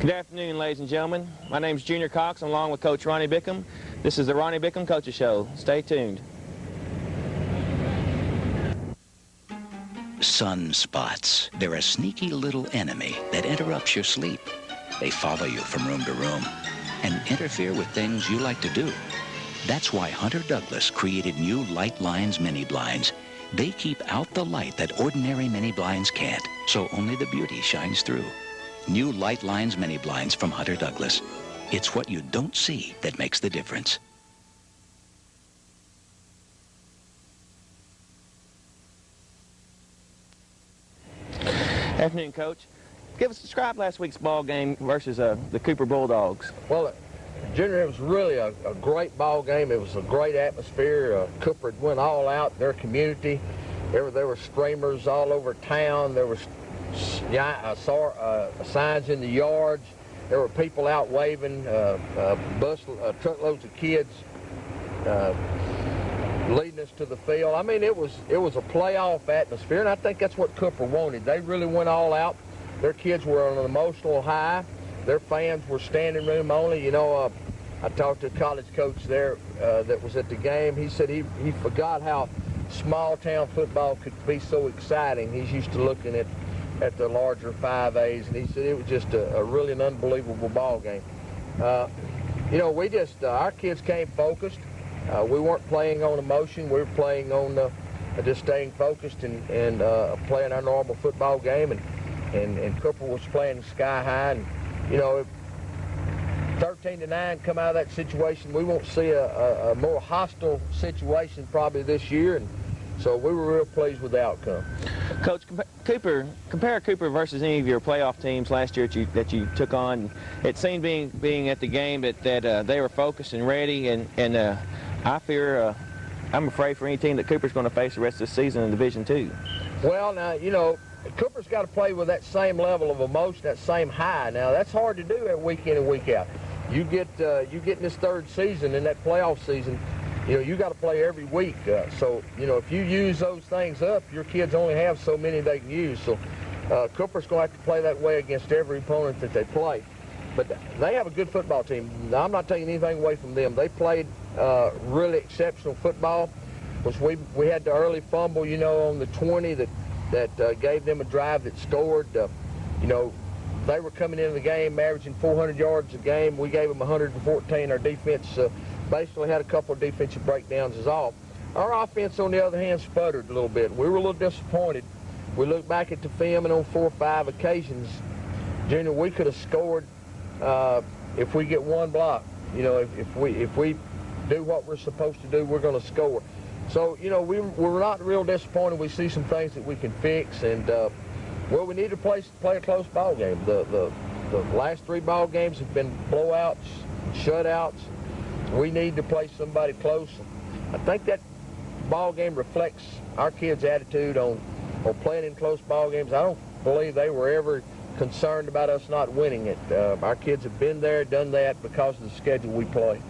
Good afternoon, ladies and gentlemen. My name is Junior Cox. I'm along with Coach Ronnie Bickham. This is the Ronnie Bickham Coaches Show. Stay tuned. Sunspots. They're a sneaky little enemy that interrupts your sleep. They follow you from room to room and interfere with things you like to do. That's why Hunter Douglas created new Light Lines mini blinds. They keep out the light that ordinary mini blinds can't, so only the beauty shines through. New Light Lines mini blinds from Hunter Douglas. It's what you don't see that makes the difference. Afternoon, Coach. Give us describe last week's ball game versus the Cooper Bulldogs. Well, Junior, it was really a great ball game. It was a great atmosphere. Cooper went all out in their community. There were streamers all over town. There was signs in the yards. There were people out waving, truckloads of kids leading us to the field. I mean, it was a playoff atmosphere, and I think that's what Cooper wanted. They really went all out. Their kids were on an emotional high. Their fans were standing room only. You know, I talked to a college coach there that was at the game. He said he forgot how small-town football could be so exciting. He's used to looking at the larger 5As, and he said it was just a really an unbelievable ball game. You know, we just, our kids came focused. We weren't playing on emotion. We were playing on just staying focused and playing our normal football game. And Cooper was playing sky high. And, you know, 13-9 come out of that situation. We won't see a more hostile situation probably this year. And so we were real pleased with the outcome. Coach, compare Cooper versus any of your playoff teams last year that you took on. It seemed being at the game that they were focused and ready, and I'm afraid for any team that Cooper's going to face the rest of the season in Division II. Well, now, you know, Cooper's got to play with that same level of emotion, that same high. Now, that's hard to do every week in and week out. You get in this third season, in that playoff season, you know, you got to play every week. So, you know, if you use those things up, your kids only have so many they can use. So Cooper's going to have to play that way against every opponent that they play. But they have a good football team. Now, I'm not taking anything away from them. They played really exceptional football. We had the early fumble, you know, on the 20 that gave them a drive that scored. You know, they were coming into the game averaging 400 yards a game. We gave them 114. Our defense basically had a couple of defensive breakdowns is all. Our offense, on the other hand, sputtered a little bit. We were a little disappointed. We looked back at the film, and on 4 or 5 occasions, Junior, we could have scored if we get one block. You know, if we do what we're supposed to do, we're going to score. So, you know, we're not real disappointed. We see some things that we can fix, and well, we need to play a close ball game. The last 3 ball games have been blowouts, shutouts. We need to play somebody close. I think that ball game reflects our kids' attitude on playing in close ball games. I don't believe they were ever concerned about us not winning it. Our kids have been there, done that because of the schedule we play.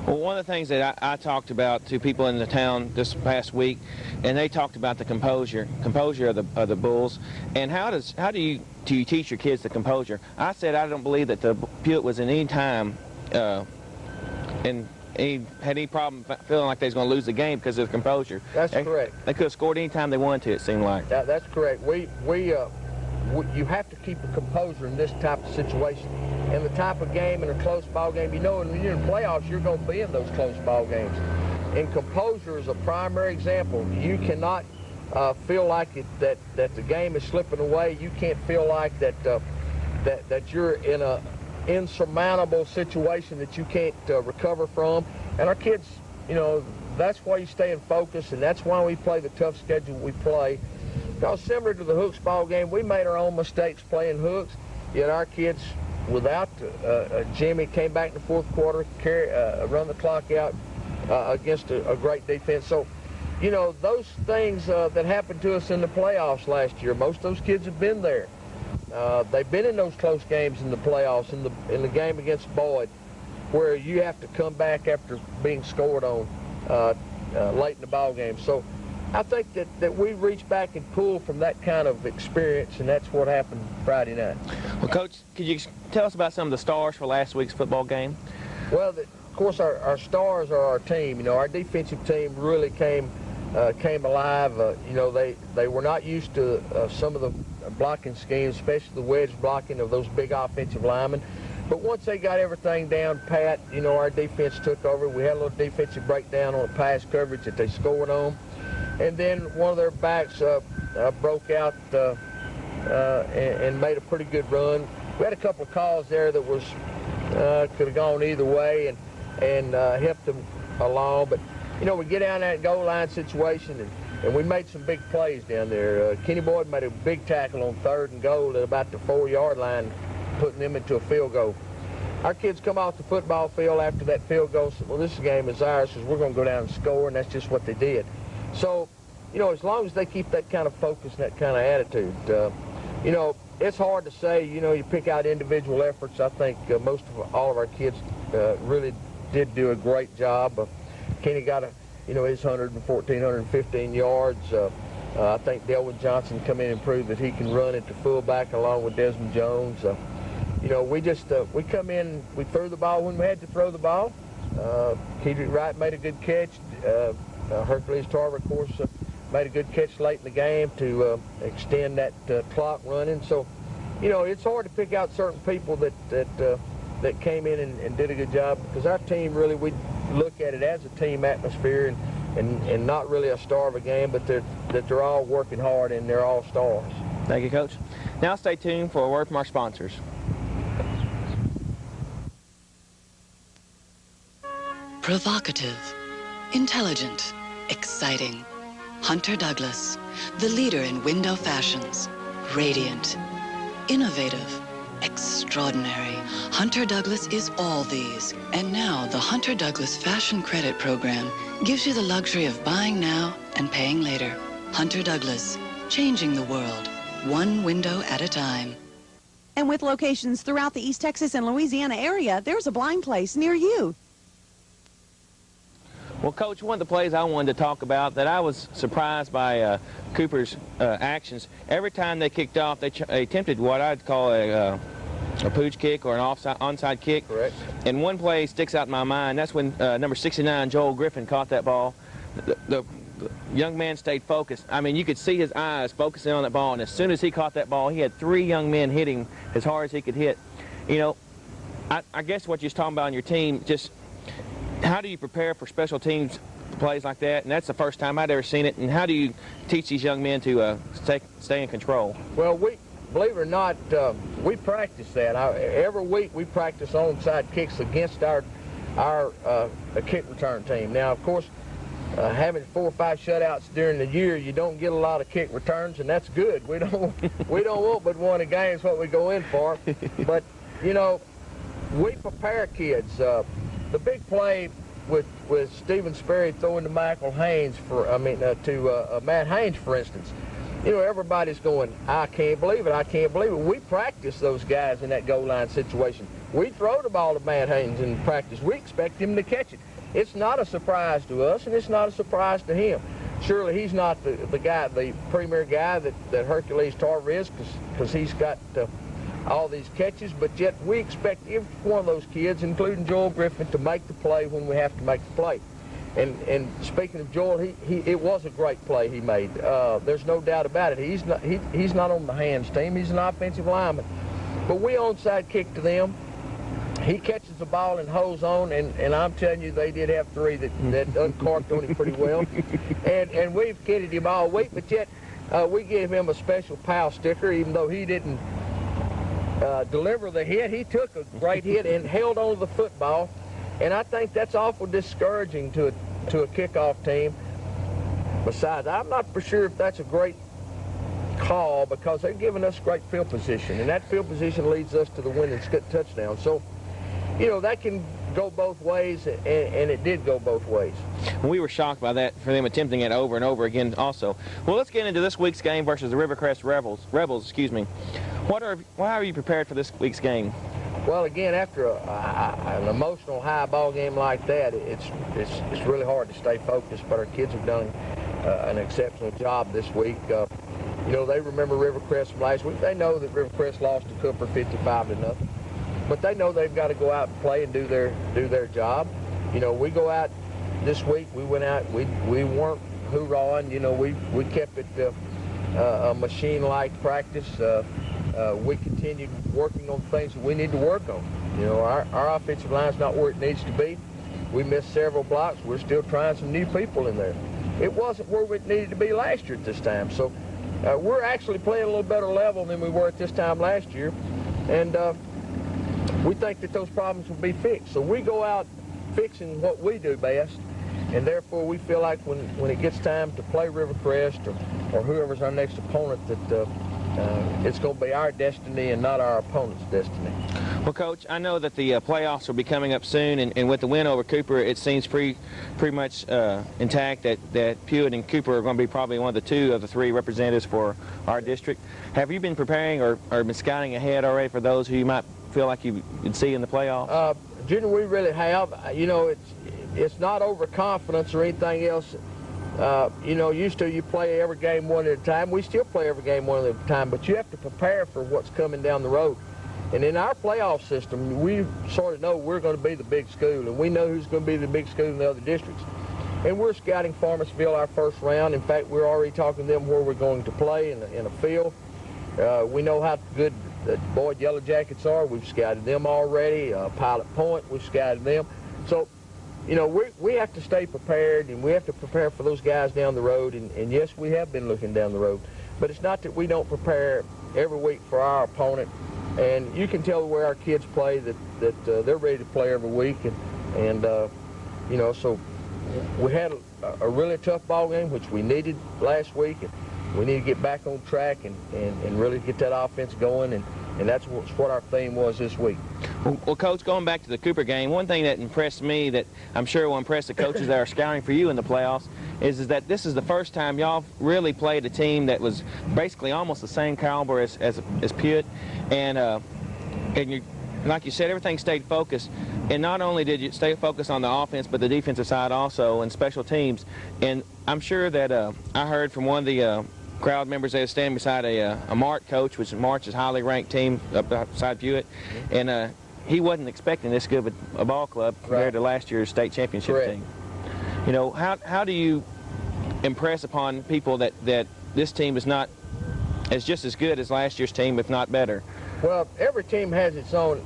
Well, one of the things that I talked about to people in the town this past week, and they talked about the composure of the Bulls, and how do you teach your kids the composure? I said I don't believe that the Pewitt was in any time and he had any problem feeling like they was going to lose the game because of the composure. That's correct. They could have scored any time they wanted to, it seemed like. That's correct. You have to keep a composure in this type of situation. And the type of game, in a close ball game, you know, when you're in playoffs, you're going to be in those close ball games. And composure is a primary example. You cannot feel like that the game is slipping away. You can't feel like that you're in a insurmountable situation that you can't recover from. And our kids, you know, that's why you stay in focus, and that's why we play the tough schedule we play. Because similar to the Hooks ball game, we made our own mistakes playing Hooks, yet our kids, without Jimmy, came back in the fourth quarter, run the clock out against a great defense. So, you know, those things that happened to us in the playoffs last year, most of those kids have been there. They've been in those close games in the playoffs, in the game against Boyd, where you have to come back after being scored on late in the ball game. So, I think that we reach back and pull from that kind of experience, and that's what happened Friday night. Well, Coach, could you tell us about some of the stars for last week's football game? Well, of course, our stars are our team. You know, our defensive team really came alive. You know, they were not used to some of the blocking schemes, especially the wedge blocking of those big offensive linemen. But once they got everything down pat, you know, our defense took over. We had a little defensive breakdown on the pass coverage that they scored on. And then one of their backs broke out and made a pretty good run. We had a couple of calls there that was could have gone either way and helped them along. But, you know, we get down that goal line situation, and we made some big plays down there. Kenny Boyd made a big tackle on 3rd and goal at about the 4-yard line, putting them into a field goal. Our kids come off the football field after that field goal, said, well, this game is ours, because we're going to go down and score, and that's just what they did. So, you know, as long as they keep that kind of focus and that kind of attitude, you know, it's hard to say, you know, you pick out individual efforts. I think all of our kids really did do a great job. Kenny got his 114, 115 yards. I think Delvin Johnson come in and proved that he can run into fullback along with Desmond Jones. You know, we come in, we threw the ball when we had to throw the ball. Kedrick Wright made a good catch. Hercules Tarver, of course, made a good catch late in the game to extend that clock running. So, you know, it's hard to pick out certain people that came in and did a good job, because our team really, we look at it as a team atmosphere and not really a star of a game, but they're all working hard and they're all stars. Thank you, Coach. Now stay tuned for a word from our sponsors. Provocative, intelligent, exciting. Hunter Douglas, the leader in window fashions. Radiant, innovative, extraordinary. Hunter Douglas is all these. And now the Hunter Douglas Fashion Credit Program gives you the luxury of buying now and paying later. Hunter Douglas, changing the world, one window at a time. And with locations throughout the East Texas and Louisiana area, there's a blind place near you. Well, Coach, one of the plays I wanted to talk about that I was surprised by Cooper's actions. Every time they kicked off, they attempted what I'd call a pooch kick or an onside kick. Correct. And one play sticks out in my mind. That's when number 69, Joel Griffin, caught that ball. The young man stayed focused. I mean, you could see his eyes focusing on that ball, and as soon as he caught that ball, he had 3 young men hitting as hard as he could hit. You know, I guess what you're talking about on your team, just how do you prepare for special teams plays like that? And that's the first time I'd ever seen it. And how do you teach these young men to stay in control? Well, believe it or not, we practice that. Every week we practice onside kicks against our kick return team. Now, of course, having 4 or 5 shutouts during the year, you don't get a lot of kick returns, and that's good. We don't want but one a game is what we go in for. But, you know, we prepare kids. The big play with Stephen Sperry throwing to Michael Haynes to Matt Haynes, for instance. You know, everybody's going, I can't believe it, I can't believe it. We practice those guys in that goal line situation. We throw the ball to Matt Haynes in practice. We expect him to catch it. It's not a surprise to us, and it's not a surprise to him. Surely he's not the guy, the premier guy that Hercules Tarver is, because he's got all these catches, but yet we expect every one of those kids, including Joel Griffin, to make the play when we have to make the play. And speaking of Joel, it was a great play he made. There's no doubt about it. He's not on the hands team. He's an offensive lineman. But we onside kick to them. He catches the ball and holds on, and I'm telling you, they did have 3 that uncorked on him pretty well. And we've kidded him all week, but yet we gave him a special pal sticker, even though he didn't deliver the hit. He took a great hit and held on to the football, and I think that's awful discouraging to a kickoff team. Besides, I'm not for sure if that's a great call, because they're giving us great field position, and that field position leads us to the winning touchdown. So, you know, that can go both ways, and it did go both ways. We were shocked by that, for them attempting it over and over again also. Well, let's get into this week's game versus the Rivercrest Rebels. How are you prepared for this week's game? Well, again, after an emotional high ball game like that, it's really hard to stay focused, but our kids have done an exceptional job this week. You know, they remember Rivercrest from last week. They know that Rivercrest lost to Cooper 55-0. But they know they've got to go out and play and do their job. You know, we go out this week. We went out. We weren't hoorahing. You know, we kept it a machine-like practice. We continued working on things that we need to work on. You know, our offensive line's not where it needs to be. We missed several blocks. We're still trying some new people in there. It wasn't where it needed to be last year at this time. So we're actually playing a little better level than we were at this time last year. And we think that those problems will be fixed. So we go out fixing what we do best. And therefore, we feel like when it gets time to play Rivercrest or whoever's our next opponent, that it's going to be our destiny and not our opponent's destiny. Well, Coach, I know that the playoffs will be coming up soon, and with the win over Cooper, it seems pretty much intact that Pewitt and Cooper are going to be probably one of the two of the three representatives for our district. Have you been preparing or been scouting ahead already for those who you might feel like you would see in the playoffs? Junior, we really have. You know, it's not overconfidence or anything else. You know, used to you play every game one at a time. We still play every game one at a time, but you have to prepare for what's coming down the road. And in our playoff system, we sort of know we're going to be the big school, and we know who's going to be the big school in the other districts. And we're scouting Farmersville our first round. In fact, we're already talking to them where we're going to play in a field. We know how good the Boyd Yellow Jackets are. We've scouted them already. Pilot Point, we've scouted them. So, you know, we have to stay prepared, and we have to prepare for those guys down the road. And yes, we have been looking down the road. But it's not that we don't prepare every week for our opponent. And you can tell where our kids play that they're ready to play every week. And you know, so we had a really tough ball game, which we needed last week. And we need to get back on track and really get that offense going. And that's what our theme was this week. Well, Coach, going back to the Cooper game, one thing that impressed me that I'm sure will impress the coaches that are scouting for you in the playoffs is that this is the first time y'all really played a team that was basically almost the same caliber as Pewitt. And you, like you said, everything stayed focused. And not only did you stay focused on the offense, but the defensive side also and special teams. And I'm sure that I heard from one of the crowd members that was standing beside a Mart coach, which Mart's is a highly ranked team up beside Pewitt, and he wasn't expecting this good of a ball club compared to last year's state championship team. You know, how do you impress upon people that this team is just as good as last year's team, if not better? Well, every team has its own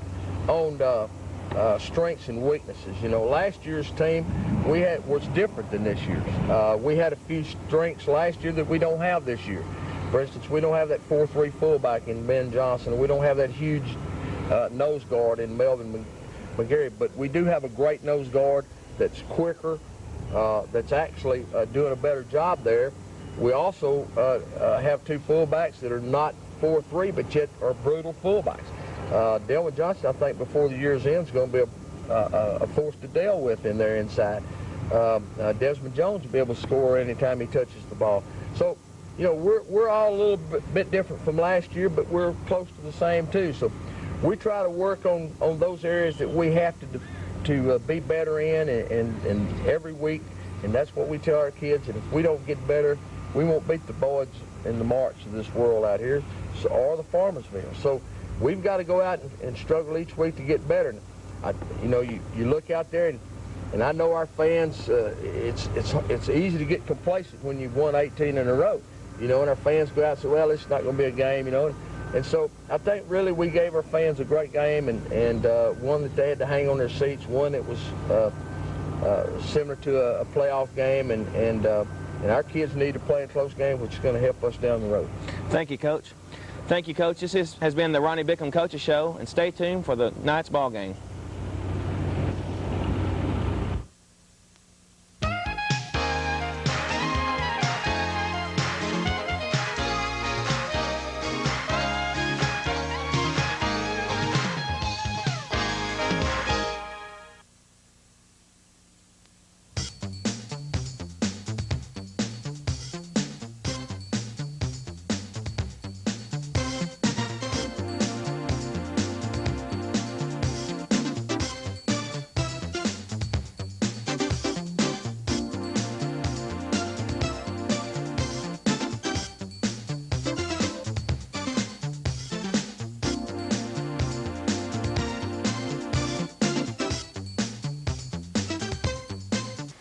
strengths and weaknesses. You know, last year's team was different than this year's. We had a few strengths last year that we don't have this year. For instance, we don't have that 4-3 fullback in Ben Johnson. We don't have that huge nose guard in Melvin McGarry, but we do have a great nose guard that's quicker, that's actually doing a better job there. We also have two fullbacks that are not 4-3, but yet are brutal fullbacks. Delvin Johnson, I think, before the year's end, is going to be a force to deal with in there inside. Desmond Jones will be able to score anytime he touches the ball. So, you know, we're all a little bit different from last year, but we're close to the same too. So we try to work on those areas that we have to be better in and every week, and that's what we tell our kids. And if we don't get better, we won't beat the Boyds and the Marts of this world out here, or the Farmersville. So we've got to go out and struggle each week to get better. You know, you look out there, and I know our fans, it's easy to get complacent when you've won 18 in a row. You know, and our fans go out and say, well, it's not going to be a game, you know. And so I think really we gave our fans a great game, and one that they had to hang on their seats, one that was similar to a playoff game, and our kids need to play a close game, which is going to help us down the road. Thank you, Coach. Thank you, Coach. This has been the Ronnie Bickham Coaches Show, and stay tuned for the night's ball game.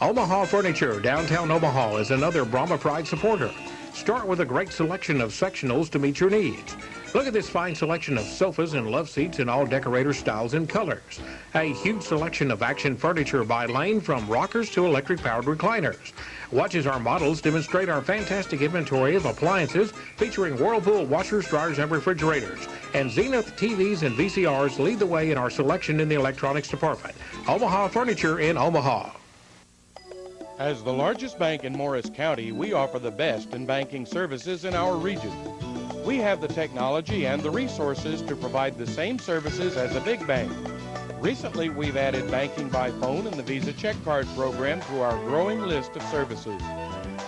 Omaha Furniture, downtown Omaha, is another Brahma Pride supporter. Start with a great selection of sectionals to meet your needs. Look at this fine selection of sofas and love seats in all decorator styles and colors. A huge selection of action furniture by Lane, from rockers to electric-powered recliners. Watch as our models demonstrate our fantastic inventory of appliances featuring Whirlpool washers, dryers, and refrigerators. And Zenith TVs and VCRs lead the way in our selection in the electronics department. Omaha Furniture in Omaha. As the largest bank in Morris County, we offer the best in banking services in our region. We have the technology and the resources to provide the same services as a big bank. Recently, we've added banking by phone and the Visa check card program to our growing list of services.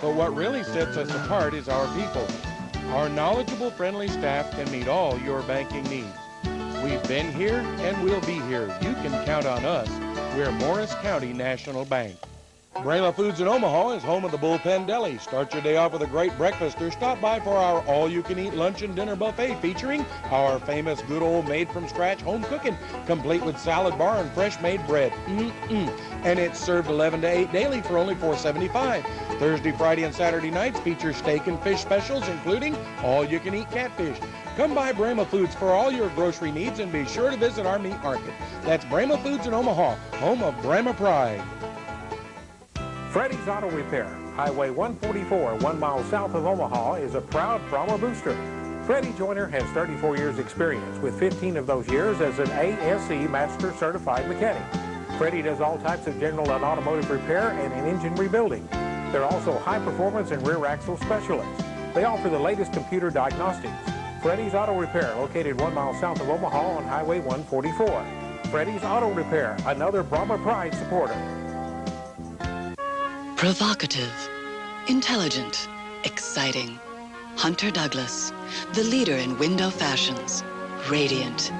But what really sets us apart is our people. Our knowledgeable, friendly staff can meet all your banking needs. We've been here and we'll be here. You can count on us. We're Morris County National Bank. Brahma Foods in Omaha is home of the Bullpen Deli. Start your day off with a great breakfast or stop by for our all-you-can-eat lunch and dinner buffet featuring our famous good old made-from-scratch home cooking, complete with salad bar and fresh-made bread. And it's served 11 to 8 daily for only $4.75. Thursday, Friday, and Saturday nights feature steak and fish specials, including all-you-can-eat catfish. Come by Brahma Foods for all your grocery needs and be sure to visit our meat market. That's Brahma Foods in Omaha, home of Brahma Pride. Freddy's Auto Repair, Highway 144, 1 mile south of Omaha, is a proud Brahma booster. Freddie Joyner has 34 years experience, with 15 of those years as an ASE Master Certified Mechanic. Freddie does all types of general and automotive repair and engine rebuilding. They're also high performance and rear axle specialists. They offer the latest computer diagnostics. Freddie's Auto Repair, located 1 mile south of Omaha on Highway 144. Freddie's Auto Repair, another Brahma Pride supporter. Provocative, intelligent, exciting. Hunter Douglas, the leader in window fashions. Radiant,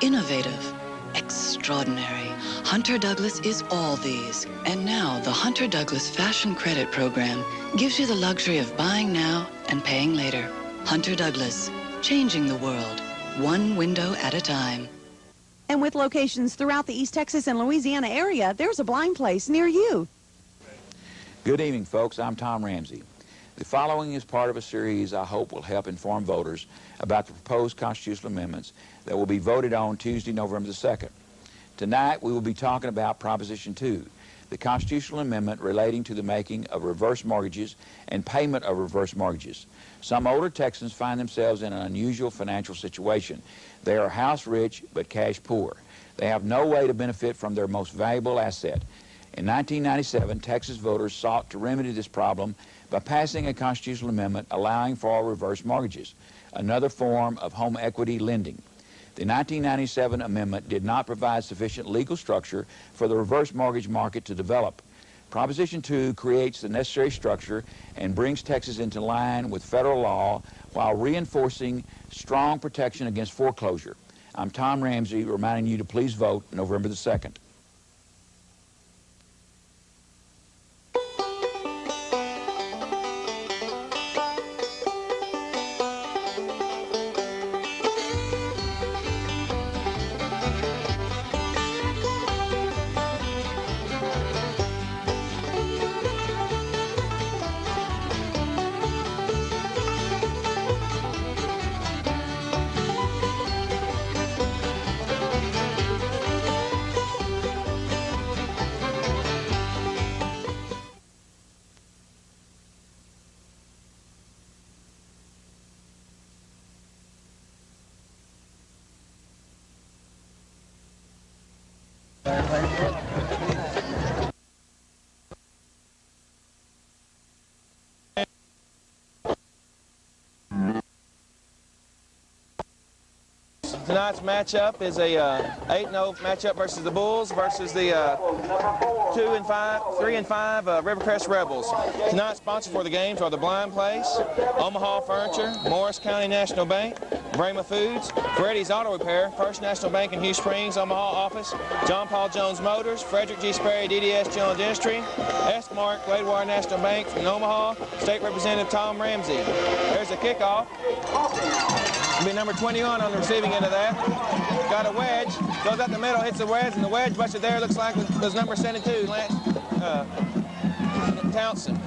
innovative, extraordinary. Hunter Douglas is all these. And now the Hunter Douglas Fashion Credit Program gives you the luxury of buying now and paying later. Hunter Douglas, changing the world, one window at a time. And with locations throughout the East Texas and Louisiana area, there's a blind place near you. Good evening, folks. I'm Tom Ramsey. The following is part of a series I hope will help inform voters about the proposed constitutional amendments that will be voted on Tuesday, November the 2nd. Tonight, we will be talking about Proposition 2, the constitutional amendment relating to the making of reverse mortgages and payment of reverse mortgages. Some older Texans find themselves in an unusual financial situation. They are house rich but cash poor. They have no way to benefit from their most valuable asset. In 1997, Texas voters sought to remedy this problem by passing a constitutional amendment allowing for reverse mortgages, another form of home equity lending. The 1997 amendment did not provide sufficient legal structure for the reverse mortgage market to develop. Proposition 2 creates the necessary structure and brings Texas into line with federal law while reinforcing strong protection against foreclosure. I'm Tom Ramsey, reminding you to please vote November the 2nd. Tonight's matchup is a 8-0 matchup versus the Bulls versus the 3-5 Rivercrest Rebels. Tonight's sponsors for the games are the Blind Place, Omaha Furniture, Morris County National Bank, Brahma Foods, Freddy's Auto Repair, First National Bank in Hugh Springs, Omaha office, John Paul Jones Motors, Frederick G. Sperry, DDS Jones Dentistry, S-Mark, Gladewater National Bank in Omaha, State Representative Tom Ramsey. There's a kickoff. It'll be number 21 on the receiving end of that. Got a wedge, goes up the middle, hits the wedge, and the wedge busted there looks like it was number 72, Townsend.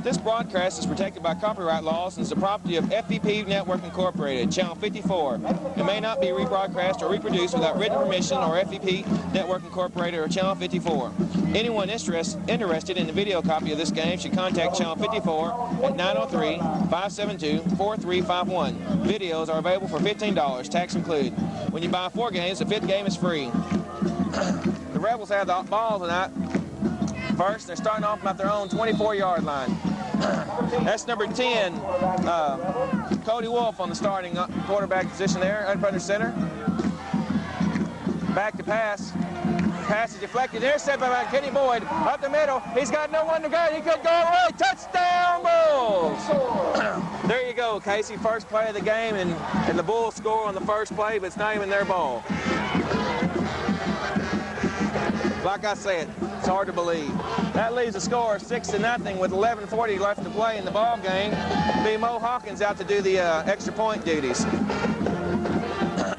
This broadcast is protected by copyright laws and is the property of FVP Network Incorporated, Channel 54. It may not be rebroadcast or reproduced without written permission or FVP Network Incorporated or Channel 54. Anyone interested in a video copy of this game should contact Channel 54 at 903-572-4351. Videos are available for $15, tax included. When you buy 4 games, the 5th game is free. The Rebels have the ball tonight. First, they're starting off at their own 24-yard line. That's number 10, Cody Wolf on the starting quarterback position there, up under center. Back to pass. Pass is deflected. Intercepted by Kenny Boyd. Up the middle. He's got no one to guard. He could go all the way. Touchdown, Bulls! There you go, Casey. First play of the game, and the Bulls score on the first play, but it's not even their ball. Like I said, it's hard to believe. That leaves a score of 6-0 with 11:40 left to play in the ball game. Be Mo Hawkins out to do the extra point duties.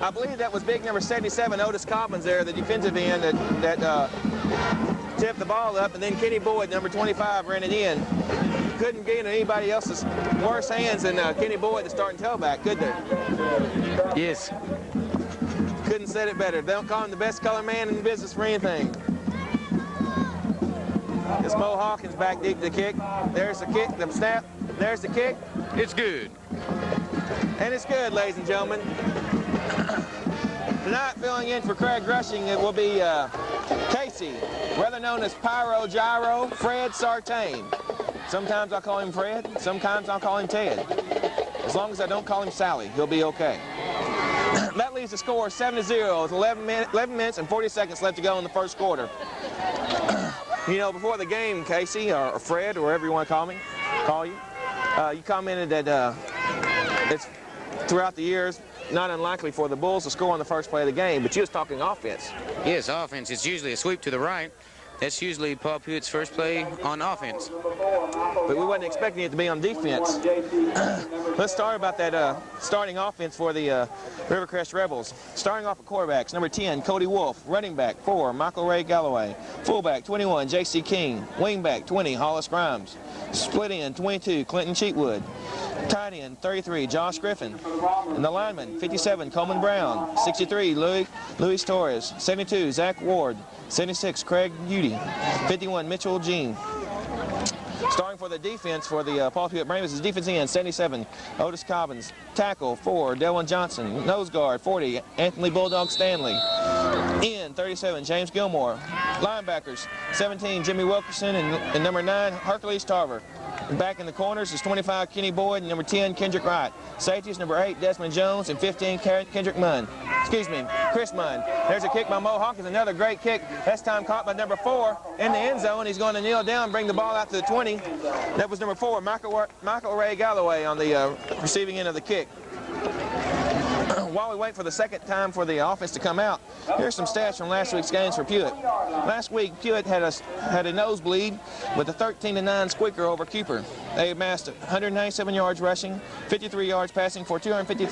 I believe that was big number 77, Otis Cobbins there, the defensive end that tipped the ball up, and then Kenny Boyd, number 25, ran it in. Couldn't get in anybody else's worse hands than Kenny Boyd, the starting tailback, could there? Yes. Couldn't said it better. They don't call him the best color man in the business for anything. It's Mo Hawkins back deep to the kick. There's the kick, the snap. There's the kick. It's good. And it's good, ladies and gentlemen. Tonight, filling in for Craig Rushing, it will be Casey, rather known as Pyro Gyro, Fred Sartain. Sometimes I'll call him Fred, sometimes I'll call him Ted. As long as I don't call him Sally, he'll be okay. That leaves the score 7-0 with 11 minutes and 40 seconds left to go in the first quarter. You know, before the game, Casey, or Fred, or whatever you want to call you, you commented that it's throughout the years not unlikely for the Bulls to score on the first play of the game, but you was talking offense. Yes, offense. It's usually a sweep to the right. That's usually Paul Pewitt's first play on offense. But we wasn't expecting it to be on defense. Let's start about that starting offense for the Rivercrest Rebels. Starting off at quarterbacks, number 10, Cody Wolf. Running back, 4, Michael Ray Galloway. Fullback, 21, J.C. King. Wingback, 20, Hollis Grimes. Split end, 22, Clinton Cheatwood. Tight end, 33, Josh Griffin. And the lineman, 57, Coleman Brown. 63, Luis Torres. 72, Zach Ward. 76, Craig Udy. 51, Mitchell Jean. Starting for the defense for the Paul Pewitt Brahmas is defensive end, 77, Otis Cobbins. Tackle, 4, Delwyn Johnson. Nose guard, 40, Anthony Bulldog Stanley. End, 37, James Gilmore. Linebackers, 17, Jimmy Wilkerson, and number 9, Hercules Tarver. And back in the corners is 25, Kenny Boyd, and number 10, Kendrick Wright. Safeties, number 8, Desmond Jones, and 15, Chris Munn. There's a kick by Mo Hawkins, another great kick. This time caught by number 4 in the end zone. He's going to kneel down and bring the ball out to the 20. That was number 4, Michael Ray Galloway on the receiving end of the kick. While we wait for the second time for the offense to come out, here's some stats from last week's games for Pewitt. Last week, Pewitt had a nosebleed with a 13-9 squeaker over Cooper. They amassed 197 yards rushing, 53 yards passing for 250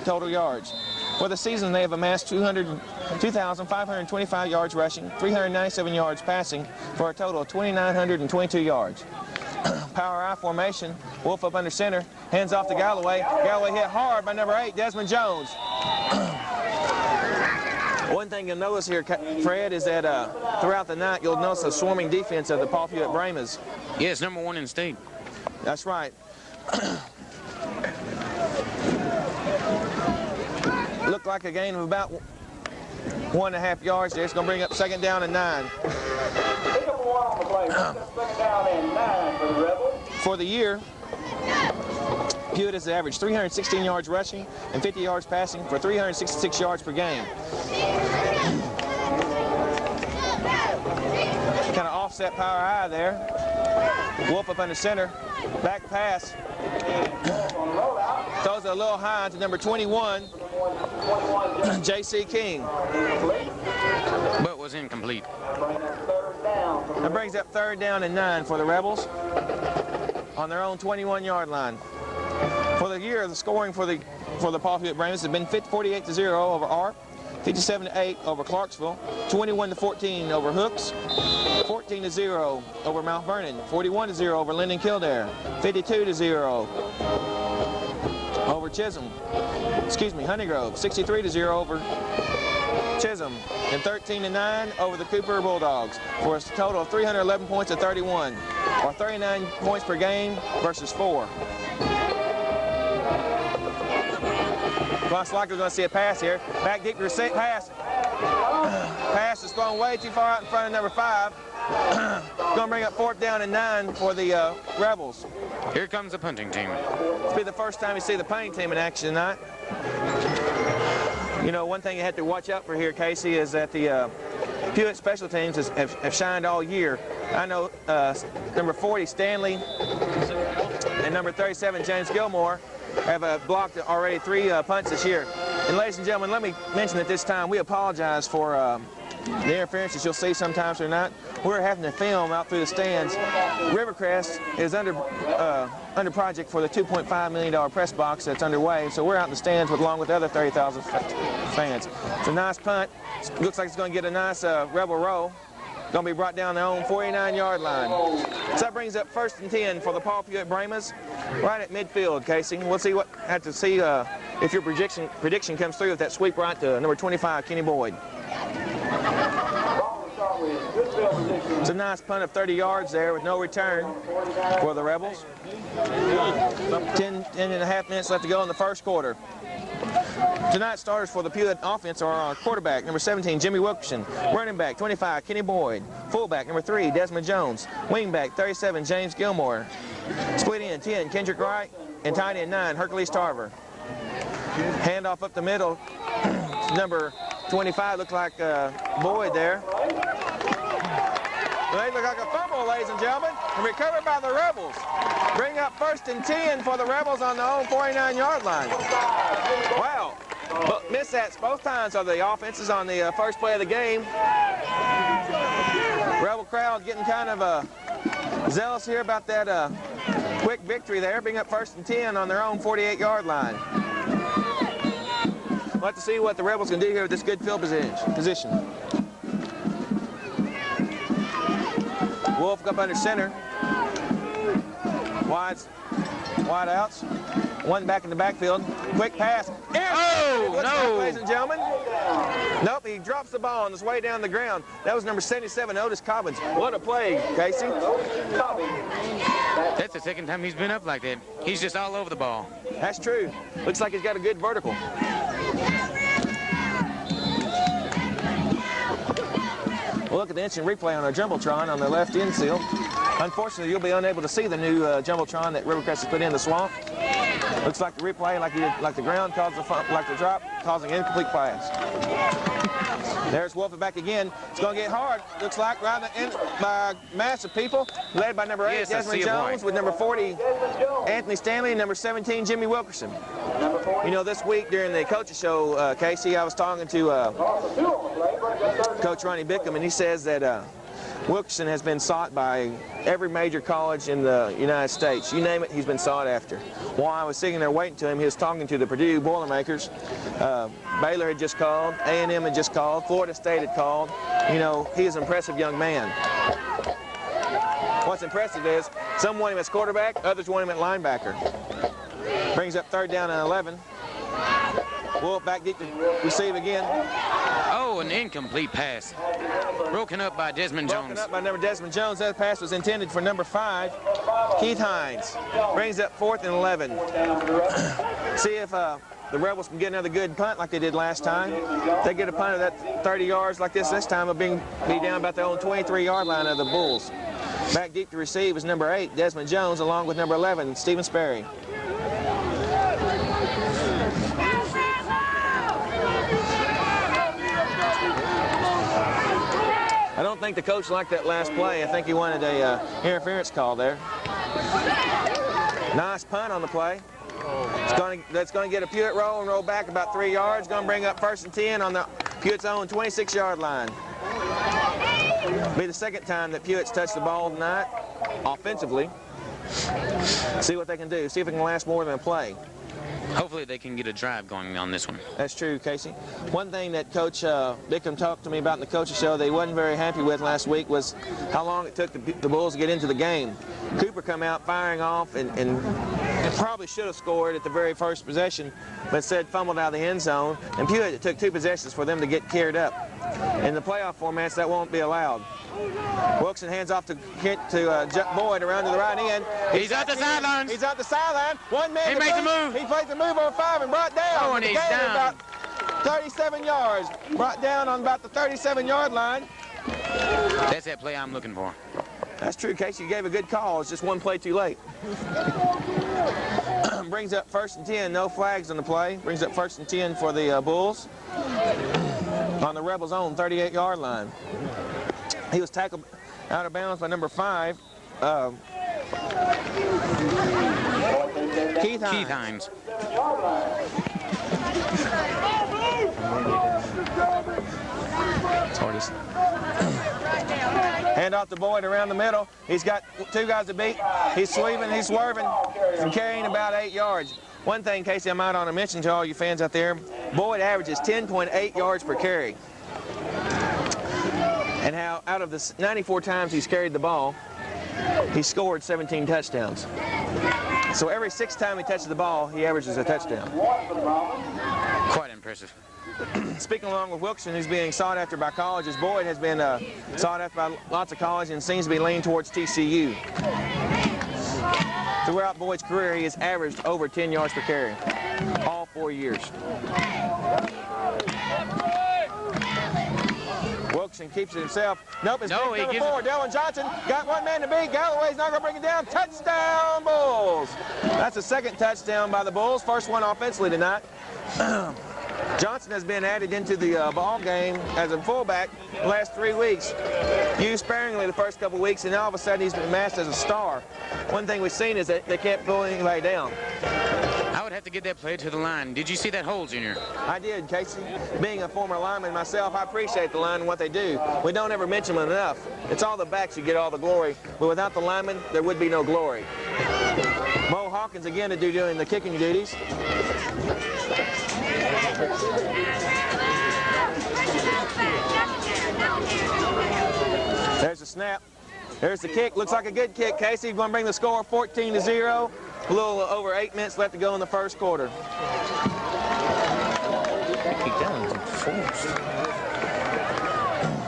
total yards. For the season, they have amassed 2,525 yards rushing, 397 yards passing for a total of 2,922 yards. Power I formation, Wolf up under center, hands off to Galloway. Galloway hit hard by number 8, Desmond Jones. One thing you'll notice here, Fred, is that throughout the night you'll notice a swarming defense of the Paul Pewitt Brahmas. Yes, number 1 in the state. That's right. Looked like a gain of about 1.5 yards there. It's going to bring up second down and 9. For the year, Pewitt has averaged 316 yards rushing and 50 yards passing for 366 yards per game. Kind of offset power I there. Wolf up under center. Back pass. Throws it a little high to number 21, J.C. King. But was incomplete. That brings up third down and 9 for the Rebels on their own 21-yard line. For the year, the scoring for the Paul Pewitt Brahmas has been 48-0 over ARP, 57-8 over Clarksville, 21-14 over Hooks, 14-0 over Mount Vernon, 41-0 over Linden Kildare, 52-0 over Honeygrove, 63-0 over Chisholm, and 13-9 over the Cooper Bulldogs, for a total of 311 points to 31, or 39 points per game versus 4. Looks like we're going to see a pass here. Back deep to receive pass. Pass is thrown way too far out in front of number 5. Going to bring up 4th down and 9 for the Rebels. Here comes the punting team. This will be the first time you see the punting team in action tonight. You know, one thing you have to watch out for here, Casey, is that the Pewitt special teams have shined all year. I know number 40, Stanley, and number 37, James Gilmore, have blocked already 3 punts this year. And ladies and gentlemen, let me mention at this time, we apologize for the interference that you'll see sometimes or not. We're having to film out through the stands. Rivercrest is under project for the $2.5 million press box that's underway, so we're out in the stands along with the other 30,000 fans. It's a nice punt. Looks like it's going to get a nice Rebel roll. Going to be brought down their own 49-yard line. So that brings up 1st and 10 for the Paul Pewitt Brahmas, right at midfield, Casey. We'll see have to see if your prediction comes through with that sweep right to number 25, Kenny Boyd. It's a nice punt of 30 yards there with no return for the Rebels. 10 and a half minutes left to go in the first quarter. Tonight's starters for the Pewitt offense are our quarterback, number 17, Jimmy Wilkerson. Running back, 25, Kenny Boyd. Fullback, number 3, Desmond Jones. Wingback, 37, James Gilmore. Split end, 10, Kendrick Wright. And tight end, 9, Hercules Tarver. Handoff up the middle. Number 25 looked like Boyd there. They look like a fumble, ladies and gentlemen, and recovered by the Rebels. Bring up 1st and 10 for the Rebels on their own 49-yard line. Wow. But missed that both times of the offenses on the first play of the game. Rebel crowd getting kind of zealous here about that quick victory there. Bring up 1st and 10 on their own 48-yard line. We'll have to see what the Rebels can do here with this good field position. Wolf up under center. Wide outs. One back in the backfield. Quick pass. Oh, no. Ladies and gentlemen. Nope, he drops the ball on his way down the ground. That was number 77, Otis Cobbins. What a play, Casey. That's the second time he's been up like that. He's just all over the ball. That's true. Looks like he's got a good vertical. We'll look at the instant replay on our Jumbotron on the left end seal. Unfortunately, you'll be unable to see the new Jumbotron that Rivercrest has put in the swamp. Looks like the replay, like the ground caused the drop, causing incomplete pass. There's Wolf back again. It's going to get hard. Looks like right by a mass of people, led by number 8, Desmond Jones, with number 40, Anthony Stanley, and number 17, Jimmy Wilkerson. You know, this week during the coaches show, Casey, I was talking to Coach Ronnie Bickham, and he says that Wilkerson has been sought by every major college in the United States. You name it, he's been sought after. While I was sitting there waiting to him, he was talking to the Purdue Boilermakers. Baylor had just called, A&M had just called, Florida State had called. You know, he is an impressive young man. What's impressive is some want him as quarterback, others want him at linebacker. Brings up 3rd down and 11. Wolf back deep to receive again. Oh, an incomplete pass. Broken up by Desmond Jones. Broken up by number Desmond Jones. That pass was intended for number 5, Keith Hines. Brings up 4th and 11. See if the Rebels can get another good punt like they did last time. If they get a punt of that 30 yards like this time, it'll be down about their own 23-yard line of the Bulls. Back deep to receive is number 8, Desmond Jones, along with number 11, Stephen Sperry. I don't think the coach liked that last play. I think he wanted a interference call there. Nice punt on the play. That's going to get a Pewitt roll and roll back about 3 yards. Going to bring up 1st and 10 on the Pewitt's own 26-yard line. It'll be the second time that Pewitt's touched the ball tonight offensively. See what they can do. See if it can last more than a play. Hopefully they can get a drive going on this one. That's true, Casey. One thing that Coach Bickham talked to me about in the coaches show they wasn't very happy with last week was how long it took the Bulls to get into the game. Cooper come out firing off and probably should have scored at the very first possession, but instead fumbled out of the end zone. And Pewitt, it took 2 possessions for them to get carried up. In the playoff formats, that won't be allowed. Wilson hands off to Boyd around to the right end. He's at the sidelines. He's at the sideline. One man. He makes a move. He plays a move over 5 and brought down. Oh, and he's down. About 37 yards. Brought down on about the 37-yard line. That's that play I'm looking for. That's true, Casey. You gave a good call. It's just one play too late. Brings up 1st and 10. No flags on the play. Brings up 1st and 10 for the Bulls on the Rebels' own 38-yard line. He was tackled out of bounds by number 5, Keith Hines. Hand off to Boyd around the middle. He's got 2 guys to beat. He's sweeping, he's swerving, and carrying about 8 yards. One thing, Casey, I might want to mention to all you fans out there, Boyd averages 10.8 yards per carry. And how out of the 94 times he's carried the ball, he scored 17 touchdowns. So every 6th time he touches the ball, he averages a touchdown. Quite impressive. Speaking along with Wilson, who's being sought after by colleges, Boyd has been sought after by lots of colleges and seems to be leaning towards TCU. Throughout Boyd's career, he has averaged over 10 yards per carry, all 4 years. Wilson keeps it himself. Nope, it's number 4, Dylan Johnson. Got one man to beat. Galloway's not going to bring it down. Touchdown, Bulls. That's the 2nd touchdown by the Bulls. First one offensively tonight. Johnson has been added into the ball game as a fullback the last 3 weeks. Used sparingly the first couple weeks, and all of a sudden he's been masked as a star. One thing we've seen is that they can't pull anybody down. I would have to get that play to the line. Did you see that hole, Junior? I did, Casey. Being a former lineman myself, I appreciate the line and what they do. We don't ever mention them enough. It's all the backs who get all the glory, but without the linemen, there would be no glory. Mo Hawkins again to doing the kicking duties. There's the snap. There's the kick. Looks like a good kick, Casey. Going to bring the score 14-0. A little over 8 minutes left to go in the first quarter.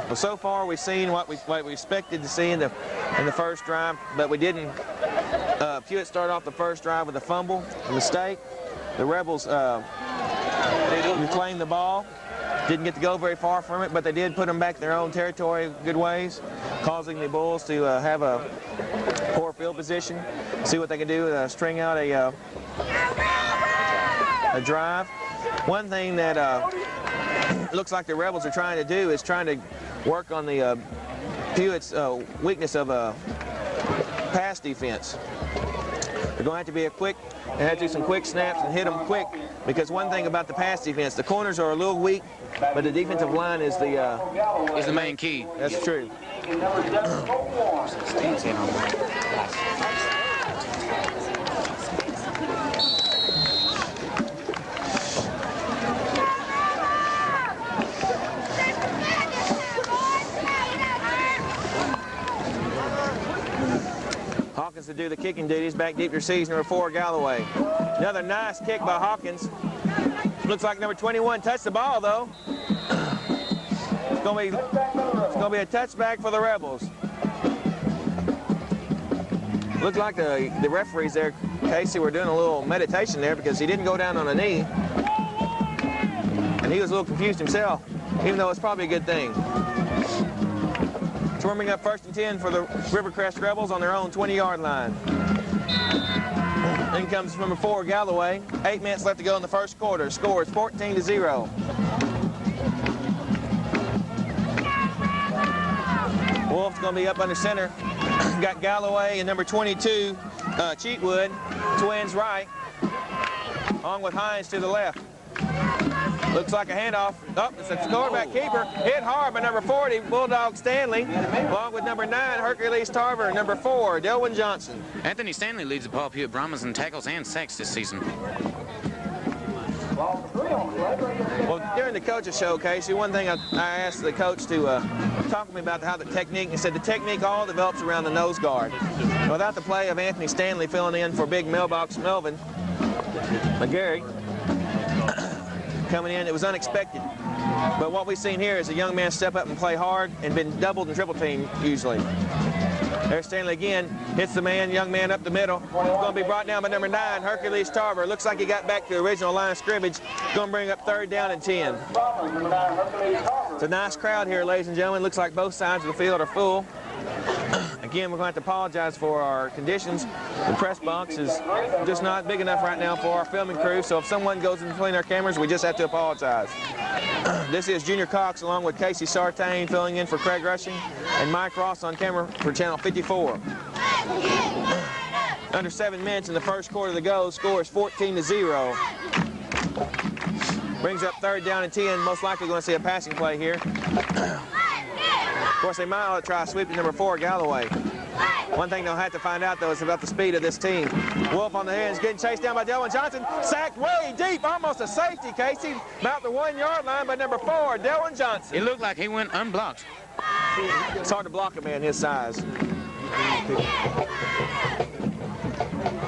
Well, so far we've seen what we expected to see in the first drive, but we didn't. Pewitt started off the first drive with a fumble, a mistake. The Rebels reclaimed the ball. Didn't get to go very far from it, but they did put them back in their own territory good ways, causing the Bulls to have a poor field position. See what they can do, string out a drive. One thing that looks like the Rebels are trying to do is trying to work on the Pewitt's weakness of pass defense. They're going to have to be they have to do some quick snaps and hit them quick, because one thing about the pass defense, the corners are a little weak, but the defensive line is the main key. That's true. Hawkins to do the kicking duties. Back deep to receive number 4, Galloway. Another nice kick by Hawkins. Looks like number 21 touched the ball, though. It's going to be a touchback for the Rebels. Looked like the referees there, Casey, were doing a little meditation there, because he didn't go down on a knee. And he was a little confused himself, even though it's probably a good thing. Warming up 1st and 10 for the Rivercrest Rebels on their own 20-yard line. In comes number 4, Galloway. 8 minutes left to go in the first quarter. Score is 14-0. Wolf's going to be up under center. Got Galloway and number 22, Cheatwood, twins right, along with Hines to the left. Looks like a handoff. Oh, it's a quarterback keeper. Hit hard by number 40, Bulldog Stanley, along with number 9, Hercules Tarver, and number 4, Delwyn Johnson. Anthony Stanley leads the Paul Pewitt Brahmas in tackles and sacks this season. Well, during the coaches show, Casey, one thing I asked the coach to talk to me about how the technique. He said the technique all develops around the nose guard. Without the play of Anthony Stanley filling in for big mailbox Melvin McGarry coming in, it was unexpected. But what we've seen here is a young man step up and play hard and been doubled and triple teamed usually. There's Stanley again, hits the young man up the middle. Going to be brought down by number 9, Hercules Tarver. Looks like he got back to the original line of scrimmage. Going to bring up 3rd down and 10. It's a nice crowd here, ladies and gentlemen. Looks like both sides of the field are full. Again, we're going to have to apologize for our conditions. The press box is just not big enough right now for our filming crew, so if someone goes in between our cameras, we just have to apologize. This is Junior Cox along with Casey Sartain filling in for Craig Rushing and Mike Ross on camera for channel 54. Under 7 minutes in the first quarter to go, score is 14-0. Brings up 3rd down and 10, most likely going to see a passing play here. Of course, they might ought to try sweeping number 4, Galloway. One thing they'll have to find out, though, is about the speed of this team. Wolf on the hands, getting chased down by Delwyn Johnson. Sacked way deep, almost a safety, Casey. About the 1-yard line by number 4, Delwyn Johnson. It looked like he went unblocked. It's hard to block a man his size.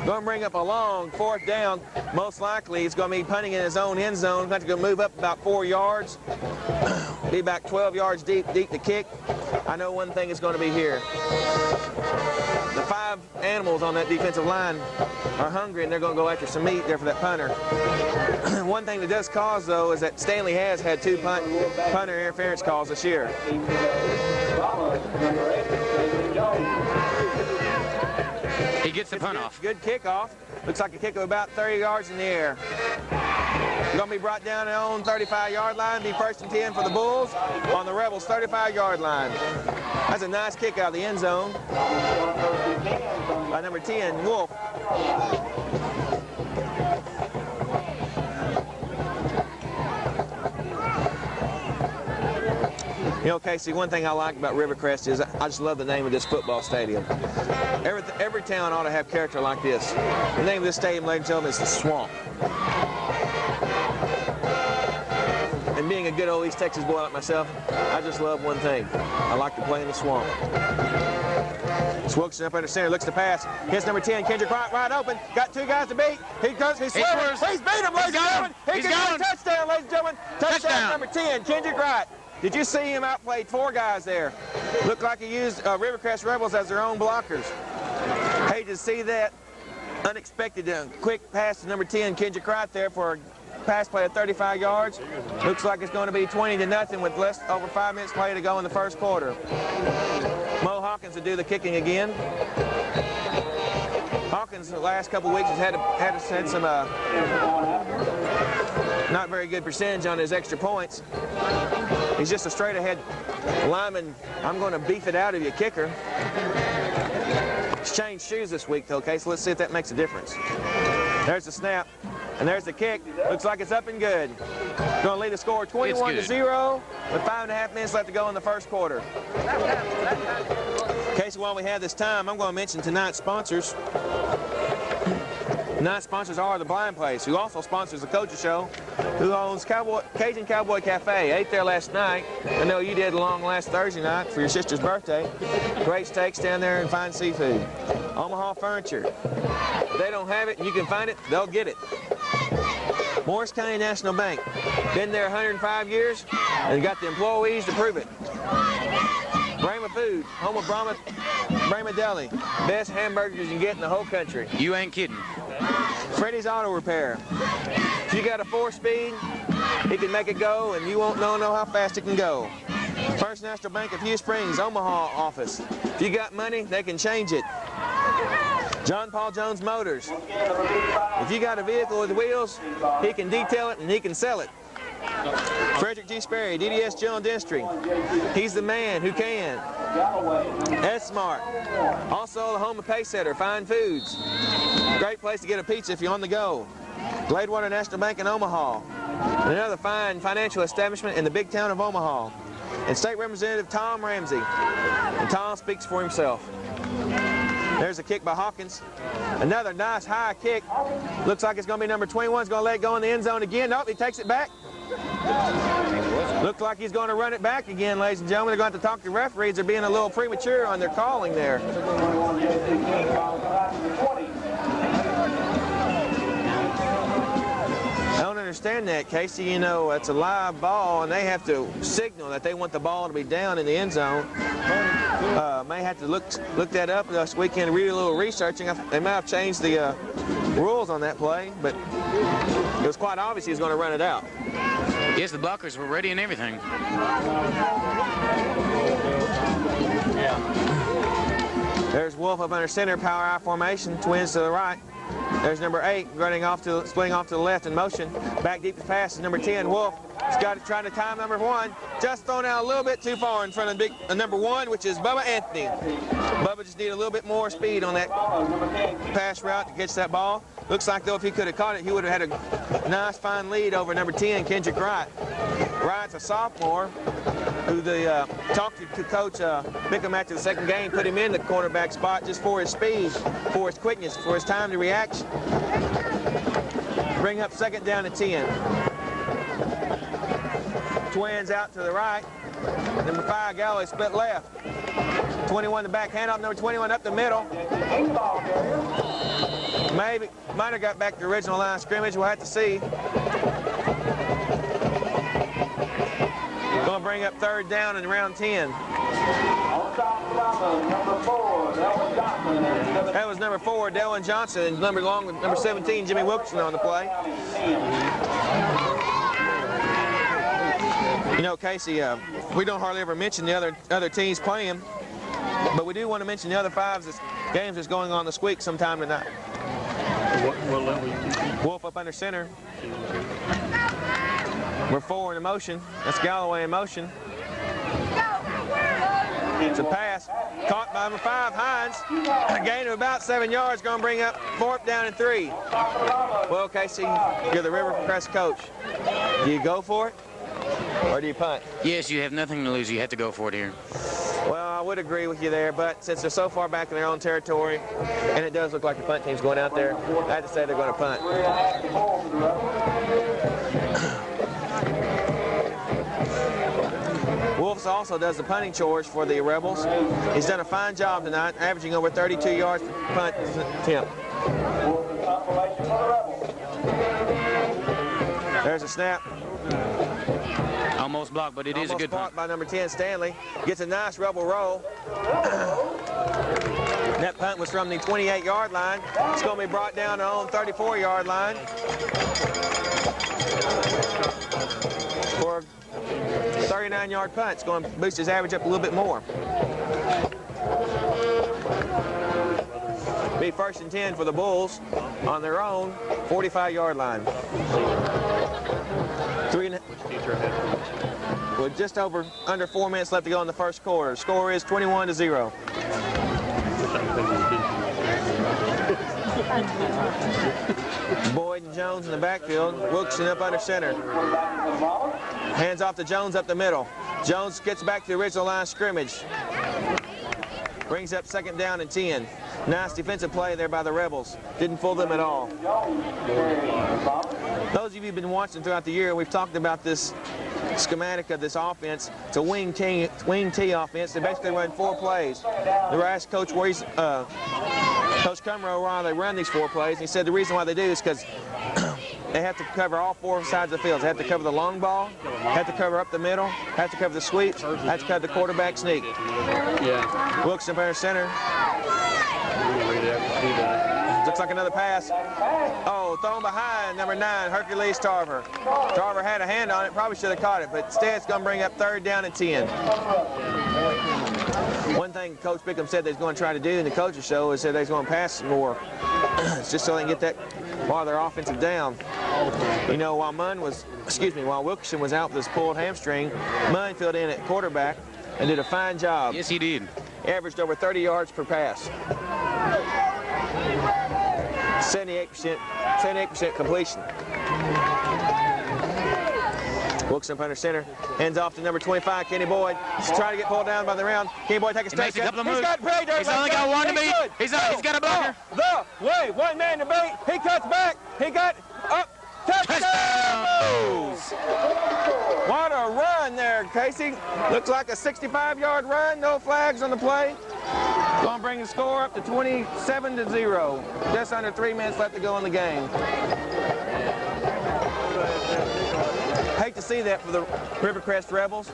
Going to bring up a long 4th down. Most likely, he's going to be punting in his own end zone. Going to move up about 4 yards. Be back 12 yards deep to kick. I know one thing is going to be here. The 5 animals on that defensive line are hungry, and they're going to go after some meat there for that punter. One thing that does cause, though, is that Stanley has had 2 punter interference calls this year. He gets the punt off. Good kickoff. Looks like a kick of about 30 yards in the air. Going to be brought down their own 35-yard line. Be 1st and 10 for the Bulls on the Rebels' 35-yard line. That's a nice kick out of the end zone by number 10, Wolf. You know, Casey, one thing I like about Rivercrest is I just love the name of this football stadium. Every town ought to have character like this. The name of this stadium, ladies and gentlemen, is the Swamp. And being a good old East Texas boy like myself, I just love one thing. I like to play in the Swamp. Wilkson up under center, looks to pass. Hits number 10, Kendrick Wright, wide open. Got 2 guys to beat. He goes, he's beat him, ladies and gentlemen. He can get a touchdown, ladies and gentlemen. Touchdown number 10, Kendrick Wright. Did you see him outplayed 4 guys there? Looked like he used Rivercrest Rebels as their own blockers. Hate to see that. Unexpected quick pass to number 10, Kendrick Wright there for a pass play of 35 yards. Looks like it's going to be 20-0 with less over 5 minutes play to go in the first quarter. Mo Hawkins will do the kicking again. Hawkins the last couple weeks has had some not very good percentage on his extra points. He's just a straight ahead lineman. I'm going to beef it out of you kicker. He's changed shoes this week though, okay, so let's see if that makes a difference. There's the snap, and there's the kick. Looks like it's up and good. Going to lead the score 21-0 with 5.5 minutes left to go in the first quarter. Okay, so while we have this time, I'm going to mention tonight's sponsors. Tonight's sponsors are the Blind Place, who also sponsors the Coaches Show, who owns Cajun Cowboy Cafe. Ate there last night. I know you did along last Thursday night for your sister's birthday. Great steaks down there and fine seafood. Omaha Furniture. If they don't have it and you can find it, they'll get it. Morris County National Bank. Been there 105 years and got the employees to prove it. Brahma Food, home of Brahma Deli. Best hamburgers you can get in the whole country. You ain't kidding. Freddy's Auto Repair. If you got a 4-speed, he can make it go and you won't know how fast it can go. First National Bank of Hugh Springs, Omaha office. If you got money, they can change it. John Paul Jones Motors. If you got a vehicle with wheels, he can detail it and he can sell it. Frederick G. Sperry, DDS General Dentistry. He's the man who can. S-Smart. Also the home of Paysetter, Fine Foods. Great place to get a pizza if you're on the go. Gladewater National Bank in Omaha. And another fine financial establishment in the big town of Omaha. And State Representative Tom Ramsey. And Tom speaks for himself. There's a kick by Hawkins. Another nice high kick. Looks like it's going to be number 21. He's going to let it go in the end zone again. Nope, he takes it back. Looks like he's going to run it back again, ladies and gentlemen. They're going to have to talk to referees. They're being a little premature on their calling there. I don't understand that, Casey. You know, it's a live ball, and they have to signal that they want the ball to be down in the end zone. May have to look that up this weekend, read a little researching. They might have changed the rules on that play, but it was quite obvious he was going to run it out. Yes, the blockers were ready and everything. There's Wolf up under center, power I formation, twins to the right. There's number 8 splitting off to the left in motion. Back deep to pass is number 10, Wolf. He's got it trying to time number 1. Just thrown out a little bit too far in front of number 1, which is Bubba Anthony. Bubba just needed a little bit more speed on that pass route to catch that ball. Looks like, though, if he could have caught it, he would have had a nice, fine lead over number 10, Kendrick Wright. Wright's a sophomore who they talked to Coach Bickham after the second game, put him in the cornerback spot just for his speed, for his quickness, for his time to reaction. Bring up second down to 10. Twins out to the right. Number 5, Galloway, split left. 21 the back, handoff, number 21 up the middle. Maybe, might have got back to the original line of scrimmage, we'll have to see. Going to bring up third down in round 10. That was number 4, Delvin Johnson, and along with number 17, Jimmy Wilkerson on the play. You know, Casey, we don't hardly ever mention the other teams playing, but we do want to mention the other games that's going on this week sometime tonight. What level you teaching? Wolf up under center. We're 4 in motion. That's Galloway in motion. It's a pass. Caught by number 5, Hines. A gain of about 7 yards. Going to bring up 4th down and 3. Well, Casey, you're the Rivercrest coach. Do you go for it or do you punt? Yes, you have nothing to lose. You have to go for it here. Well, I would agree with you there, but since they're so far back in their own territory, and it does look like the punt team's going out there, I have to say they're going to punt. Wolves also does the punting chores for the Rebels. He's done a fine job tonight, averaging over 32 yards per punt attempt. There's a snap. Almost blocked, but it is a good punt. By number 10, Stanley. Gets a nice Rebel roll. That punt was from the 28-yard line. It's going to be brought down on 34-yard line for a 39-yard punt. It's going to boost his average up a little bit more. Be 1st and 10 for the Bulls on their own 45-yard line. With just under 4 minutes left to go in the first quarter. Score is 21-0. Boyd and Jones in the backfield. Wilkerson up under center. Hands off to Jones up the middle. Jones gets back to the original line of scrimmage. Brings up 2nd down and 10. Nice defensive play there by the Rebels. Didn't fool them at all. Those of you who've been watching throughout the year, we've talked about this schematic of this offense. It's a wing T offense. They basically run 4 plays. They asked Coach Cumrow why they run these 4 plays, and he said the reason why they do is because they have to cover all 4 sides of the field. They have to cover the long ball, have to cover up the middle, have to cover the sweeps, have to cover the quarterback sneak. Yeah. Wilkerson under center. Looks like another pass. Oh, thrown behind number 9, Hercules Tarver. Tarver had a hand on it, probably should have caught it, but instead it's going to bring up 3rd down and 10. One thing Coach Bickham said they're going to try to do in the coaches show is that they're going to pass more. It's just so they can get that while their offensive down. You know, while Wilkerson was out with his pulled hamstring, Munn filled in at quarterback and did a fine job. Yes, he did. Averaged over 30 yards per pass. 78% completion. Wilkerson under center. Hands off to number 25, Kenny Boyd. He's trying to get pulled down by the round. Kenny Boyd takes a step. Makes a couple of moves. He's got pay dirt. He's only got one to beat. He's got a blocker. The way, one man to beat. He cuts back. He got up. Touchdown! What a run there, Casey. Looks like a 65-yard run. No flags on the play. Going to bring the score up to 27-0. Just under 3 minutes left to go in the game. Hate to see that for the Rivercrest Rebels.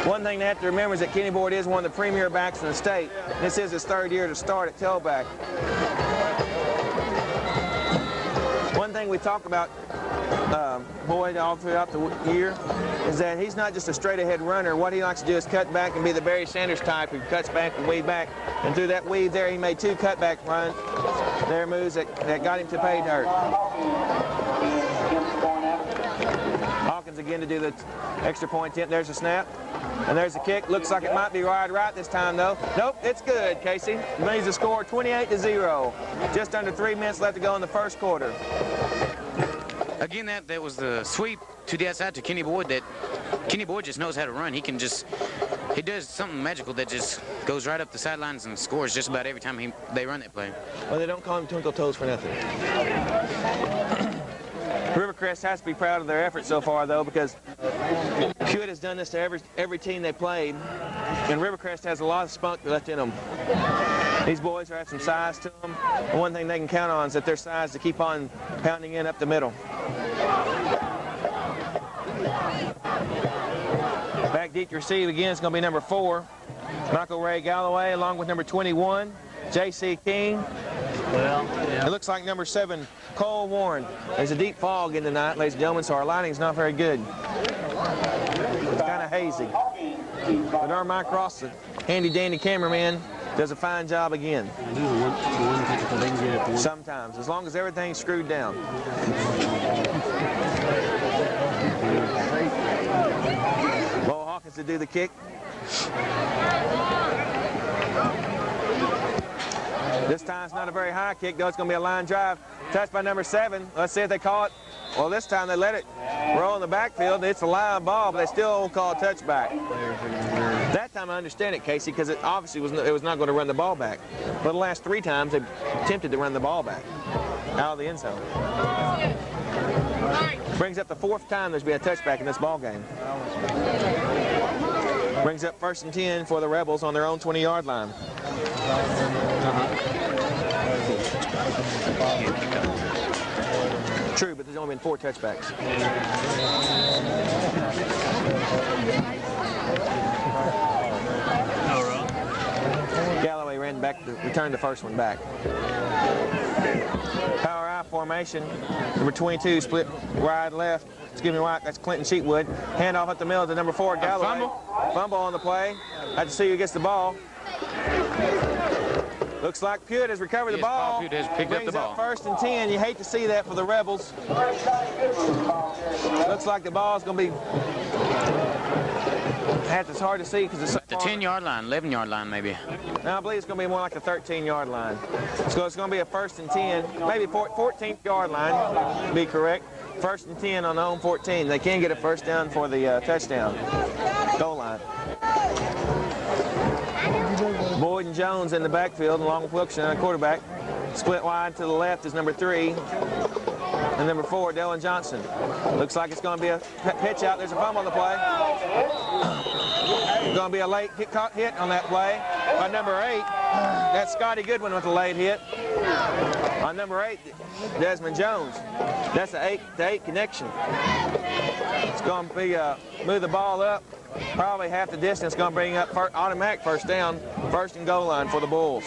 One thing they have to remember is that Kenny Boyd is one of the premier backs in the state. This is his 3rd year to start at tailback. One thing we talk about Boyd all throughout the year is that he's not just a straight-ahead runner. What he likes to do is cut back and be the Barry Sanders type who cuts back and weave back. And through that weave there, he made 2 cutback runs. There moves that got him to pay dirt. Hawkins again to do the extra point attempt. There's a snap. And there's a kick. Looks like it might be wide right this time, though. Nope, it's good, Casey. It means the score 28-0. Just under 3 minutes left to go in the first quarter. Again, that was the sweep to the outside to Kenny Boyd. That Kenny Boyd just knows how to run. He does something magical that just goes right up the sidelines and scores just about every time they run that play. Well, they don't call him Twinkle Toes for nothing. Rivercrest has to be proud of their effort so far, though, because Pewitt has done this to every team they played, and Rivercrest has a lot of spunk left in them. These boys have some size to them, and one thing they can count on is that their size to keep on pounding in up the middle. Back deep to receive again is going to be number 4, Michael Ray Galloway, along with number 21, J.C. King. Well, yeah. It looks like number 7, Cole Warren. There's a deep fog in the night, ladies and gentlemen, so our lighting's not very good. It's kind of hazy. But our Mike Ross, the handy-dandy cameraman, does a fine job again. Sometimes, as long as everything's screwed down. Bo Hawkins to do the kick. This time it's not a very high kick, though. It's going to be a line drive. Touched by number 7. Let's see if they call it. Well, this time they let it roll in the backfield. It's a live ball, but they still won't call a touchback. That time I understand it, Casey, because it obviously was not going to run the ball back. But the last 3 times they attempted to run the ball back out of the end zone. Brings up the 4th time there's been a touchback in this ball game. Brings up 1st and 10 for the Rebels on their own 20-yard line. True, but there's only been 4 touchbacks. Galloway ran back to return the first one back. Power I formation. Number 22 split wide left. Excuse me, right. That's Clinton Cheatwood. Handoff up the middle to number 4, Galloway. Fumble on the play. Had to see who gets the ball. Looks like Pewitt has recovered the ball. Pewitt has picked up the ball. Brings up 1st and 10. You hate to see that for the Rebels. Looks like the ball's going to be... It's hard to see because it's... The 10-yard line, 11-yard line maybe. No, I believe it's going to be more like the 13-yard line. So it's going to be a 1st and 10, maybe 14th-yard line, to be correct. 1st and 10 on the home 14. They can get a first down for the touchdown. Goal line. Boyd and Jones in the backfield, along with Wilkerson, a quarterback. Split wide to the left is number 3. And number 4, Dylan Johnson. Looks like it's going to be a pitch out. There's a fumble on the play. Going to be a late hit on that play by number 8. That's Scotty Goodwin with a late hit. On number 8, Desmond Jones. That's an 8-to-8 connection. It's going to be move the ball up. Probably half the distance, going to bring up automatic first down, 1st and goal line for the Bulls.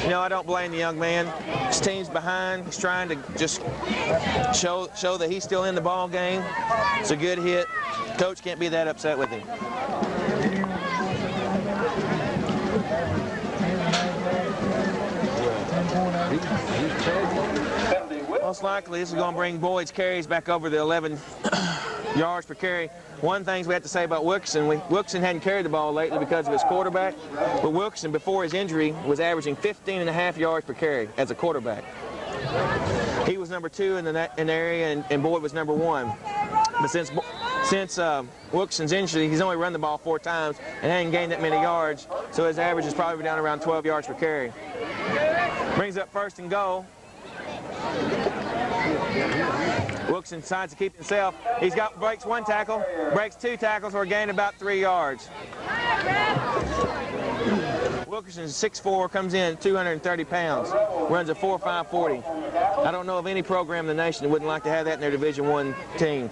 You know, I don't blame the young man. His team's behind. He's trying to just show that he's still in the ball game. It's a good hit. Coach can't be that upset with him. Most likely, this is going to bring Boyd's carries back over the 11 yards per carry. One thing we have to say about Wilkerson, Wilkerson hadn't carried the ball lately because of his quarterback, but Wilkerson, before his injury, was averaging 15.5 yards per carry as a quarterback. He was number 2 in the area, and Boyd was number 1. But since since Wilkerson's injury, he's only run the ball 4 times and hasn't gained that many yards, so his average is probably down around 12 yards per carry. Brings up 1st and goal. Wilkerson decides to keep himself. Breaks 1 tackle, breaks 2 tackles for a gain of about 3 yards. Wilkerson's 6'4", comes in at 230 pounds, runs a 4.5 40. I don't know of any program in the nation that wouldn't like to have that in their Division I team.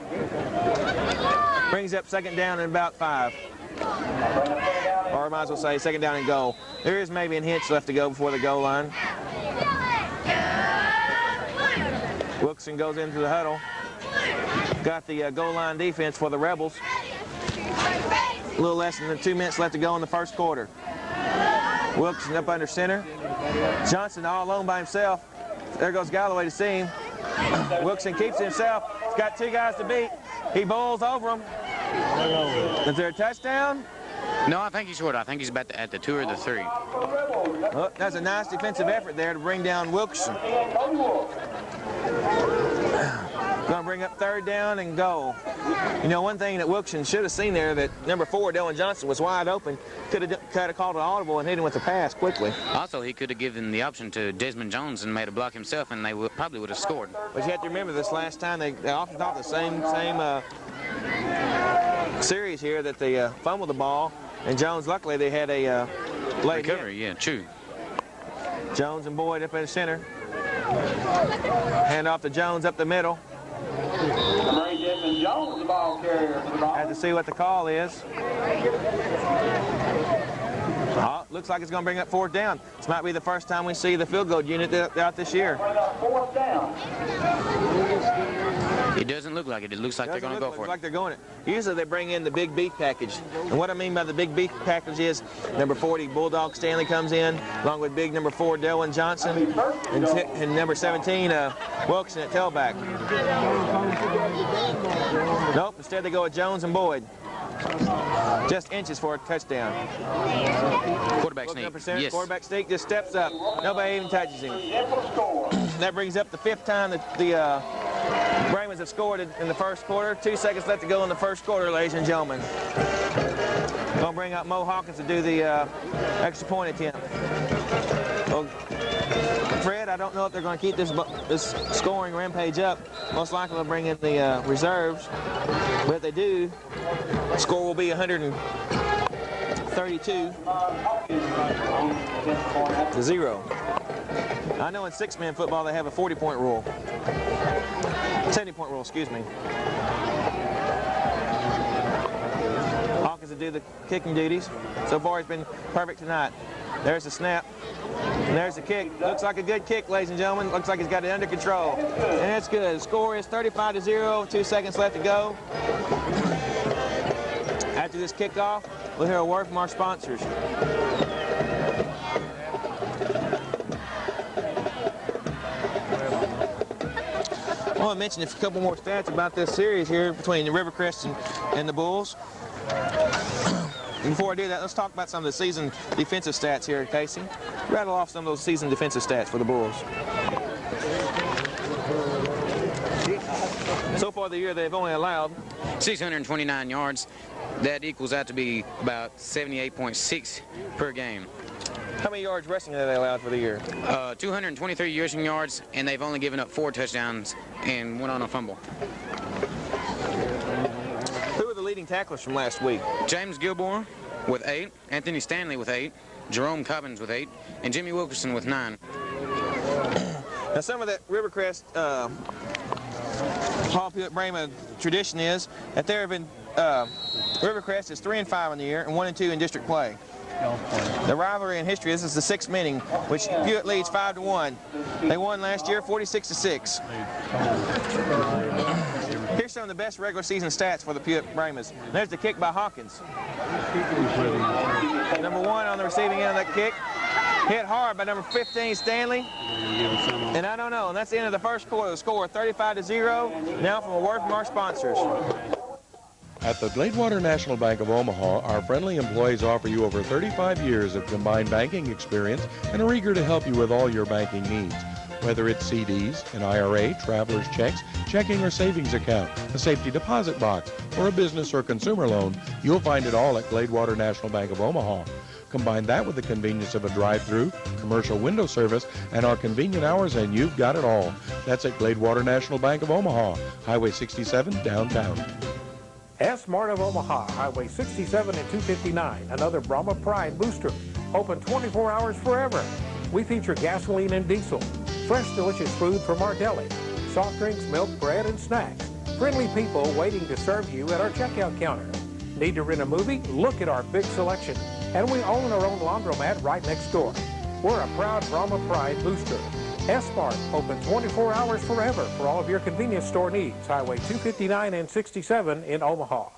Brings up 2nd down and about 5. Or I might as well say 2nd down and goal. There is maybe an inch left to go before the goal line. Wilkerson goes into the huddle. Got the goal line defense for the Rebels. A little less than 2 minutes left to go in the 1st quarter. Wilkerson up under center. Johnson all alone by himself. There goes Galloway to see him. Wilkerson keeps himself. He's got 2 guys to beat. He bowls over them. Is there a touchdown? No, I think he's short. I think he's about at the 2 or the 3. Well, that's a nice defensive effort there to bring down Wilkerson. Going to bring up 3rd down and goal. You know, one thing that Wilkerson should have seen there, that number 4, Dylan Johnson, was wide open. Could have called an audible and hit him with a pass quickly. Also, he could have given the option to Desmond Jones and made a block himself, and they probably would have scored. But you have to remember, this last time they often thought the same series here that they fumbled the ball, and Jones, luckily, they had a late recovery. hit. Yeah, true. Jones and Boyd up in the center. Hand off to Jones up the middle. Jones, the ball carrier. Have to see what the call is. Looks like it's going to bring up 4th down. This might be the first time we see the field goal unit out this year. 4th down. It doesn't look like it. It looks like they're going to go for it. Looks like they're going it. Usually they bring in the big beef package. And what I mean by the big beef package is number 40, Bulldog Stanley, comes in, along with big number 4, Dylan Johnson, and number 17, Wilkerson at tailback. Nope, instead they go with Jones and Boyd. Just inches for a touchdown. Quarterback sneak. Yes. Quarterback sneak just steps up. Nobody even touches him. That brings up the 5th time that the Bramans have scored in the 1st quarter. 2 seconds left to go in the 1st quarter, ladies and gentlemen. Going to bring out Mo Hawkins to do the extra point attempt. Well, Fred, I don't know if they're going to keep this scoring rampage up. Most likely they'll bring in the reserves. But if they do, the score will be 132-0. I know in 6-man football they have a 40-point rule. 70-point rule, excuse me. Hawkins will do the kicking duties. So far he's been perfect tonight. There's the snap. And there's the kick. Looks like a good kick, ladies and gentlemen. Looks like he's got it under control. And that's good. The score is 35-0. 2 seconds left to go. After this kickoff, we'll hear a word from our sponsors. I want to mention a couple more stats about this series here between the Rivercrest and the Bulls. Before I do that, let's talk about some of the season defensive stats here, Casey. Rattle off some of those season defensive stats for the Bulls. So far the year, they've only allowed 629 yards. That equals out to be about 78.6 per game. How many yards rushing have they allowed for the year? 223 rushing yards, and they've only given up 4 touchdowns and 1 on a fumble. Who are the leading tacklers from last week? James Gilmore with 8, Anthony Stanley with 8, Jerome Cobbins with 8, and Jimmy Wilkerson with 9. Now some of that Rivercrest Paul Pewitt Brahma tradition is that there have been Rivercrest is 3-5 in the year and 1-2 in district play. The rivalry in history, this is the 6th inning, which Pewitt leads 5-1. They won last year 46-6. Here's some of the best regular season stats for the Pewitt Brahmas. There's the kick by Hawkins. Number 1 on the receiving end of that kick. Hit hard by number 15, Stanley. And I don't know, and that's the end of the 1st quarter. The score 35-0. Now from a word from our sponsors. At the Gladewater National Bank of Omaha, our friendly employees offer you over 35 years of combined banking experience and are eager to help you with all your banking needs. Whether it's CDs, an IRA, traveler's checks, checking or savings account, a safety deposit box, or a business or consumer loan, you'll find it all at Gladewater National Bank of Omaha. Combine that with the convenience of a drive-through, commercial window service, and our convenient hours, and you've got it all. That's at Gladewater National Bank of Omaha, Highway 67, downtown. S-Mart of Omaha, Highway 67 and 259, another Brahma Pride booster. Open 24 hours forever. We feature gasoline and diesel, fresh delicious food from our deli, soft drinks, milk, bread, and snacks. Friendly people waiting to serve you at our checkout counter. Need to rent a movie? Look at our big selection. And we own our own laundromat right next door. We're a proud Brahma Pride booster. S-Mart, open 24 hours forever for all of your convenience store needs. Highway 259 and 67 in Omaha.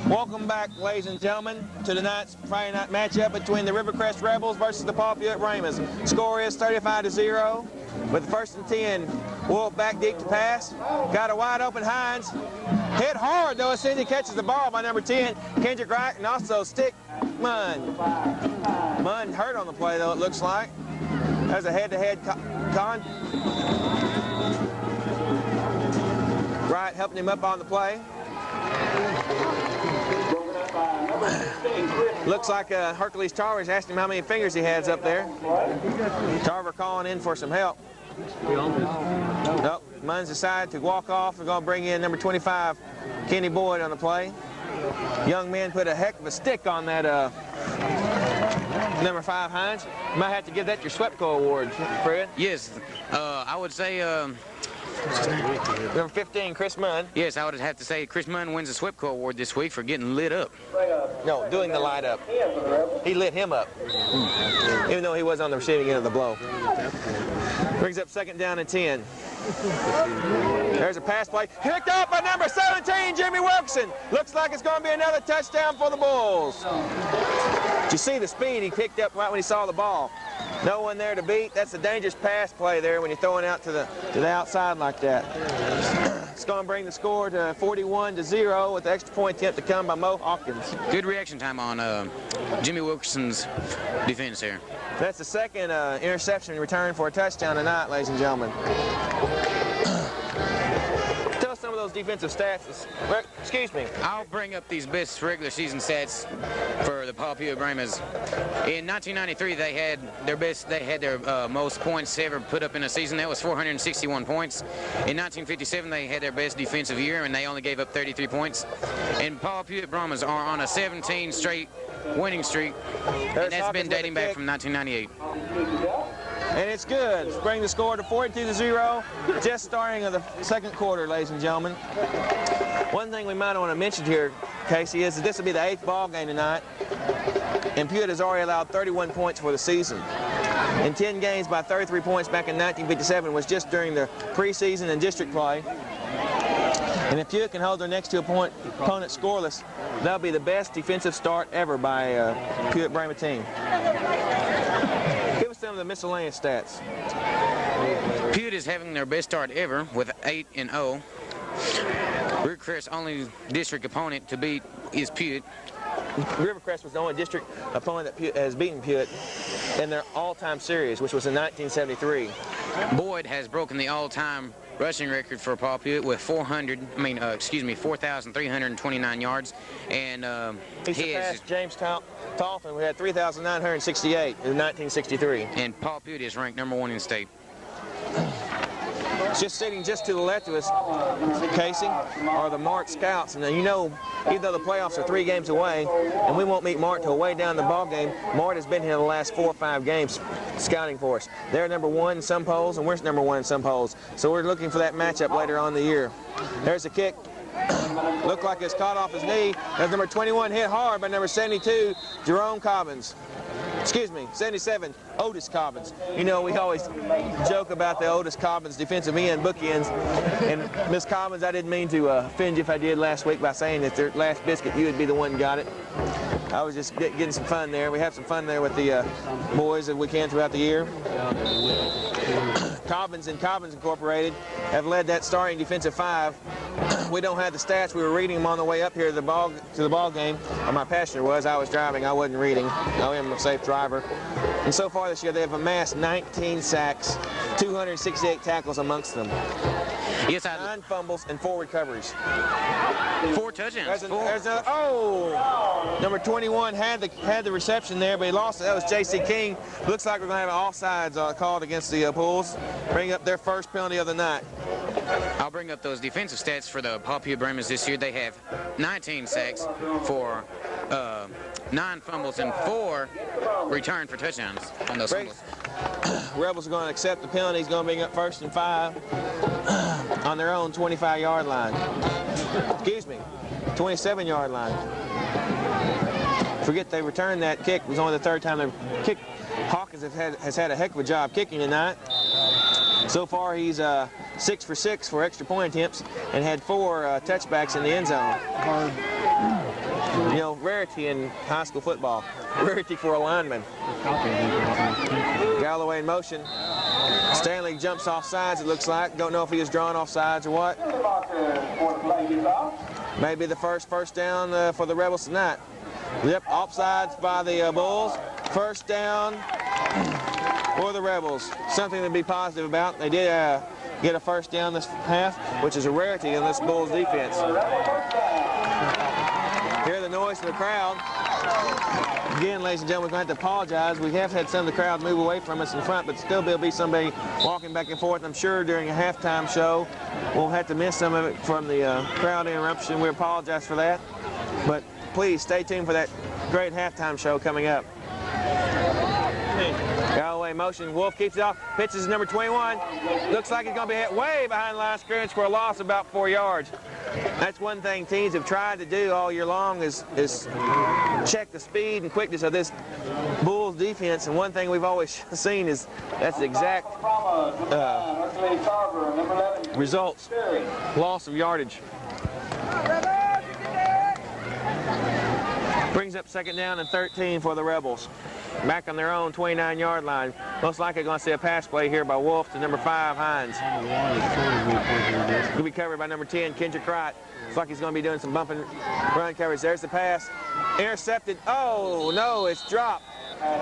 Welcome back, ladies and gentlemen, to tonight's Friday night matchup between the Rivercrest Rebels versus the Paul Pewitt Brahmas. Score is 35-0. With the 1st and 10, Wolf back deep to pass. Got a wide open Hines. Hit hard though as soon as he catches the ball by number 10, Kendrick Wright, and also Stick Munn. Munn hurt on the play though, it looks like. There's a head-to-head con. Wright helping him up on the play. Looks like Hercules Tarver's asked him how many fingers he has up there. Tarver calling in for some help. Nope. Munn's decided to walk off. We're going to bring in number 25, Kenny Boyd, on the play. Young men put a heck of a stick on that number 5, Hines. You might have to give that your SWEPCO award, Fred. Yes, I would say... Number 15, Chris Munn. Yes, I would have to say Chris Munn wins the SWEPCO award this week for getting lit up. No, doing the light up. He lit him up, even though he was on the receiving end of the blow. Brings up 2nd down and 10. There's a pass play. Picked up by number 17, Jimmy Wilkerson. Looks like it's going to be another touchdown for the Bulls. Did you see the speed he picked up right when he saw the ball? No one there to beat. That's a dangerous pass play there when you're throwing out to the outside like that. It's going to bring the score to 41-0 with the extra point attempt to come by Mo Hawkins. Good reaction time on Jimmy Wilkerson's defense here. That's the 2nd interception return for a touchdown tonight, ladies and gentlemen. Tell us some of those defensive stats. Excuse me. I'll bring up these best regular season stats for the Paul Pewitt Brahmas. In 1993, they had their most points ever put up in a season. That was 461 points. In 1957, they had their best defensive year, and they only gave up 33 points. And Paul Pewitt Brahmas are on a 17 straight winning streak, and that's been dating back from 1998. And it's good. Let's bring the score to 42-0. Just starting of the 2nd quarter, ladies and gentlemen. One thing we might want to mention here, Casey, is that this will be the 8th ball game tonight, and Pewitt has already allowed 31 points for the season. In 10 games by 33 points back in 1957 was just during the preseason and district play. And if Pewitt can hold their next 2 opponent scoreless, that'll be the best defensive start ever by a Pewitt Brahma team. Give us some of the miscellaneous stats. Pewitt is having their best start ever with 8-0. Rivercrest's only district opponent to beat is Pewitt. Rivercrest was the only district opponent that has beaten Pewitt in their all-time series, which was in 1973. Boyd has broken the all-time rushing record for Paul Pewitt with 4,329 yards, and he surpassed James Tolton, who had 3,968 in 1963. And Paul Pewitt is ranked number 1 in state. Just sitting just to the left of us, Casey, are the Mart Scouts. And you know, even though the playoffs are 3 games away, and we won't meet Mart till way down the ball game, Mart has been here the last 4 or 5 games scouting for us. They're number 1 in some polls, and we're number 1 in some polls. So we're looking for that matchup later on in the year. There's a kick. Looked like it's caught off his knee. There's number 21 hit hard by number 72, Jerome Cobbins. Excuse me, 77, Otis Cobbins. You know, we always joke about the Otis Cobbins defensive end, bookends. And Miss Cobbins, I didn't mean to offend you if I did last week by saying that their last biscuit, you would be the one who got it. I was just getting some fun there. We have some fun there with the boys that we can throughout the year. Cobbins and Cobbins Incorporated have led that starting defensive 5. We don't have the stats. We were reading them on the way up here to the ball game. Or my passenger was. I was driving. I wasn't reading. I am a safe driver. And so far this year, they have amassed 19 sacks, 268 tackles amongst them. Yes, 9 fumbles and 4 recoveries. 4 touchdowns. There's another, oh! Number 21 had the reception there, but he lost it. That was J.C. King. Looks like we're going to have an offsides called against the Bulls. Bring up their first penalty of the night. I'll bring up those defensive stats for the Pewitt Brahmas this year. They have 19 sacks for 9 fumbles and 4 returned for touchdowns on those fumbles. Rebels are going to accept the penalty. He's going to bring up 1st and 5 on their own 25-yard line. Excuse me, 27-yard line. Forget they returned that kick. It was only the 3rd time they've kicked. Hawkins has had a heck of a job kicking tonight. So far, he's 6 for 6 for extra point attempts and had 4 touchbacks in the end zone. You know, rarity in high school football. Rarity for a lineman. Galloway in motion. Stanley jumps off sides, it looks like. Don't know if he was drawn off sides or what. Maybe the first down for the Rebels tonight. Yep, offsides by the Bulls. First down for the Rebels. Something to be positive about. They did get a first down this half, which is a rarity in this Bulls defense. Hear the noise from the crowd. Again, ladies and gentlemen, we're going to have to apologize. We have had some of the crowd move away from us in front, but still there'll be somebody walking back and forth. I'm sure during a halftime show, we'll have to miss some of it from the crowd interruption. We apologize for that. But please stay tuned for that great halftime show coming up. Galloway motion. Wolf keeps it off. Pitches number 21. Looks like he's going to be hit way behind the line of scrimmage for a loss of about 4 yards. That's one thing teams have tried to do all year long is check the speed and quickness of this Bulls defense. And one thing we've always seen is that's the exact results. Loss of yardage. Brings up 2nd down and 13 for the Rebels. Back on their own 29-yard line. Most likely going to see a pass play here by Wolf to number 5, Hines. Will be covered by number 10, Kendrick Wright. Looks like he's going to be doing some bumping run coverage. There's the pass. Intercepted. Oh, no, it's dropped.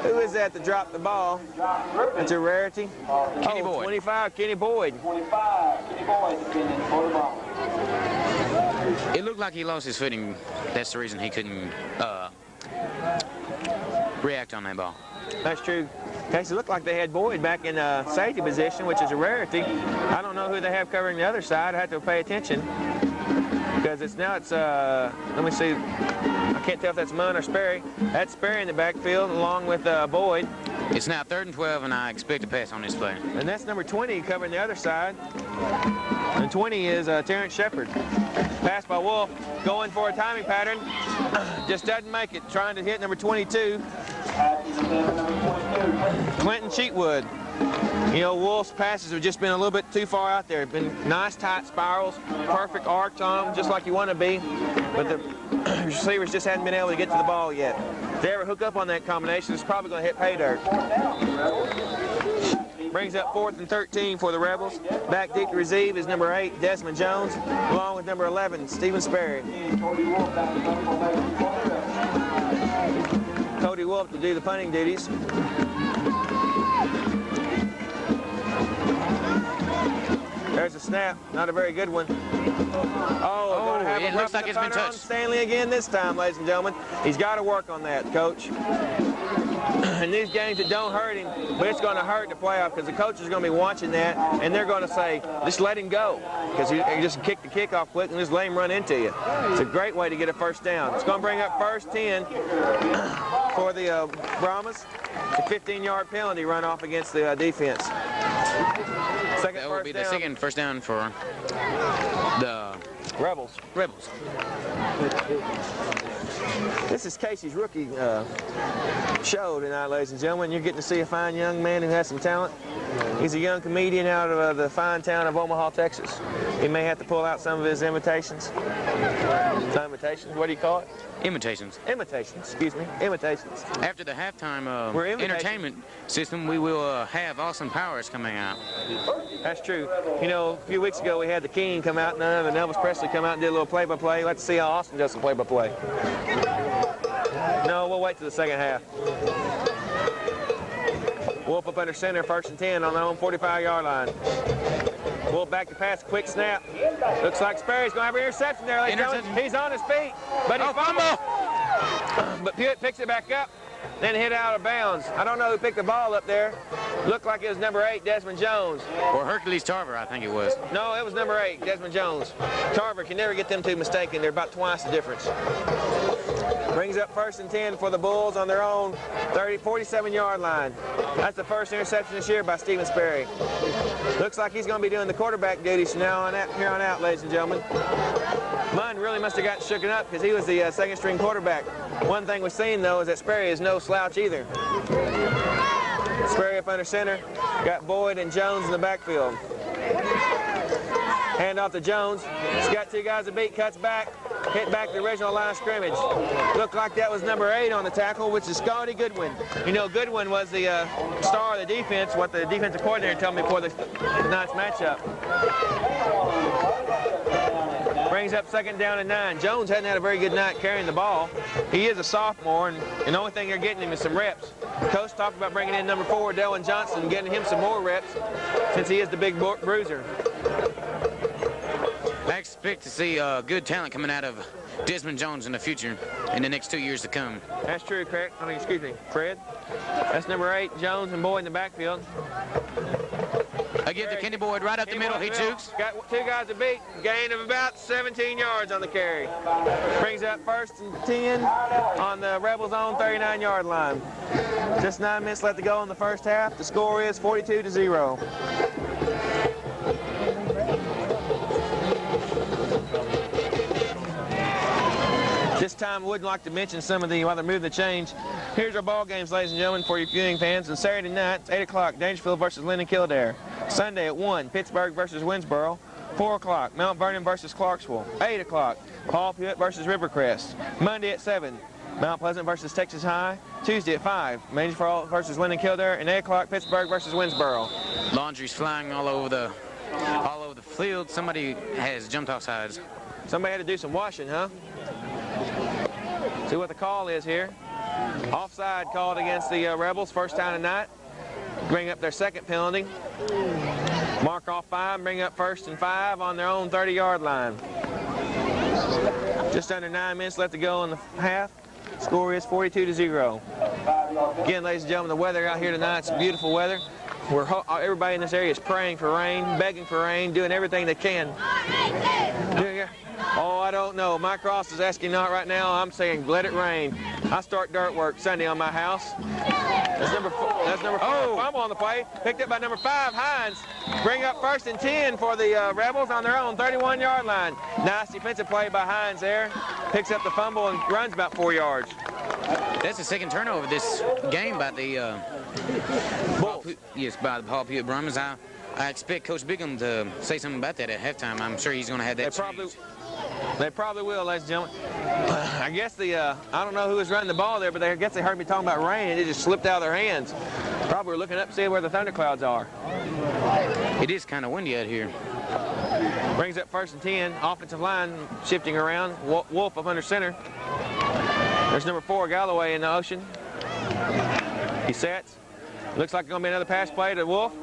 Who is that that dropped the ball? That's a rarity. Kenny Boyd. 25, Kenny Boyd. 25, Kenny Boyd defending for the ball. It looked like he lost his footing. That's the reason he couldn't react on that ball. That's true. Casey, looked like they had Boyd back in safety position, which is a rarity. I don't know who they have covering the other side. I have to pay attention because it's let me see. I can't tell if that's Munn or Sperry. That's Sperry in the backfield along with Boyd. It's now 3rd and 12, and I expect a pass on this play. And that's number 20 covering the other side. And 20 is Terrence Shepard. Pass by Wolf, going for a timing pattern. Just doesn't make it. Trying to hit number 22. Clinton Cheatwood. You know, Wolf's passes have just been a little bit too far out there. Been nice tight spirals, perfect arcs on them, just like you want to be. But the receivers just hadn't been able to get to the ball yet. If they ever hook up on that combination, it's probably going to hit pay dirt. Brings up 4th and 13 for the Rebels. Back deep to receive is number 8, Desmond Jones, along with number 11, Stephen Sperry. Cody Wolf to do the punting duties. There's a snap, not a very good one. Oh, it looks like it's been touched. Stanley again this time, ladies and gentlemen. He's got to work on that, Coach. In these games, it don't hurt him, but it's going to hurt the playoff because the coach is going to be watching that, and they're going to say, just let him go, because you just kick the kickoff quick and just let him run into you. It's a great way to get a first down. It's going to bring up 1st 10 for the Brahmas. It's a 15-yard penalty run off against the defense. That will be the second first down for the Rebels. This is Casey's rookie show tonight, ladies and gentlemen. You're getting to see a fine young man who has some talent. He's a young comedian out of the fine town of Omaha, Texas. He may have to pull out some of his imitations. Not imitations, what do you call it? Imitations. Imitations, excuse me, imitations. After the halftime imitation. entertainment system, we will have Austin Powers coming out. That's true. You know, a few weeks ago we had the King come out and Elvis Presley come out and did a little play-by-play. Let's see how Austin does some play-by-play. No, we'll wait till the second half. Wolf up under center, 1st and 10 on their own 45-yard line. Wolf back to pass, quick snap. Looks like Sperry's going to have an interception there. He's on his feet, but he fumbled. But Pewitt picks it back up, then hit out of bounds. I don't know who picked the ball up there. Looked like it was number 8, Desmond Jones. Or Hercules Tarver, I think it was. No, it was number 8, Desmond Jones. Tarver can never get them two mistaken. They're about twice the difference. Brings up 1st and 10 for the Bulls on their own 47-yard line. That's the first interception this year by Stephen Sperry. Looks like he's going to be doing the quarterback duties from now on out, here on out, ladies and gentlemen. Munn really must have gotten shooken up because he was the second-string quarterback. One thing we've seen, though, is that Sperry is no slouch either. Sperry up under center. Got Boyd and Jones in the backfield. Hand off to Jones. He's got 2 guys to beat, cuts back. Hit back the original line of scrimmage. Looked like that was number 8 on the tackle, which is Scotty Goodwin. You know, Goodwin was the star of the defense, what the defensive coordinator told me before the night's matchup. Brings up 2nd down and 9. Jones hadn't had a very good night carrying the ball. He is a sophomore, and the only thing they're getting him is some reps. Coach talked about bringing in number 4, Delwyn Johnson, getting him some more reps since he is the big bruiser. I expect to see good talent coming out of Desmond Jones in the future, in the next 2 years to come. That's true, Craig. Fred. That's number 8, Jones and Boyd in the backfield. I give to Kenny Boyd right up the middle. He jukes. Got 2 guys to beat. Gain of about 17 yards on the carry. Brings up 1st and 10 on the Rebels' own 39-yard line. Just 9 minutes left to go in the first half. The score is 42-0. This time, I would like to mention some of the, while they're moving the change. Here's our ball games, ladies and gentlemen, for your viewing fans. On Saturday night, it's 8 o'clock, Dangerfield versus Linden Kildare. Sunday at 1, Pittsburgh versus Winsboro. 4 o'clock, Mount Vernon versus Clarksville. 8 o'clock, Paul Pewitt versus Rivercrest. Monday at 7, Mount Pleasant versus Texas High. Tuesday at 5, Mansfield versus Linden Kildare. And 8 o'clock, Pittsburgh versus Winsboro. Laundry's flying all over the field. Somebody has jumped off sides. Somebody had to do some washing, huh? See what the call is here. Offside called against the Rebels, first time tonight. Bring up their 2nd penalty. Mark off 5, bring up 1st and 5 on their own 30-yard line. Just under 9 minutes left to go in the half. Score is 42-0. Again, ladies and gentlemen, the weather out here tonight, it's beautiful weather. Everybody in this area is praying for rain, begging for rain, doing everything they can. Oh, I don't know. Mike Ross is asking not right now. I'm saying let it rain. I start dirt work Sunday on my house. That's number 4. Oh, fumble on the play. Picked up by number 5, Hines. Bring up 1st and 10 for the Rebels on their own 31-yard line. Nice defensive play by Hines there. Picks up the fumble and runs about 4 yards. That's the 2nd turnover this game by the by the Paul Pewitt Brahmins. I expect Coach Bigham to say something about that at halftime. I'm sure he's going to have that. They probably will, ladies and gentlemen. I guess I don't know who was running the ball there, but I guess they heard me talking about rain and it just slipped out of their hands. Probably were looking up to see where the thunderclouds are. It is kind of windy out here. Brings up 1st and 10. Offensive line shifting around. Wolf up under center. There's number 4, Galloway in the ocean. He sets. Looks like it's going to be another pass play to Wolf.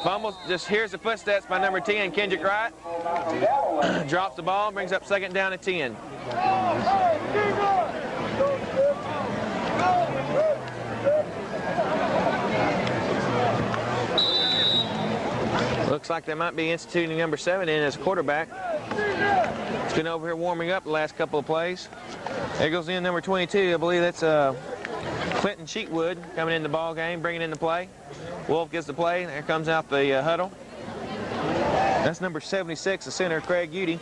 Fumbles. Just here's the footsteps by number 10, Kendrick Wright. Drops the ball, brings up 2nd down and 10. Looks like they might be instituting number 7 in as quarterback. He's been over here warming up the last couple of plays. There goes in number 22. I believe that's Clinton Cheatwood coming in the ball game, bringing in the play. Wolf gets the play. There comes out the huddle. That's number 76, the center, Craig Udy.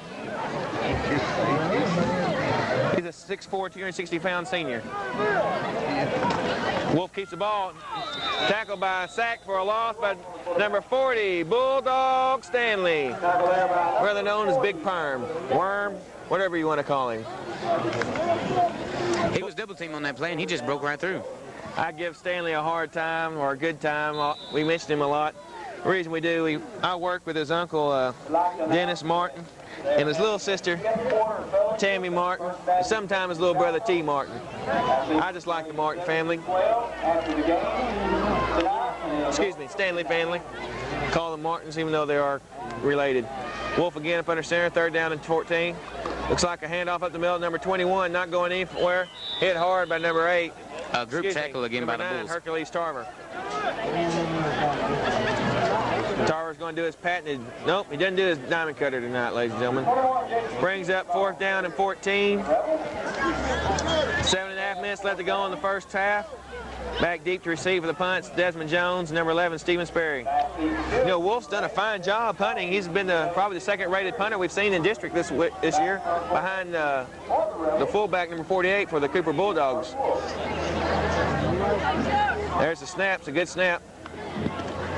He's a 6'4", 260-pound senior. Wolf keeps the ball. Tackled by a sack for a loss by number 40, Bulldog Stanley. Rather known as Big Perm, Worm, whatever you want to call him. He was double teamed on that play, and he just broke right through. I give Stanley a hard time or a good time. We mentioned him a lot. The reason we do, I work with his uncle, Dennis Martin, and his little sister, Tammy Martin, and sometimes his little brother, T. Martin. I just like the Martin family. Excuse me, Stanley family. Call them Martins, even though they are related. Wolf again up under center, 3rd down and 14. Looks like a handoff up the middle, number 21, not going anywhere. Hit hard by number 8. A group tackle again by the number 9, Bulls. Hercules Tarver. Tarver's going to do his patented. Nope, he doesn't do his diamond cutter tonight, ladies and gentlemen. Brings up 4th down and 14. 7.5 minutes left to go in the first half. Back deep to receive for the punts, Desmond Jones, number 11, Stephen Sperry. You know, Wolf's done a fine job punting. He's been probably the 2nd-rated punter we've seen in district this year, behind the fullback, number 48, for the Cooper Bulldogs. There's the snap. It's a good snap.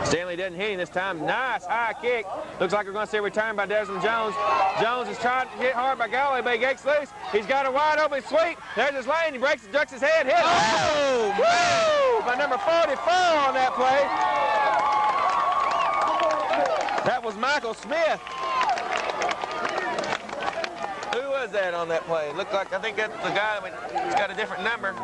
Stanley doesn't hit him this time. Nice high kick. Looks like we're going to see a return by Desmond Jones. Jones is trying to hit hard by Galloway, but he gets loose. He's got a wide open sweep. There's his lane. He ducks his head. Hit. Oh, woo! By number 44 on that play. That was Michael Smith. Who was that on that play? Looked like, I think that's the guy that's got a different number.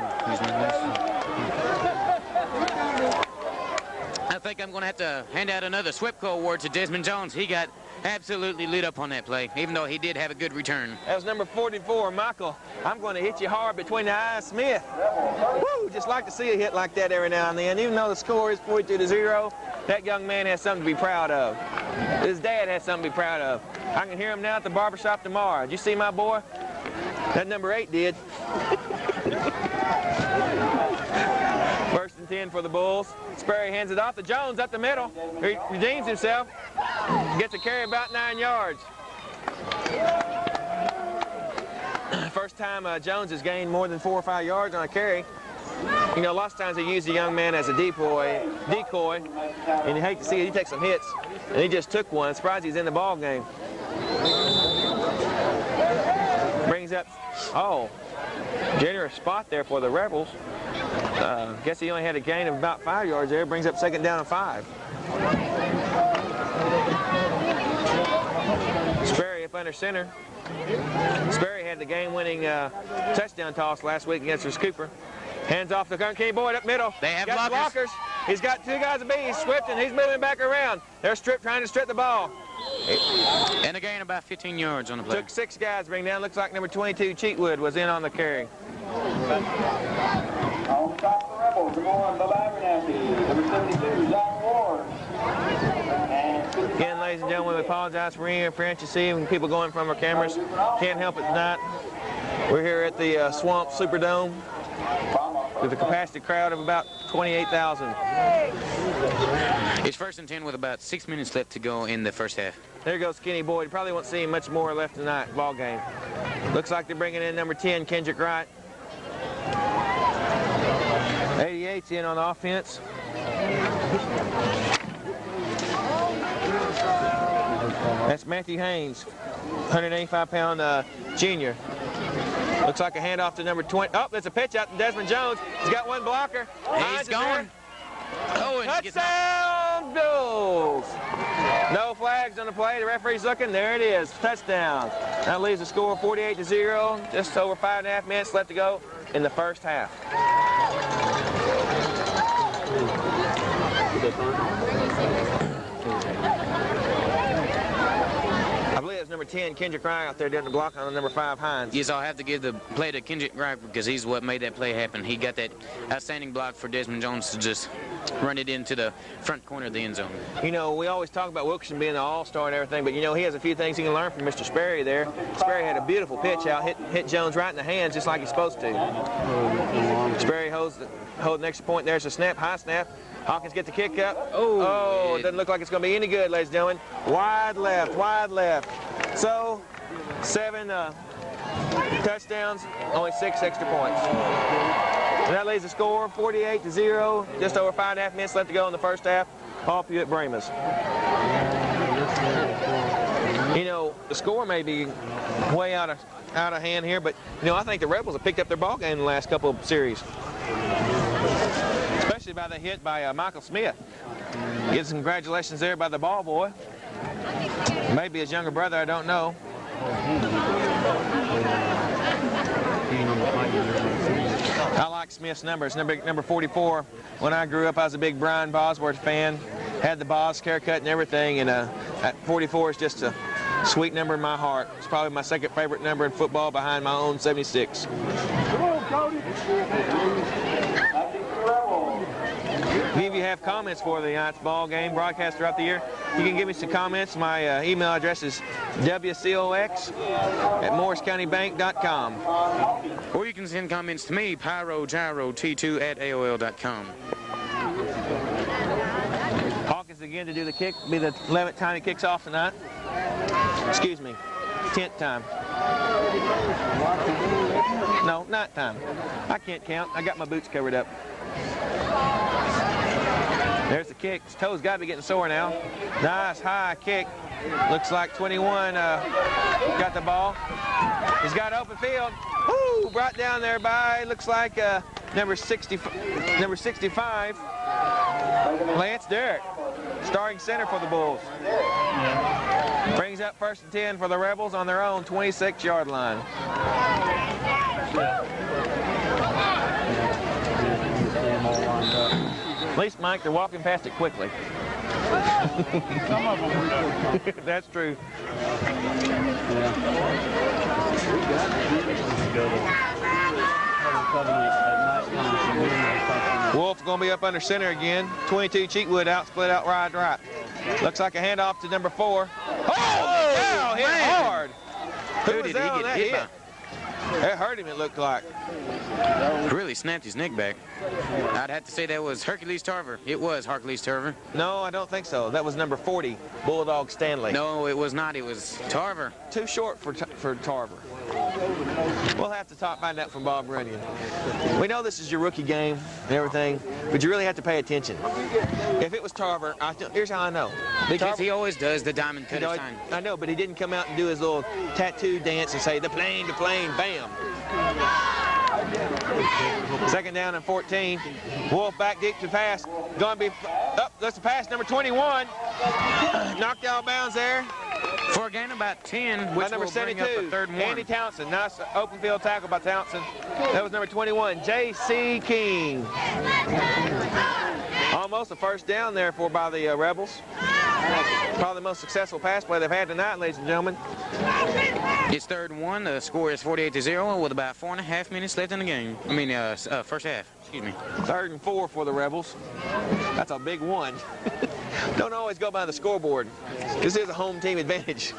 I think I'm going to have to hand out another SWEPCO award to Desmond Jones. He got absolutely lit up on that play, even though he did have a good return. That was number 44, Michael. I'm going to hit you hard between the eyes, Smith. Woo! Just like to see a hit like that every now and then. Even though the score is 42-0, that young man has something to be proud of. His dad has something to be proud of. I can hear him now at the barbershop tomorrow. Did you see my boy? That number 8 did. 1st and 10 for the Bulls. Sperry hands it off to Jones up the middle. He redeems himself. Gets a carry about 9 yards. First time Jones has gained more than 4 or 5 yards on a carry. You know, lots of times they use a young man as a decoy, and you hate to see it. He takes some hits, and he just took one. Surprised he's in the ball game. Brings up, generous spot there for the Rebels. Guess he only had a gain of about 5 yards there. Brings up 2nd down and 5. Sperry up under center. Sperry had the game-winning touchdown toss last week against his Cooper. Hands off the Kenny Boyd up middle. They have blockers. He's got 2 guys to beat. He's swept and he's moving back around. They're trying to strip the ball. And a gain about 15 yards on the play. Took 6 guys to bring down. Looks like number 22, Cheatwood, was in on the carry. On top of the Rebels, we're going to Abernathy, number 72, Zach Ward. Again, ladies and gentlemen, we apologize for interference. You see people going from our cameras. Can't help it tonight. We're here at the Swamp Superdome with a capacity crowd of about 28,000. It's 1st and 10 with about 6 minutes left to go in the first half. There goes Kenny Boyd. You probably won't see much more left tonight, ball game. Looks like they're bringing in number 10, Kendrick Wright. 88's in on offense. That's Matthew Haynes, 185-pound junior. Looks like a handoff to number 20. Oh, there's a pitch out to Desmond Jones. He's got one blocker. He's going. Oh, and touchdown, Bulls. No flags on the play. The referee's looking. There it is. Touchdown. That leaves the score 48-0. Just over 5.5 minutes left to go in the first half. I believe it's number 10, Kendrick Wright, out there doing the block on the number 5, Hines. Yes, I'll have to give the play to Kendrick Wright because he's what made that play happen. He got that outstanding block for Desmond Jones to just run it into the front corner of the end zone. You know, we always talk about Wilkerson being the all-star and everything, but, you know, he has a few things he can learn from Mr. Sperry there. Sperry had a beautiful pitch out, hit Jones right in the hands just like he's supposed to. Sperry holds the extra point. There's a snap, high snap. Hawkins get the kick up. Oh, it doesn't look like it's going to be any good, ladies and gentlemen. Wide left, wide left. So, 7 touchdowns, only 6 extra points. And that leaves the score 48-0. Just over 5.5 minutes left to go in the first half. Paul Pewitt Bramas. You know, the score may be way out of hand here, but you know, I think the Rebels have picked up their ball game in the last couple of series, especially by the hit by Michael Smith. Get some congratulations there by the ball boy. Maybe his younger brother, I don't know. I like Smith's numbers. Number 44. When I grew up, I was a big Brian Bosworth fan. Had the Bos haircut and everything, and at 44 is just a sweet number in my heart. It's probably my second favorite number in football behind my own 76. If you have comments for the Knights ball game broadcast throughout the year, you can give me some comments. My email address is wcox@morriscountybank.com. Or you can send comments to me, pyrogyrot2@aol.com. Hawkins again to do the kick. Be the 11th time he kicks off tonight. Excuse me, 10th time. No, 9th time. I can't count. I got my boots covered up. There's the kick. His toes got to be getting sore now. Nice high kick. Looks like 21 got the ball. He's got open field. Woo! Brought down there by, looks like number 65, Lance Derrick, starting center for the Bulls. Brings up 1st and 10 for the Rebels on their own 26-yard line. At least, Mike, they're walking past it quickly. That's true. Wolf going to be up under center again. 22 Cheatwood out, split out right. Looks like a handoff to number 4. Oh, wow, hit hard. Who did he get hit by? That hurt him, it looked like. Really snapped his neck back. I'd have to say that was Hercules Tarver. It was Hercules Tarver. No, I don't think so. That was number 40, Bulldog Stanley. No, it was not. It was Tarver. Too short for Tarver. We'll have to find out from Bob Runyon. We know this is your rookie game and everything, but you really have to pay attention. If it was Tarver, here's how I know. Because he always does the diamond cutter sign. I know, but he didn't come out and do his little tattoo dance and say, the plane, bam. 2nd down and 14. Wolf back deep to pass. Going to be up. That's the pass, number 21. Knocked out of bounds there. For a gain of about 10, which number will bring 72, up a 3rd and 1. Andy Townsend. Nice open field tackle by Townsend. That was number 21, J.C. King. Almost a 1st down there by the Rebels. Probably the most successful pass play they've had tonight, ladies and gentlemen. It's 3rd and 1. The score is 48-0 with about 4.5 minutes left in the game. I mean, first half. Excuse me. 3rd and 4 for the Rebels. That's a big one. Don't always go by the scoreboard. This is a home team advantage.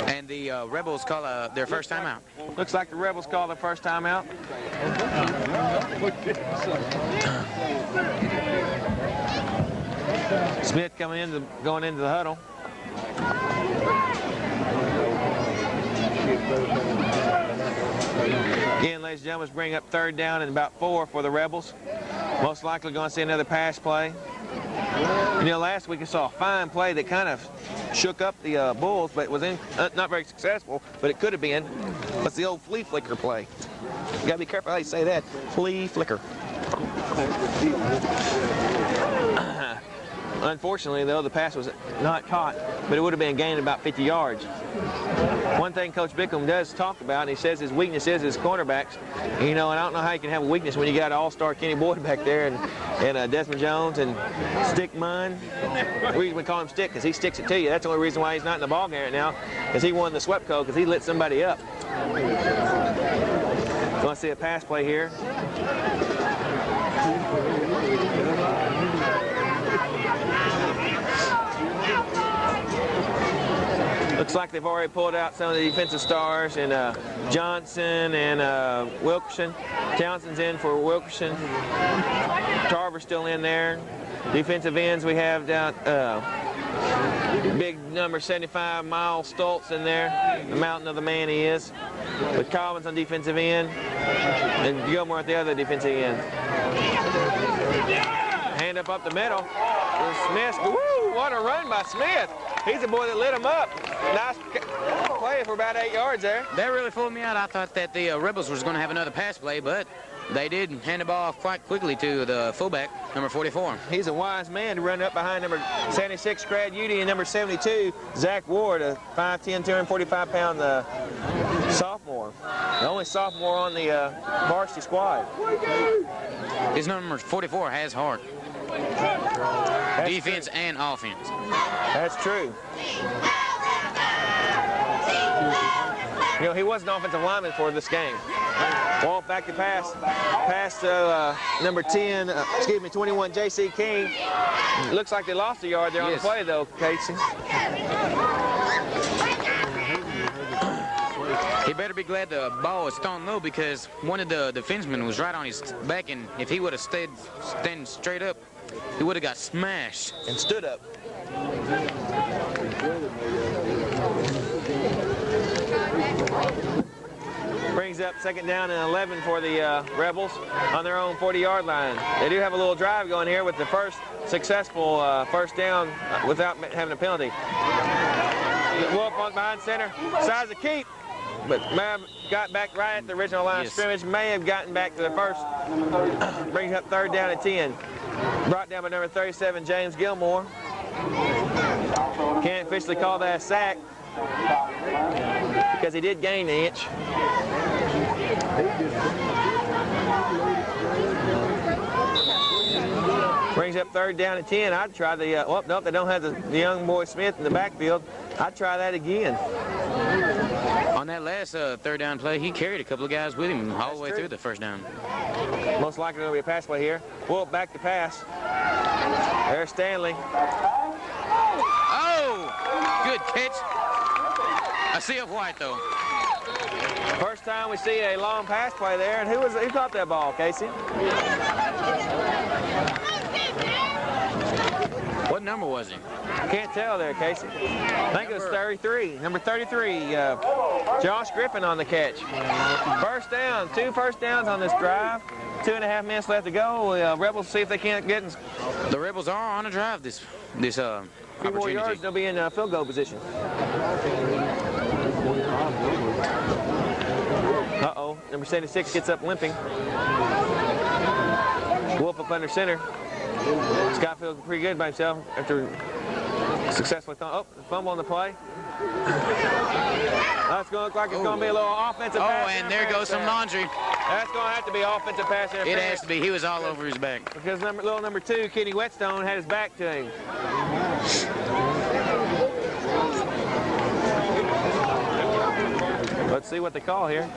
And the Rebels call their first timeout. Looks like the Rebels call their first timeout. Smith going into the huddle. Again, ladies and gentlemen, let's bring up 3rd down and about 4 for the Rebels. Most likely going to see another pass play. You know, last week I saw a fine play that kind of shook up the Bulls, but it was not very successful, but it could have been. That's the old flea flicker play. You got to be careful how you say that. Flea flicker. Unfortunately, though, the pass was not caught, but it would have been gained about 50 yards. One thing Coach Bickham does talk about, and he says his weakness is his cornerbacks. You know, and I don't know how you can have a weakness when you got all-star Kenny Boyd back there and Desmond Jones and Stick Munn. We call him Stick because he sticks it to you. That's the only reason why he's not in the ball game right now, because he won the SWEPCO because he lit somebody up. Going to see a pass play here. Looks like they've already pulled out some of the defensive stars, and Johnson and Wilkerson. Townsend's in for Wilkerson. Tarver's still in there. Defensive ends we have down Big number 75, Miles Stoltz in there, the mountain of the man he is. With Collins on defensive end, and Gilmore at the other defensive end. Hand up the middle. Smith, woo, what a run by Smith. He's the boy that lit him up. Nice play for about 8 yards there. That really fooled me out. I thought that the Rebels was going to have another pass play, but they did hand the ball off quite quickly to the fullback, number 44. He's a wise man to run up behind number 76, Brad Udy, and number 72, Zach Ward, a 5'10", 245-pound sophomore. The only sophomore on the varsity squad. His number 44 has heart. That's defense true. And offense. That's true. You know, he was an offensive lineman for this game. Walt back to pass. Pass to number 10, 21, J.C. King. Looks like they lost a yard there on the play, though, Casey. He better be glad the ball was thrown low because one of the defensemen was right on his back, and if he would have stayed standing straight up, he would have got smashed. And stood up. Brings up second down and 11 for the Rebels on their own 40-yard line. They do have a little drive going here with the first successful first down without having a penalty. Wolf on behind center, size of keep, but may have got back right at the original line of scrimmage, may have gotten back to the first. Brings up third down and 10. Brought down by number 37, James Gilmore. Can't officially call that a sack because he did gain an inch. Brings up third down and 10. I'd try the, well, nope, they don't have the young boy Smith in the backfield. I'd try that again. On that last third down play, he carried a couple of guys with him all the way through the first down. Most likely there'll be a pass play here. Wolf back to pass. There's Stanley. Oh, good catch. A sea of white, though. First time we see a long pass play there, and who caught that ball, Casey? What number was he? Can't tell there, Casey. I think it was 33. Number 33, Josh Griffin on the catch. First down, 2 first downs on this drive. 2.5 minutes left to go. Rebels see if they can't get in. The Rebels are on a drive this few more yards, they'll be in field goal position. Uh-oh, number 76 gets up limping. Wolf up under center. Scott feels pretty good by himself after successfully fumble on the play. That's going to look like it's going to be a little offensive pass. Oh, and there goes some laundry. That's going to have to be offensive pass interference. It has to be. He was all over his back. Because little number 2, Kenny Whetstone, had his back to him. Let's see what they call here.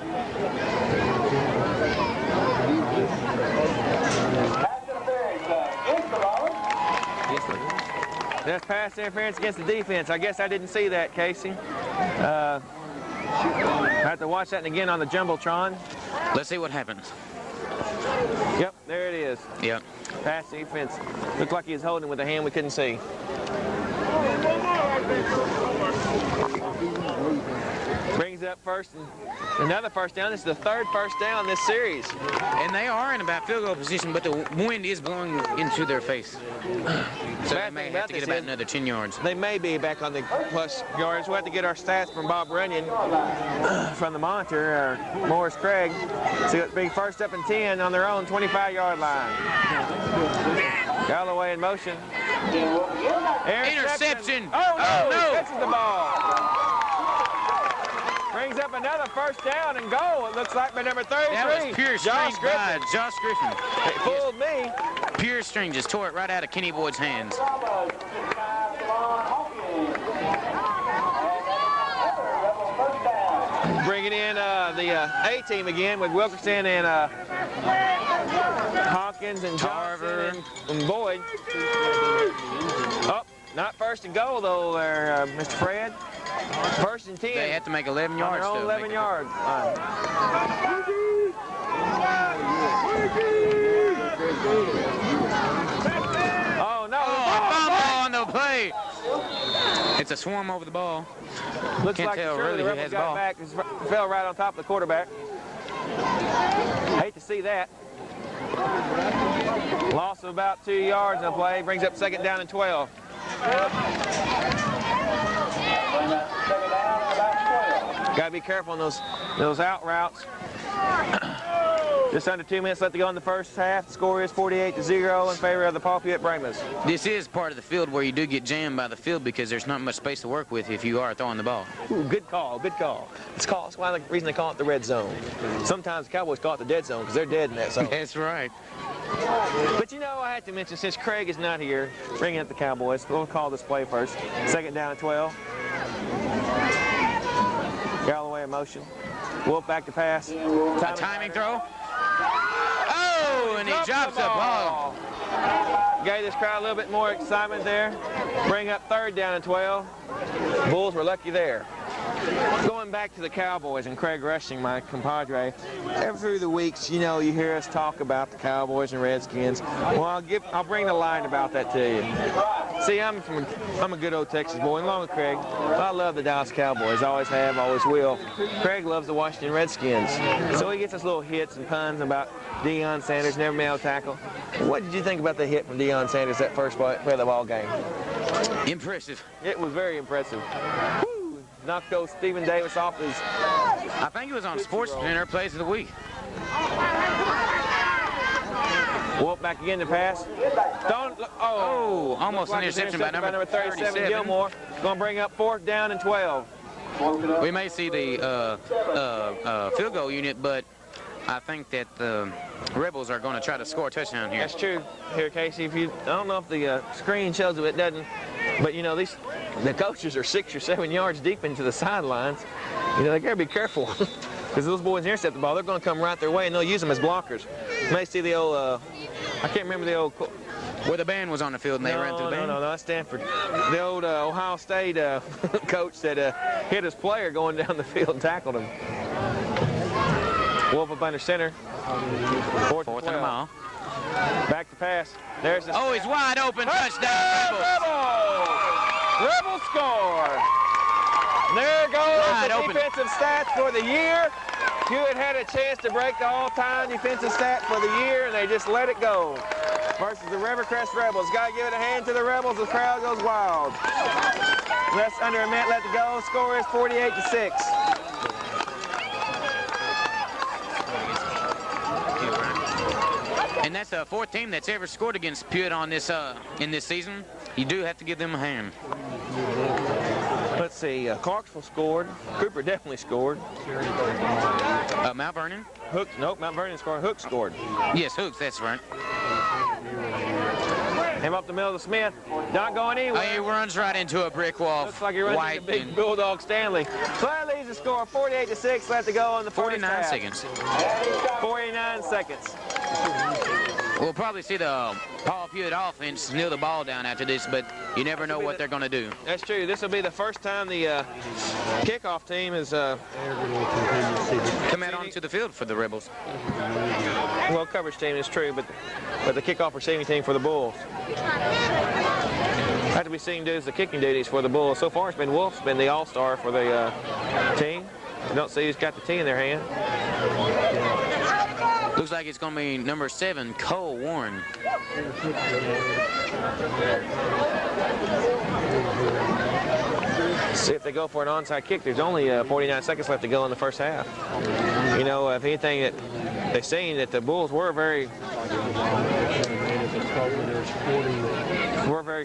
That's pass interference against the defense. I guess I didn't see that, Casey. I have to watch that again on the Jumbotron. Let's see what happens. Yep, there it is. Yep. Pass defense. Looked like he was holding with a hand we couldn't see. Brings up another first down. This is the 3rd first down this series. And they are in about field goal position, but the wind is blowing into their face. So they may have to get about another 10 yards. They may be back on the plus yards. We'll have to get our stats from Bob Runyon from the monitor, or Morris Craig. So it's being first up and 10 on their own 25-yard line. Galloway in motion. Interception. Oh, no. He catches the ball. Brings up another first down and goal. It looks like by number 33. That was pure strength by Josh Griffin. It fooled me. Pure string, just tore it right out of Kenny Boyd's hands. Bringing in the A-team again with Wilkerson and Hawkins and Johnson and Boyd. Oh, not first and goal though there, Mr. Fred. First and 10. They have to make 11 yards. On their own 11 yards. Oh, no. Oh, fumble on the play. It's a swarm over the ball. Looks Can't like tell surely really the who Rebels has the got ball. back. It fell right on top of the quarterback. Hate to see that. Loss of about 2 yards on the play. Brings up 2nd down and 12. Got to be careful on those out routes. Just under 2 minutes left to go in the first half. The score is 48-0 in favor of the Paul Pewitt Brahmas. This is part of the field where you do get jammed by the field because there's not much space to work with if you are throwing the ball. Ooh, good call, good call. That's why the reason they call it the red zone. Sometimes the Cowboys call it the dead zone because they're dead in that zone. That's right. But you know, I had to mention, since Craig is not here, bringing up the Cowboys, we'll call this play first. 2nd down and 12. Galloway in motion. Wolf back to pass. A timing throw. Oh, and he drops the ball. Gave this crowd a little bit more excitement there. Bring up 3rd down and 12. Bulls were lucky there. Going back to the Cowboys and Craig Rushing, my compadre, every through the weeks, you know, you hear us talk about the Cowboys and Redskins. Well, I'll bring the line about that to you. See, I'm a good old Texas boy, and along with Craig, I love the Dallas Cowboys. Always have, always will. Craig loves the Washington Redskins. So he gets us little hits and puns about Deion Sanders never made a tackle. What did you think about the hit from Deion Sanders that first play of the ball game? Impressive. It was very impressive. Woo! Knocked old Stephen Davis off his... I think it was on SportsCenter Plays of the Week. Wolf back again to pass. Almost an like interception by number 37, Gilmore. Going to bring up 4th down and 12. We may see the field goal unit, but I think that the Rebels are going to try to score a touchdown here. That's true. Here, Casey, I don't know if the screen shows it doesn't, but you know, the coaches are 6 or 7 yards deep into the sidelines. You know, they got to be careful because those boys intercept the ball. They're going to come right their way, and they'll use them as blockers. You may see the old, I can't remember the old... Where the band was on the field and they ran through the band? No, that's Stanford. The old Ohio State coach that hit his player going down the field and tackled him. Wolf up under center. 4th and a mile. Back to pass. There's the he's wide open. Touchdown, Rebels score. There goes the defensive stats for the year. Pewitt had a chance to break the all-time defensive stat for the year, and they just let it go. Versus the Rivercrest Rebels. Got to give it a hand to the Rebels. The crowd goes wild. Less under a minute left to go. Score is 48-6. And that's the 4th team that's ever scored against Pewitt on this in this season. You do have to give them a hand. Let's see, Clarksville scored. Cooper definitely scored. Mount Vernon? Hook, nope, Mount Vernon scored. Hook scored. Yes, Hooks, that's right. Him up the middle of Smith. Not going anywhere. He runs right into a brick wall. Looks like he runs into big Bulldog Stanley. So that leaves the score 48-6 left to go in the first half. 49 seconds. 49 seconds. We'll probably see the Paul Pewitt offense kneel the ball down after this, but you never know what they're going to do. That's true. This will be the first time the kickoff team is come out onto the field for the Rebels. Well, coverage team is true, but the kickoff receiving team for the Bulls. After we seen dudes the kicking duties for the Bulls. So far, it's been Wolf's been the all-star for the team. You don't see who's got the tee in their hand. Looks like it's going to be number 7, Cole Warren. See if they go for an onside kick. There's only 49 seconds left to go in the first half. You know, if anything, that they've seen that the Bulls were very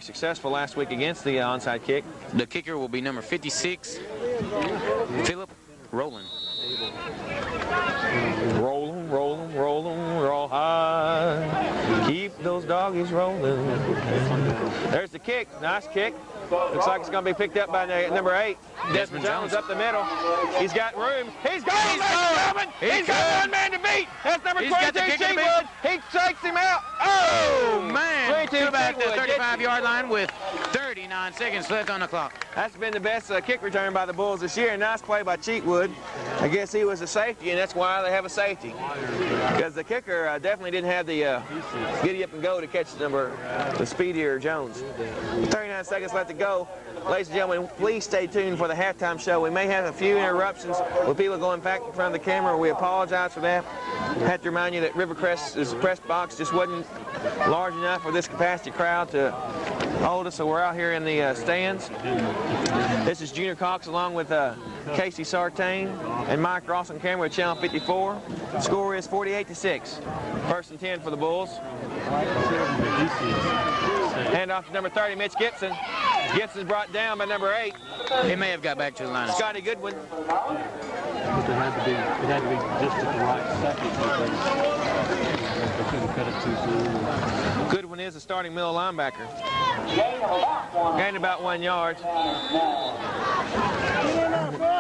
successful last week against the onside kick. The kicker will be number 56, Philip Rowland. Rollin', rollin', rollin', roll high. Keep those doggies rolling. There's the kick. Nice kick. Looks like it's going to be picked up by number 8. Desmond Jones up the middle. He's got room. He's got one man to beat. That's number 22, Cheatwood. He takes him out. Oh, man. To about the 35-yard line with 39 9 seconds left on the clock. That's been the best kick return by the Bulls this year. Nice play by Cheatwood. I guess he was a safety, and that's why they have a safety. Because the kicker definitely didn't have the giddy up and go to catch the speedier Jones. 39 seconds left to go. Ladies and gentlemen, please stay tuned for the halftime show. We may have a few interruptions with people going back in front of the camera. We apologize for that. I have to remind you that Rivercrest's press box just wasn't large enough for this capacity crowd to hold us, so we're out here in the stands. This is Junior Cox along with Casey Sartain and Mike Ross on camera at Channel 54. The score is 48-6. First and 10 for the Bulls. Hand off to number 30, Mitch Gibson. Gibson's brought down by number 8. He may have got back to the line. Scotty Goodwin. It had to be just at the right second. They couldn't cut it too soon. Goodwin is a starting middle linebacker. Gained about 1 yard. I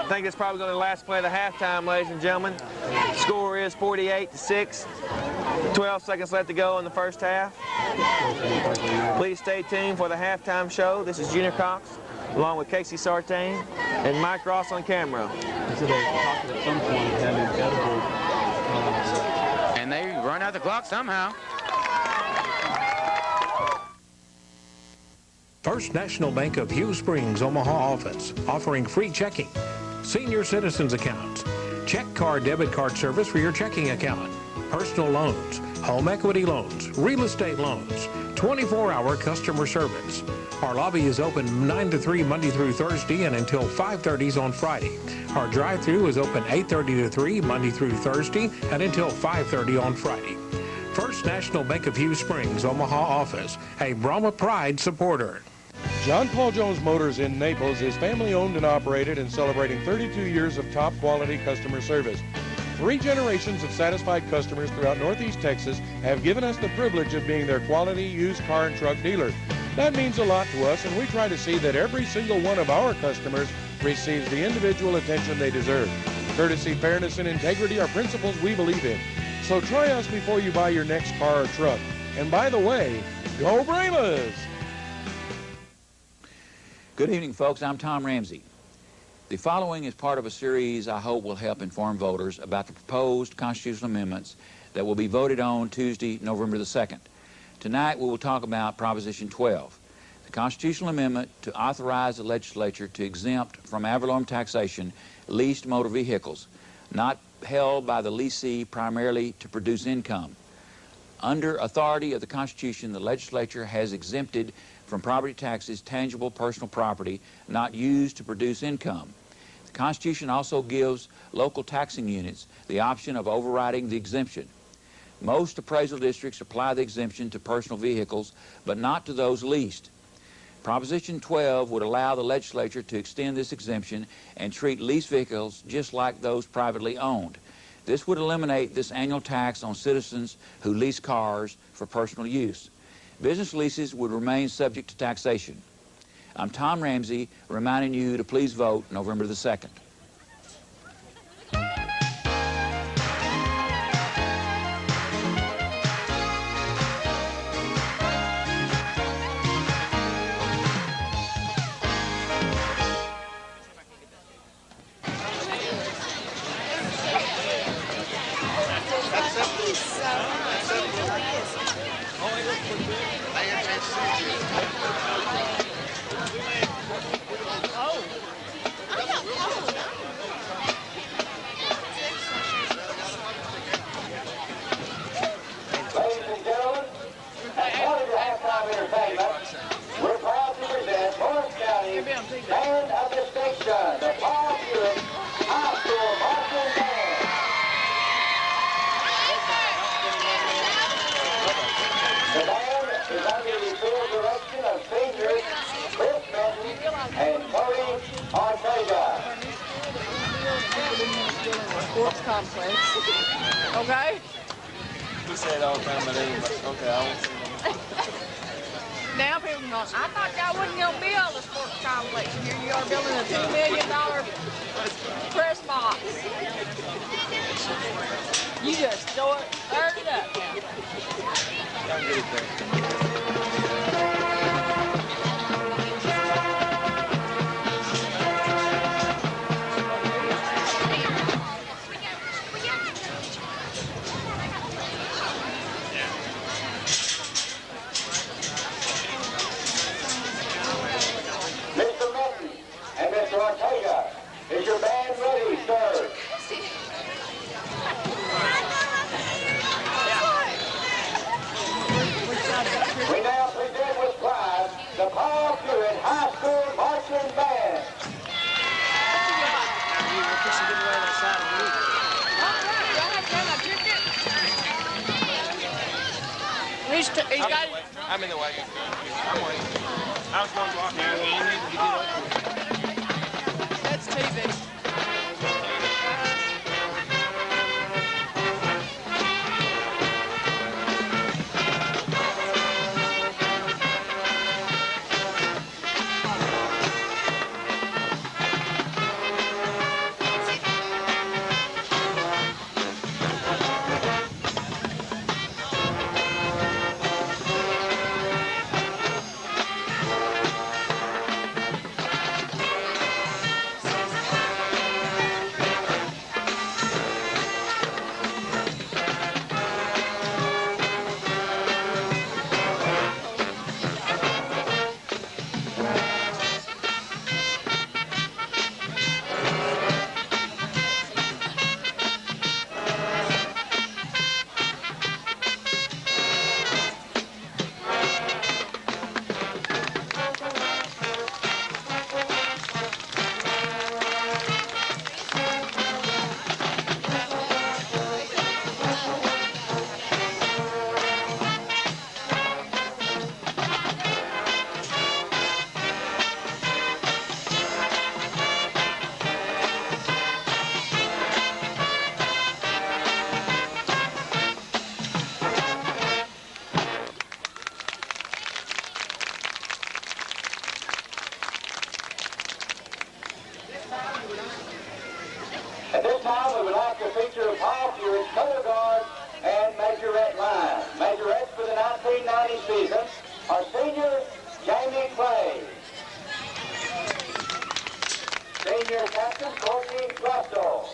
think that's probably going to be the last play of the halftime, ladies and gentlemen. Score is 48-6. 12 seconds left to go in the first half. Please stay tuned for the halftime show. This is Junior Cox, along with Casey Sartain and Mike Ross on camera. And they run out the clock somehow. First National Bank of Hugh Springs, Omaha office, offering free checking, senior citizens accounts, check card, debit card service for your checking account, personal loans, home equity loans, real estate loans, 24-hour customer service. Our lobby is open 9 to 3 Monday through Thursday and until 5:30 on Friday. Our drive-thru is open 8:30 to 3 Monday through Thursday and until 5:30 on Friday. First National Bank of Hugh Springs, Omaha office, a Brahma Pride supporter. John Paul Jones Motors in Naples is family owned and operated and celebrating 32 years of top quality customer service. 3 generations of satisfied customers throughout Northeast Texas have given us the privilege of being their quality used car and truck dealer. That means a lot to us, and we try to see that every single one of our customers receives the individual attention they deserve. Courtesy, fairness, and integrity are principles we believe in. So try us before you buy your next car or truck. And by the way, go Brahmas! Good evening, folks. I'm Tom Ramsey. The following is part of a series I hope will help inform voters about the proposed constitutional amendments that will be voted on Tuesday, November the 2nd. Tonight, we will talk about Proposition 12, the constitutional amendment to authorize the legislature to exempt from ad valorem taxation leased motor vehicles, not held by the leasee primarily to produce income. Under authority of the Constitution, the legislature has exempted from property taxes tangible personal property not used to produce income. The Constitution also gives local taxing units the option of overriding the exemption. Most appraisal districts apply the exemption to personal vehicles, but not to those leased. Proposition 12 would allow the legislature to extend this exemption and treat leased vehicles just like those privately owned. This would eliminate this annual tax on citizens who lease cars for personal use. Business leases would remain subject to taxation. I'm Tom Ramsey, reminding you to please vote November the 2nd. Sports complex. Okay? We say it all the time, but okay, I won't say no. Now people are going, I thought y'all wasn't going to build a sports complex. Here you are building a $2 million press box. You just stirred it up now. I'll get it there. Paul Pewitt High School Marching Band. He's got. I'm in the way. I'm waiting. I was going to walk now. You need to get up. That's TV. At this time, we would like to feature Paul Pewitt's color guard and majorette line. Majorettes for the 1990 season are senior Jamie Clay, senior captain Courtney Russell,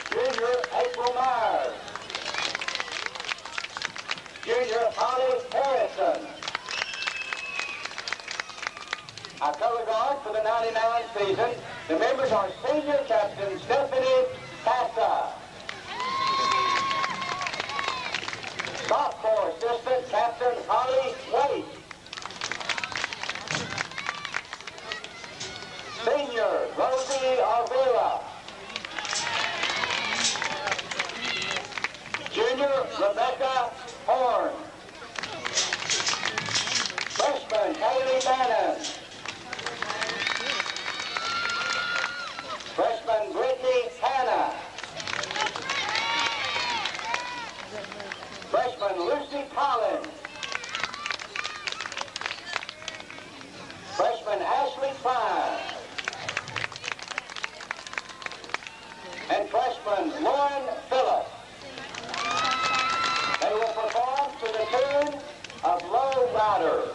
junior April Myers, junior Holly Harrison. Our color guard for the 99 season, the members are senior captain Stephanie Passa, sophomore assistant captain Holly Waite, senior Rosie Avila, junior Rebecca Horn, freshman Haley Bannon, freshman Brittany Hanna, freshman Lucy Collins, freshman Ashley Klein, and freshman Lauren Phillips. They will perform to the tune of Low Rider.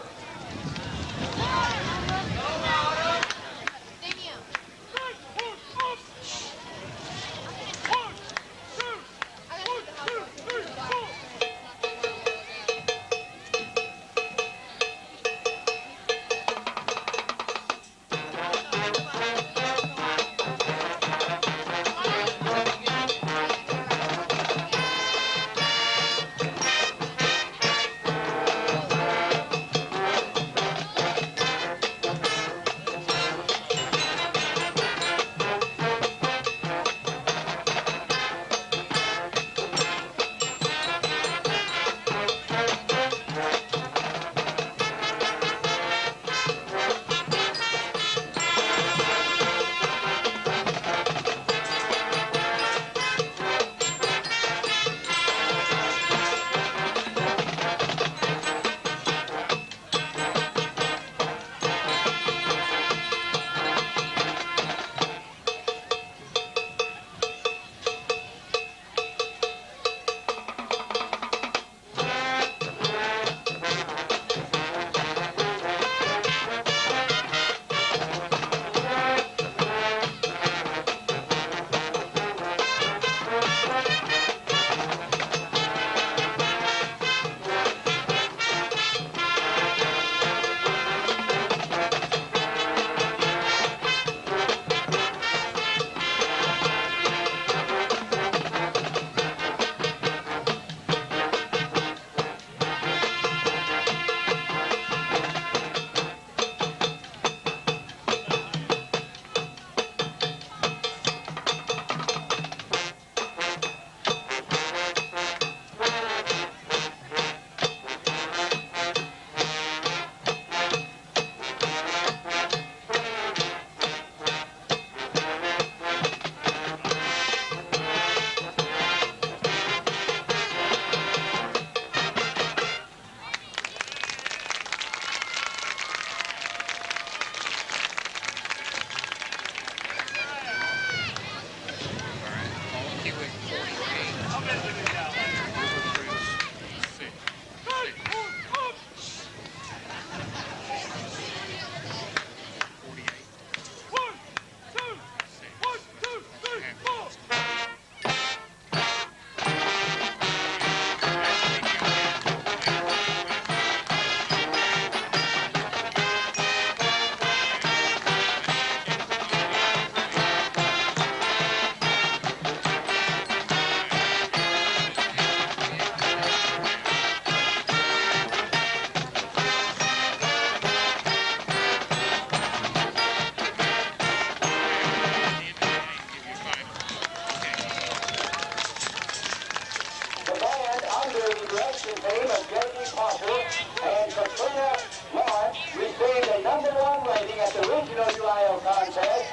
boxing team of J.D. Parker and Katrina Lawrence received a #1 rating at the regional UIL contest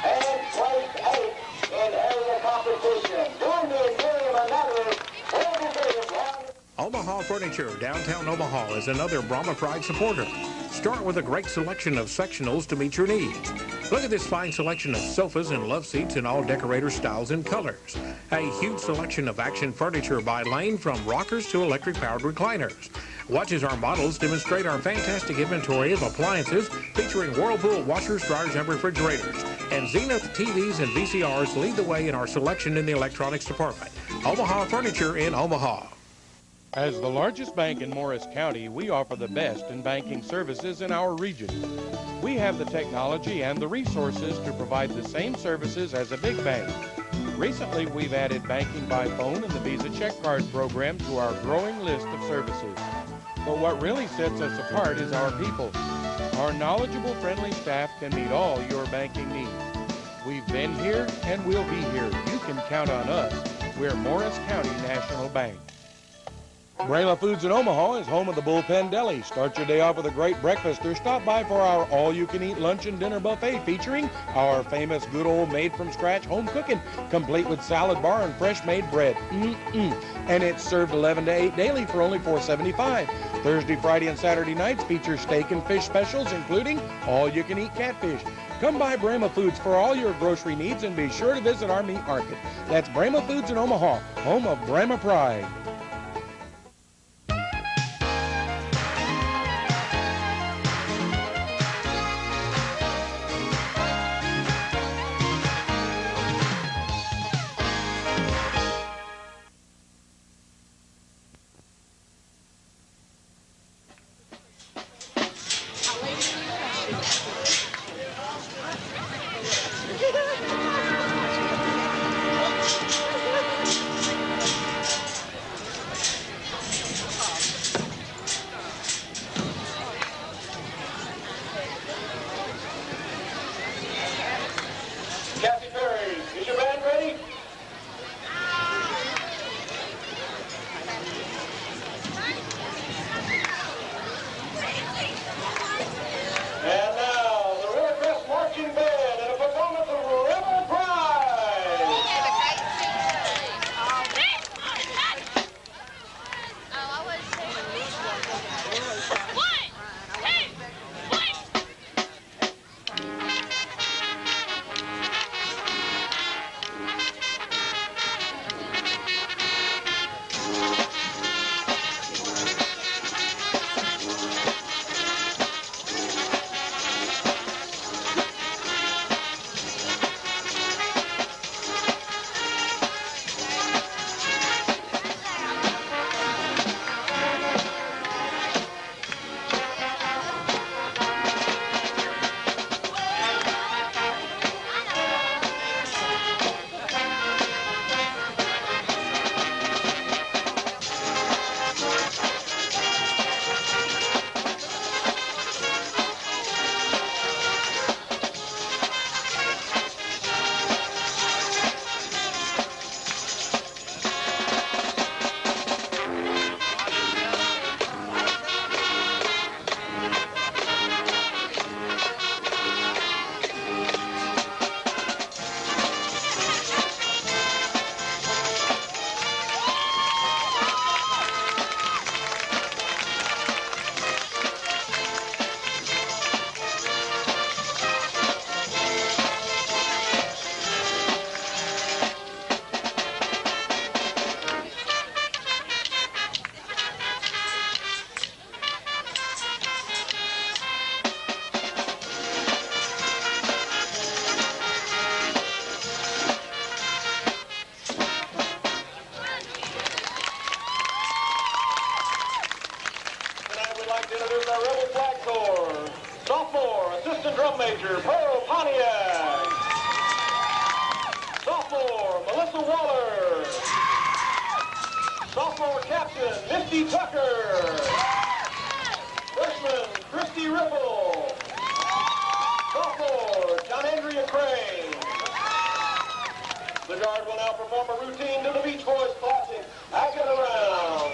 and placed 8th in area competition. Join me in hearing another well-deserved round. Omaha Furniture, downtown Omaha, is another Brahma Pride supporter. Start with a great selection of sectionals to meet your needs. Look at this fine selection of sofas and love seats in all decorator styles and colors. A huge selection of action furniture by Lane, from rockers to electric-powered recliners. Watch as our models demonstrate our fantastic inventory of appliances featuring Whirlpool washers, dryers, and refrigerators. And Zenith TVs and VCRs lead the way in our selection in the electronics department. Omaha Furniture in Omaha. As the largest bank in Morris County, we offer the best in banking services in our region. We have the technology and the resources to provide the same services as a big bank. Recently, we've added banking by phone and the Visa check card program to our growing list of services. But what really sets us apart is our people. Our knowledgeable, friendly staff can meet all your banking needs. We've been here and we'll be here. You can count on us. We're Morris County National Bank. Brahma Foods in Omaha is home of the Bullpen Deli. Start your day off with a great breakfast or stop by for our all-you-can-eat lunch and dinner buffet featuring our famous good old made-from-scratch home cooking, complete with salad bar and fresh-made bread. And it's served 11 to 8 daily for only $4.75. Thursday, Friday, and Saturday nights feature steak and fish specials, including all-you-can-eat catfish. Come by Brahma Foods for all your grocery needs and be sure to visit our meat market. That's Brahma Foods in Omaha, home of Brahma Pride. And now, the Rivercrest Marching Band and a performance of Rivercrest. Sophomore Assistant Drum Major Pearl Pontiac. Sophomore Melissa Waller. Sophomore Captain Misty Tucker. Freshman Christy Ripple. Sophomore John Andrea Crane. The Guard will now perform a routine to the Beach Boys Classic. I get around.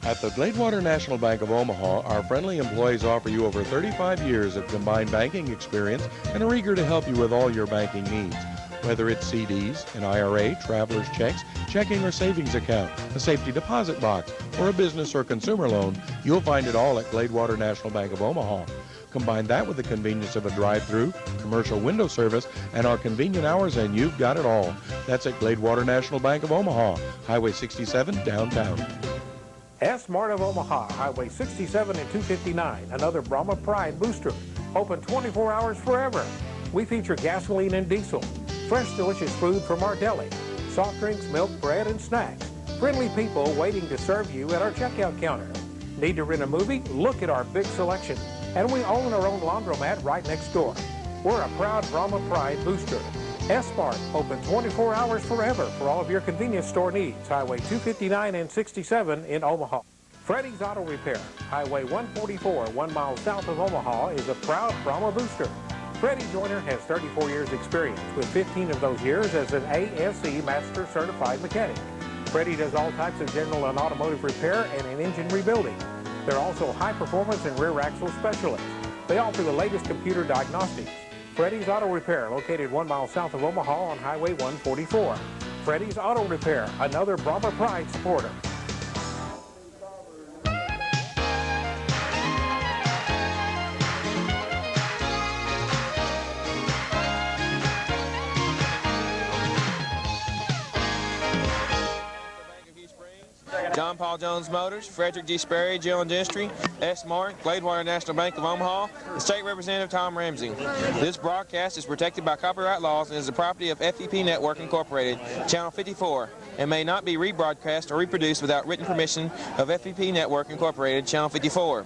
At the Gladewater National Bank of Omaha, our friendly employees offer you over 35 years of combined banking experience and are eager to help you with all your banking needs. Whether it's CDs, an IRA, traveler's checks, checking or savings account, a safety deposit box, or a business or consumer loan, you'll find it all at Gladewater National Bank of Omaha. Combine that with the convenience of a drive-through, commercial window service, and our convenient hours, and you've got it all. That's at Gladewater National Bank of Omaha, Highway 67, downtown. S-Mart of Omaha, Highway 67 and 259, another Brahma Pride booster. Open 24 hours forever. We feature gasoline and diesel, fresh delicious food from our deli, soft drinks, milk, bread, and snacks. Friendly people waiting to serve you at our checkout counter. Need to rent a movie? Look at our big selection. And we own our own laundromat right next door. We're a proud Brahma Pride booster. S-Mart, open 24 hours forever for all of your convenience store needs. Highway 259 and 67 in Omaha. Freddy's Auto Repair, Highway 144, 1 mile south of Omaha, is a proud Brahma booster. Freddie Joyner has 34 years experience, with 15 of those years as an ASE Master Certified Mechanic. Freddie does all types of general and automotive repair and an engine rebuilding. They're also high performance and rear axle specialists. They offer the latest computer diagnostics. Freddie's Auto Repair, located 1 mile south of Omaha on Highway 144. Freddie's Auto Repair, another Brahma Pride supporter. John Paul Jones Motors, Frederick G. Sperry, Jill Industry, S-Mart, Gladewater National Bank of Omaha, and State Representative Tom Ramsey. This broadcast is protected by copyright laws and is the property of FEP Network Incorporated, Channel 54, and may not be rebroadcast or reproduced without written permission of FEP Network Incorporated, Channel 54.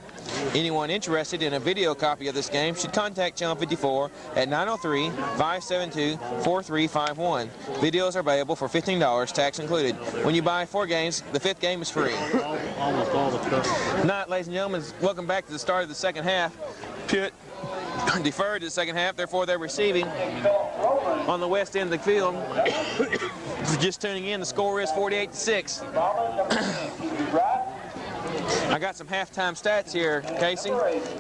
Anyone interested in a video copy of this game should contact Channel 54 at 903-572-4351. Videos are available for $15, tax included. When you buy 4 games, the 5th game is free. Almost all the trucks. Good night, ladies and gentlemen. Welcome back to the start of the second half. Pewitt deferred to the second half, therefore they're receiving on the west end of the field. Just tuning in, the score is 48-6. I got some halftime stats here, Casey.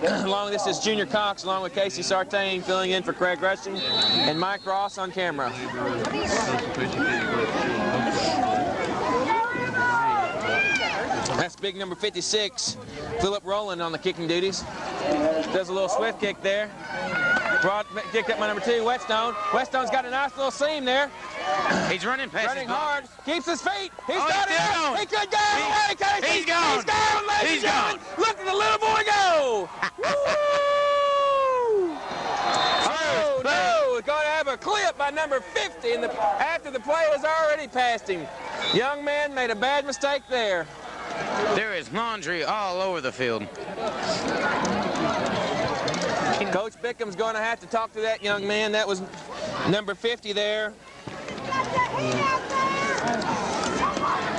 This is Junior Cox along with Casey Sartain filling in for Craig Rushing and Mike Ross on camera. That's big number 56, Philip Rowland on the kicking duties. Does a little swift kick there. Broad kicked up by number 2, Whetstone. Whetstone's got a nice little seam there. He's running past Running hard. Keeps his feet. He's got it. Going. He could go. Hey, Casey. He's gone. He's gone, ladies and gentlemen. Look at the little boy go. Woo! Oh, no. We're going to have a clip by number 50 after the play has already passed him. Young man made a bad mistake there. There is laundry all over the field. Coach Bickham's going to have to talk to that young man. That was number 50 there.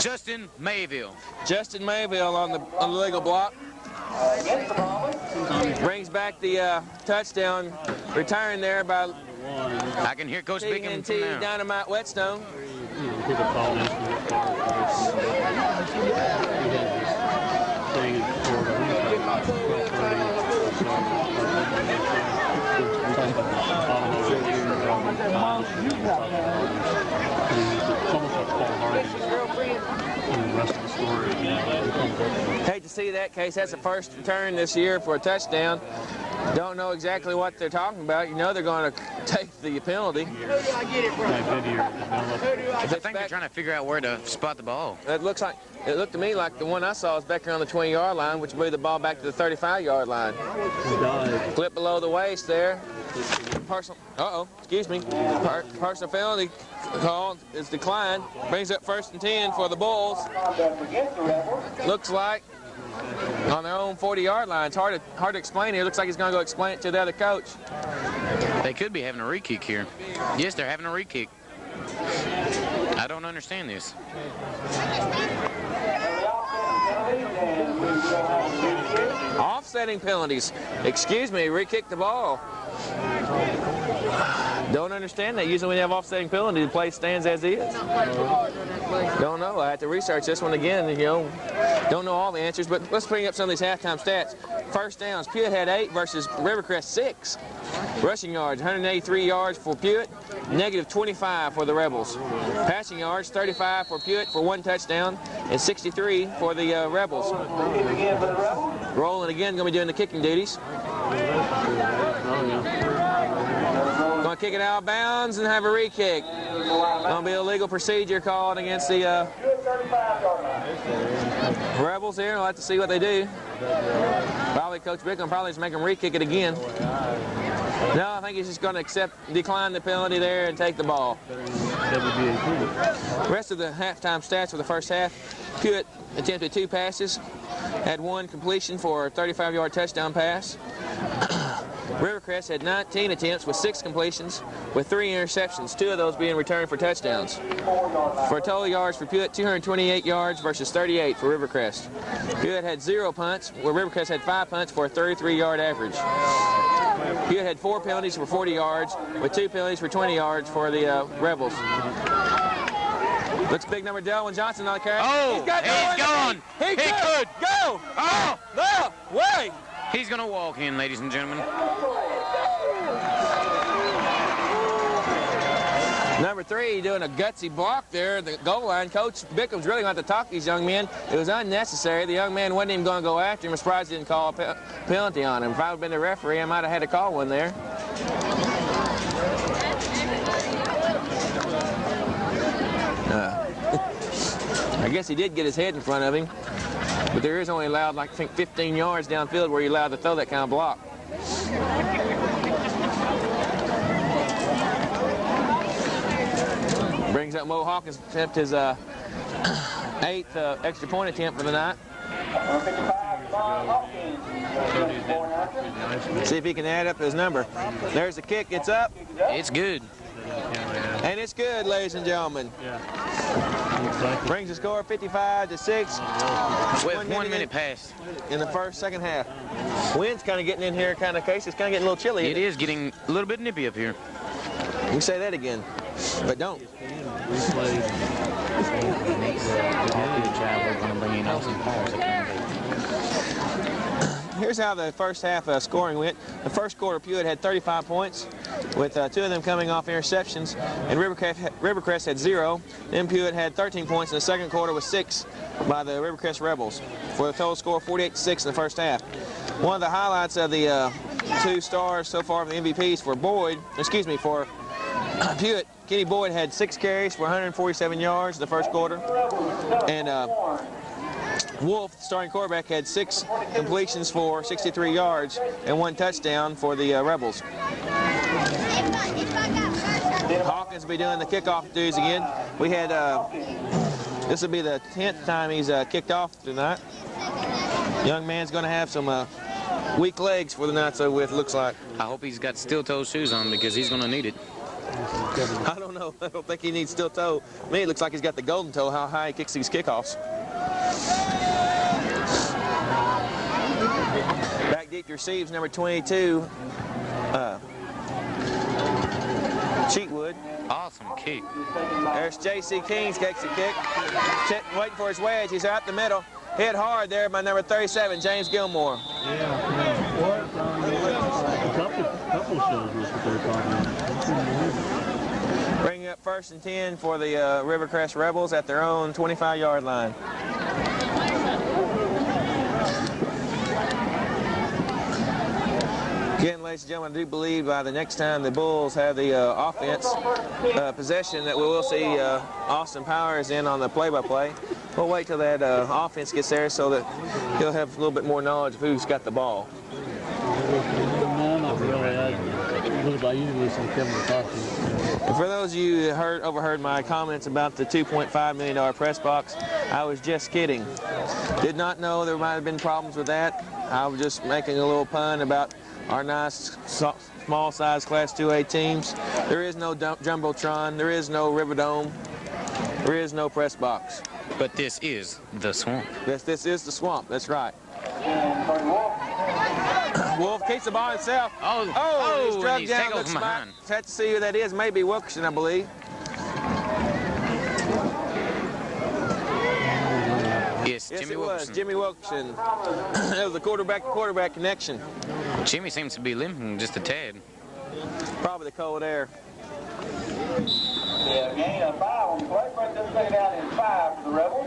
Justin Mayville. Justin Mayville on the legal block. Brings back the touchdown, retiring there by I can hear Coach Bickham from TNT now. Dynamite Whetstone. Hate to see that, Case. That's the first return this year for a touchdown. Don't know exactly what they're talking about. You know they're going to take the penalty. I think they're trying to figure out where to spot the ball. It looked to me like the one I saw was back here on the 20-yard line, which moved the ball back to the 35-yard line. Clip below the waist there. Personal penalty call is declined. Brings up 1st and 10 for the Bulls. Looks like on their own 40-yard line. It's hard to explain here. Looks like he's going to go explain it to the other coach. They could be having a re-kick here. Yes, they're having a re-kick. I don't understand this. Offsetting penalties. Excuse me, re-kick the ball. Don't understand that. Usually when you have offsetting penalty, the play stands as is. Don't know. I have to research this one again. You know, Don't know all the answers, but let's bring up some of these halftime stats. First downs, Pewitt had 8 versus Rivercrest 6. Rushing yards, 183 yards for Pewitt, negative 25 for the Rebels. Passing yards, 35 for Pewitt for 1 touchdown, and 63 for the Rebels. Rolling again, going to be doing the kicking duties. Going to kick it out of bounds and have a re-kick. Going to be a legal procedure called against the Rebels here. We'll have to see what they do. Probably Coach Bickham probably just make them re-kick it again. No, I think he's just going to decline the penalty there and take the ball. Rest of the halftime stats for the first half. Pewitt attempted 2 passes, had 1 completion for a 35-yard touchdown pass. Rivercrest had 19 attempts with 6 completions with 3 interceptions, 2 of those being returned for touchdowns. For total yards for Pewitt, 228 yards versus 38 for Rivercrest. Pewitt had 0 punts, where Rivercrest had 5 punts for a 33-yard average. Pewitt had 4 penalties for 40 yards, with 2 penalties for 20 yards for the Rebels. Looks big number Delwyn Johnson on the carry. Oh, he's gone. He could. Go. Oh, no, way. He's going to walk in, ladies and gentlemen. Number 3 doing a gutsy block there at the goal line. Coach Bickham's really going to have to talk to these young men. It was unnecessary. The young man wasn't even going to go after him. I'm surprised he didn't call a penalty on him. If I would have been the referee, I might have had to call one there. I guess he did get his head in front of him. But there is only allowed, like, I think, 15 yards downfield where you're allowed to throw that kind of block. Brings up Mo Hawkins, attempt his 8th extra point attempt for the night. See if he can add up his number. There's the kick. It's up. It's good. And it's good, ladies and gentlemen. Brings the score 55-6. With 1 minute passed in the second half. Wind's kind of getting in here, kind of case. It's kind of getting a little chilly. It is getting a little bit nippy up here. You say that again, but don't. Here's how the first half scoring went. The first quarter, Pewitt had 35 points, with 2 of them coming off interceptions, and Rivercrest had 0. Then Pewitt had 13 points in the second quarter with 6 by the Rivercrest Rebels, for a total score of 48-6 in the first half. One of the highlights of the 2 stars so far for the MVPs for Pewitt, Kenny Boyd had 6 carries for 147 yards in the first quarter, and Wolf, the starting quarterback, had 6 completions for 63 yards and 1 touchdown for the Rebels. Hawkins will be doing the kickoff duties again. We had, this will be the 10th time he's kicked off tonight. Young man's going to have some weak legs for the night, so it looks like. I hope he's got steel-toe shoes on because he's going to need it. I don't know. I don't think he needs steel toe. To me, it looks like he's got the golden toe, how high he kicks these kickoffs. Back deep to receives, number 22, Cheatwood. Awesome kick. There's J.C. Kings, kicks a kick. Waiting for his wedge. He's out the middle. Hit hard there by number 37, James Gilmore. Bringing up 1st and 10 for the Rivercrest Rebels at their own 25-yard line. Again, ladies and gentlemen, I do believe by the next time the Bulls have the offense possession that we will see Austin Powers in on the play-by-play. We'll wait till that offense gets there so that he'll have a little bit more knowledge of who's got the ball. No, not really. I usually listen to Kevin talking. And for those of you who overheard my comments about the $2.5 million press box, I was just kidding. Did not know there might have been problems with that. I was just making a little pun about our nice small-size Class 2A teams. There is no Jumbotron. There is no Riverdome. There is no press box. But this is the swamp. This is the swamp. That's right. Wolf keeps the ball himself. He's drugged down. Looks like. Had to see who that is. Maybe Wilkerson, I believe. Yes, Yes, Jimmy it was. Wilkerson. Jimmy Wilkerson. That was the quarterback-to-quarterback connection. Jimmy seems to be limping just a tad. Probably the cold air. Yeah, gain of 5 on the play. Break this thing down in 5 for the Rebels.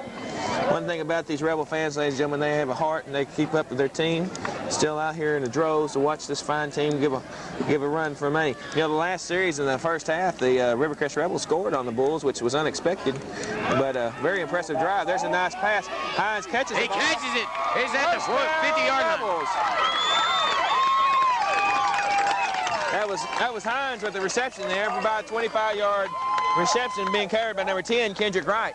One thing about these Rebel fans, ladies and gentlemen, they have a heart and they keep up with their team. Still out here in the droves to watch this fine team give a run for money. You know, the last series in the first half, the Rivercrest Rebels scored on the Bulls, which was unexpected, but a very impressive drive. There's a nice pass. Hines catches it. He catches it. He's at the 50-yard line. That was Hines with the reception there for about a 25-yard reception being carried by number 10, Kendrick Wright.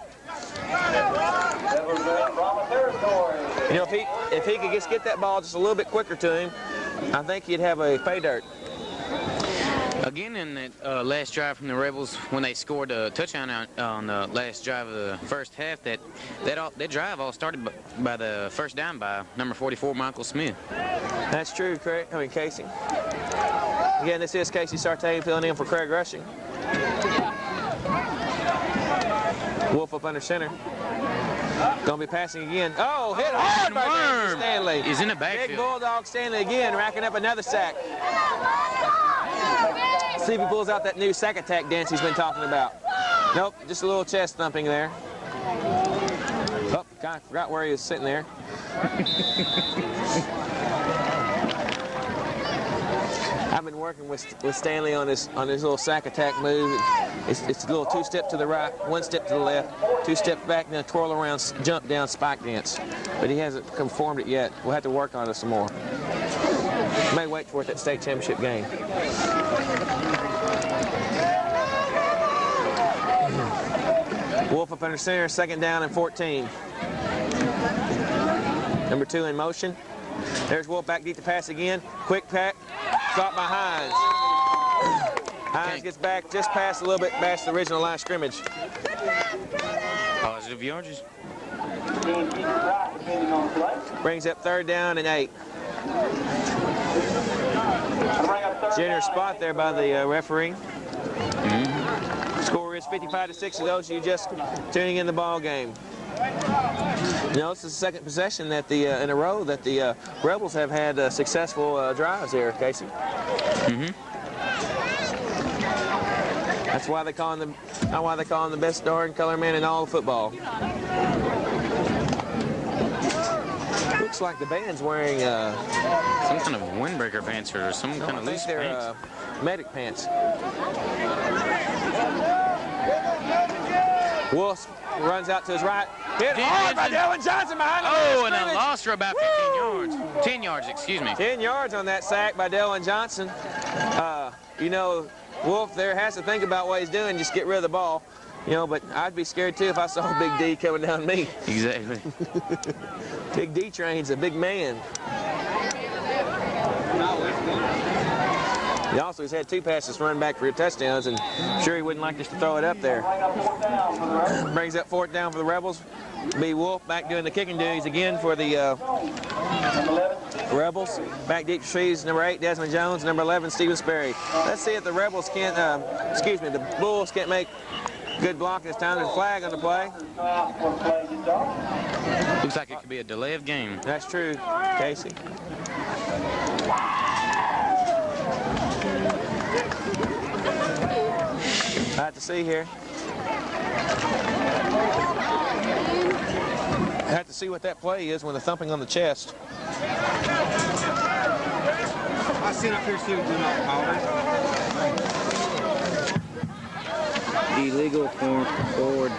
You know, if he could just get that ball just a little bit quicker to him, I think he'd have a pay dirt. Again, in that last drive from the Rebels, when they scored a touchdown on the last drive of the first half, that drive all started by the first down by number 44, Michael Smith. That's true, Craig. I mean, Casey. Again, this is Casey Sartain filling in for Craig Rushing. Wolf up under center. Gonna be passing again. Oh, hit hard by Dancy Stanley. He's in the backfield. Big Bulldog Stanley again, racking up another sack. See if he pulls out that new sack attack dance he's been talking about. Nope, just a little chest thumping there. Oh, kind of forgot where he was sitting there. I've been working with Stanley on his little sack attack move. It's a little 2-step to the right, 1 step to the left, 2 steps back, and then a twirl around, jump down, spike dance. But he hasn't conformed it yet. We'll have to work on it some more. May wait for it at that state championship game. Wolf up under center, 2nd down and 14. Number 2 in motion. There's Wolf back deep to pass again. Quick pack. Caught by Hines. Hines gets back just past a little bit past the original line of scrimmage. Positive yardage. Brings up 3rd down and 8. Generous spot there by the referee. Score is 55-6 to those of you just tuning in the ball game. You know, this is the 2nd possession that in a row that the Rebels have had successful drives here, Casey. That's why they call him the best darn color man in all of football. Looks like the band's wearing some kind of windbreaker pants or some kind of loose pants. Medic pants. Wolf runs out to his right. Hit hard by Dylan Johnson behind the Oh, and a loss for about 15 yards. 10 yards, excuse me. 10 yards on that sack by Dylan Johnson. You know, Wolf there has to think about what he's doing, just get rid of the ball. You know, but I'd be scared too if I saw Big D coming down me. Exactly. Big D train's a big man. He also has had 2 passes run back for touchdowns, and I'm sure he wouldn't like us to throw it up there. Brings up 4th down for the Rebels. B. Wolf back doing the kicking duties again for the Rebels. Back deep trees, number 8, Desmond Jones, number 11, Stephen Sperry. Let's see if the Rebels can't, the Bulls can't make good block this time. There's a flag on the play. Looks like it could be a delay of game. That's true, Casey. I have to see here. I have to see what that play is when the thumping on the chest. I sit up here see what Illegal forward.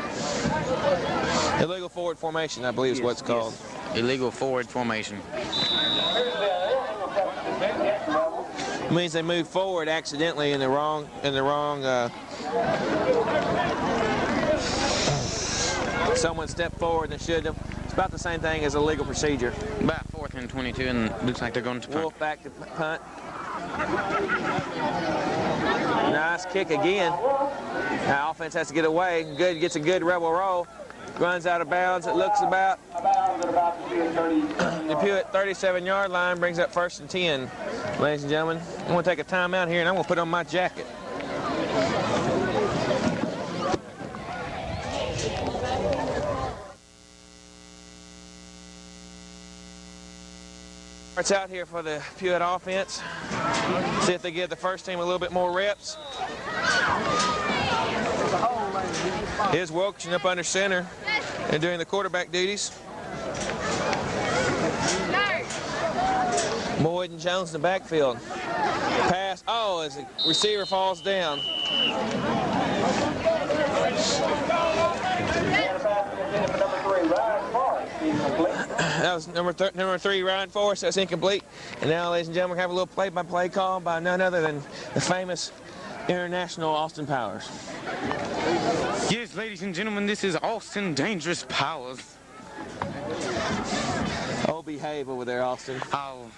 Illegal forward formation, I believe is what it's called. Illegal forward formation. It means they move forward accidentally in the wrong someone stepped forward and should have. It's about the same thing as a legal procedure. About 4th and 22, and looks like they're going to punt. Wolf back to punt. Nice kick again. Now offense has to get away. Good, gets a good Rebel roll. Runs out of bounds. It looks about the Pewitt 37-yard line. Brings up 1st and 10. Ladies and gentlemen, I'm going to take a timeout here, and I'm going to put on my jacket. It's out here for the Pewitt offense. See if they give the first team a little bit more reps. Here's Wilkerson up under center and doing the quarterback duties. Boyd and Jones in the backfield. Pass, oh, as the receiver falls down. That was number 3, Ryan Forrest. That's incomplete. And now, ladies and gentlemen, we have a little play-by-play call by none other than the famous international Austin Powers. Yes, ladies and gentlemen, this is Austin Dangerous Powers. Oh, behave over there, Austin. I'll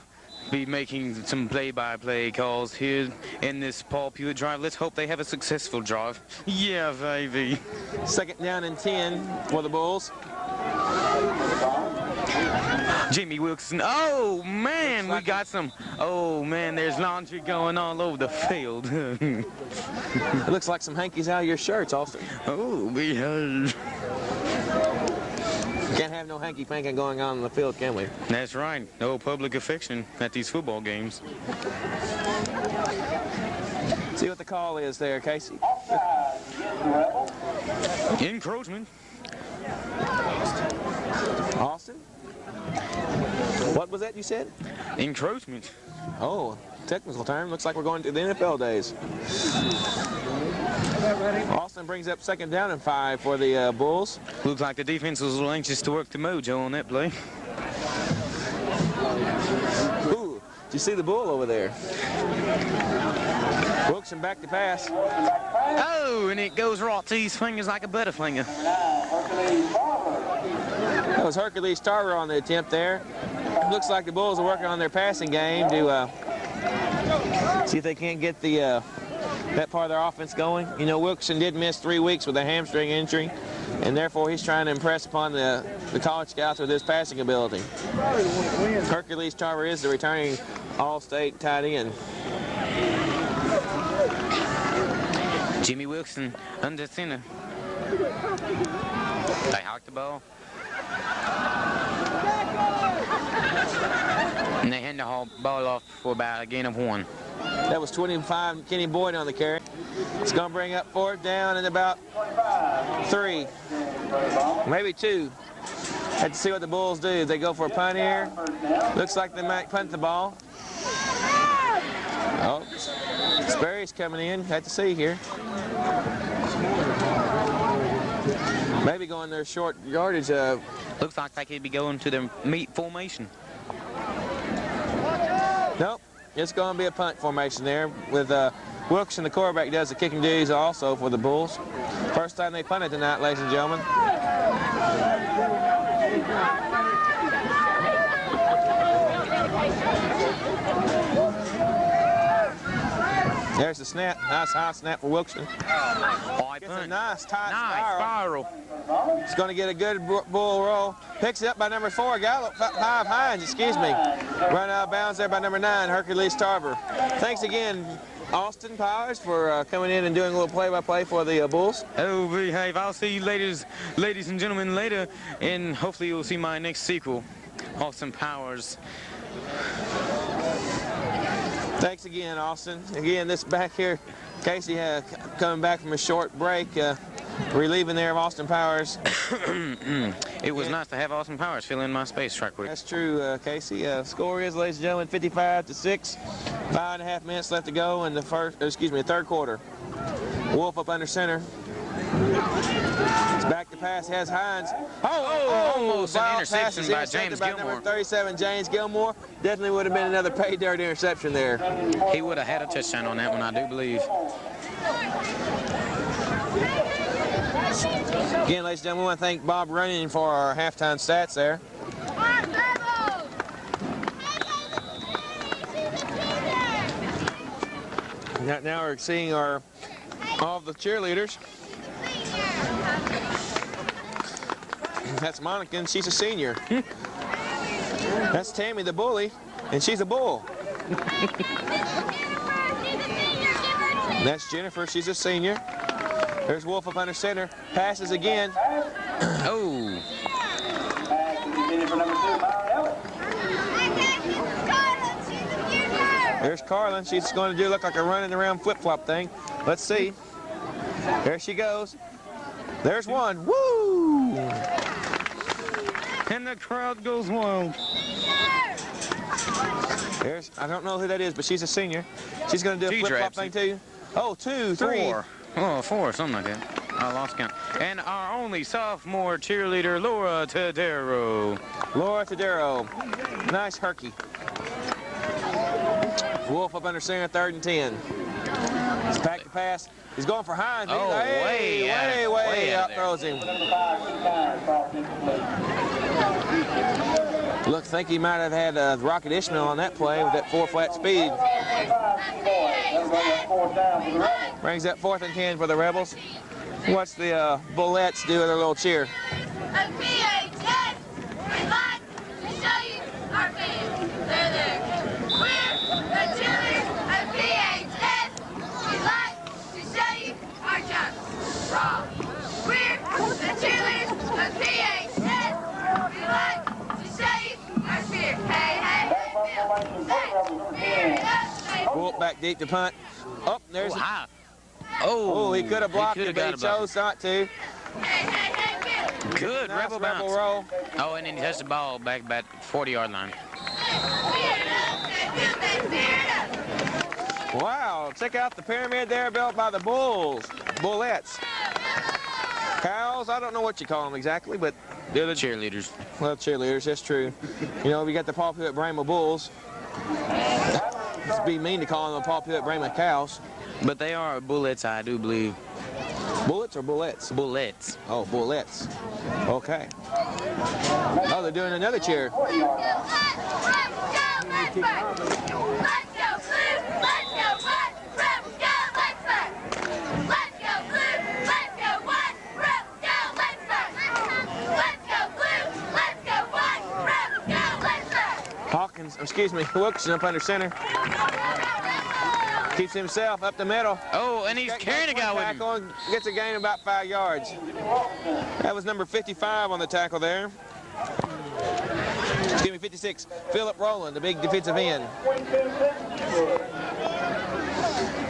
be making some play-by-play calls here in this Paul Pewitt drive. Let's hope they have a successful drive. Yeah, baby. 2nd down and 10 for the Bulls. Jimmy Wilkerson. Oh, man, we got some. Oh, man, there's laundry going all over the field. It looks like some hankies out of your shirts, Austin. Oh, behave. Can't have no hanky-panky going on in the field, can we? That's right. No public affection at these football games. See what the call is there, Casey. Encroachment. Austin? What was that you said? Encroachment. Oh, technical term. Looks like we're going to the NFL days. Austin brings up 2nd down and 5 for the Bulls. Looks like the defense was a little anxious to work the mojo on that play. Ooh, did you see the bull over there? Wilkerson back to pass. Oh, and it goes right to his fingers like a butterfinger. That was Hercules Tarver on the attempt there. Looks like the Bulls are working on their passing game to see if they can't get the that part of their offense going. You know, Wilkerson did miss 3 weeks with a hamstring injury, and therefore he's trying to impress upon the college scouts with his passing ability. Hercules Tarver is the returning All-State tight end. Jimmy Wilkerson under center. They hawk the ball. And they hand the ball off for about a gain of 1. That was 25, Kenny Boyd on the carry. It's going to bring up 4th down and about 3, maybe 2. Had to see what the Bulls do. They go for a punt here. Looks like they might punt the ball. Oh, Sperry's coming in. Had to see here. Maybe going their short yardage. Looks like they could be going to their meat formation. Nope. It's going to be a punt formation there with Wilkerson, the quarterback, does the kicking duties also for the Bulls. First time they punted tonight, ladies and gentlemen. There's the snap. Nice high snap for Wilkerson. Gets a nice tight spiral. He's going to get a good bull roll. Picks it up by number 4, Gallup, 5 Hines, excuse me. Run out of bounds there by number 9, Hercules Tarver. Thanks again, Austin Powers, for coming in and doing a little play-by-play for the Bulls. Oh, behave. I'll see you ladies and gentlemen later, and hopefully you'll see my next sequel, Austin Powers. Thanks again, Austin. Again, this back here, Casey coming back from a short break, relieving there of Austin Powers. It was nice to have Austin Powers fill in my space right quick. That's true, Casey. Score is, ladies and gentlemen, 55-6. 5.5 minutes left to go in the 3rd quarter. Wolf up under center. It's back to pass, has Hines. Almost an interception by James Gilmore. Number 37, James Gilmore. Definitely would have been another pay dirt interception there. He would have had a touchdown on that one, I do believe. Again, ladies and gentlemen, we want to thank Bob Runyon for our halftime stats there. Now we're seeing all of the cheerleaders. That's Monica, and she's a senior. That's Tammy, the bully, and she's a bull. That's Jennifer, she's a senior. There's Wolf up under center. Passes again. Oh. There's Carlin. She's going to look like a running around flip-flop thing. Let's see. There she goes. There's one. Woo! And the crowd goes wild. I don't know who that is, but she's a senior. She's going to do a flip-flop thing too. Oh, 2, 3. 4, something like that. I lost count. And our only sophomore cheerleader, Laura Tadero. Laura Tadero. Nice herky. Wolf up under center, 3rd and 10. He's back to pass. He's going for Hines. Oh, way up throws him. Look, think he might have had Rocket Ishmael on that play with that 4-flat speed. Brings up 4th and 10 for the Rebels. Watch the Bullets do their little cheer. Wolf back deep to punt. Oh, there's he could have blocked it, but he chose not to. Good nice Rebel bounce. roll. Oh, and then he touched the ball back about 40-yard line. Wow, check out the pyramid there built by the Bullets. Cows, I don't know what you call them exactly, but they're the cheerleaders. Well, cheerleaders, that's true. You know, we got the Paul Pewitt Brahma Bulls. It'd be mean to call them the Paul Pewitt Brahma Cows. But they are Bullets, I do believe. Bullets or Bullets? Bullets. Oh, Bullets. Okay. Oh, they're doing another cheer. Wilkerson up under center. Keeps himself up the middle. Oh, and he's carrying a guy with him. Gets a gain of about 5 yards. That was number 55 on the tackle there. Excuse me, 56. Philip Rowland, the big defensive end.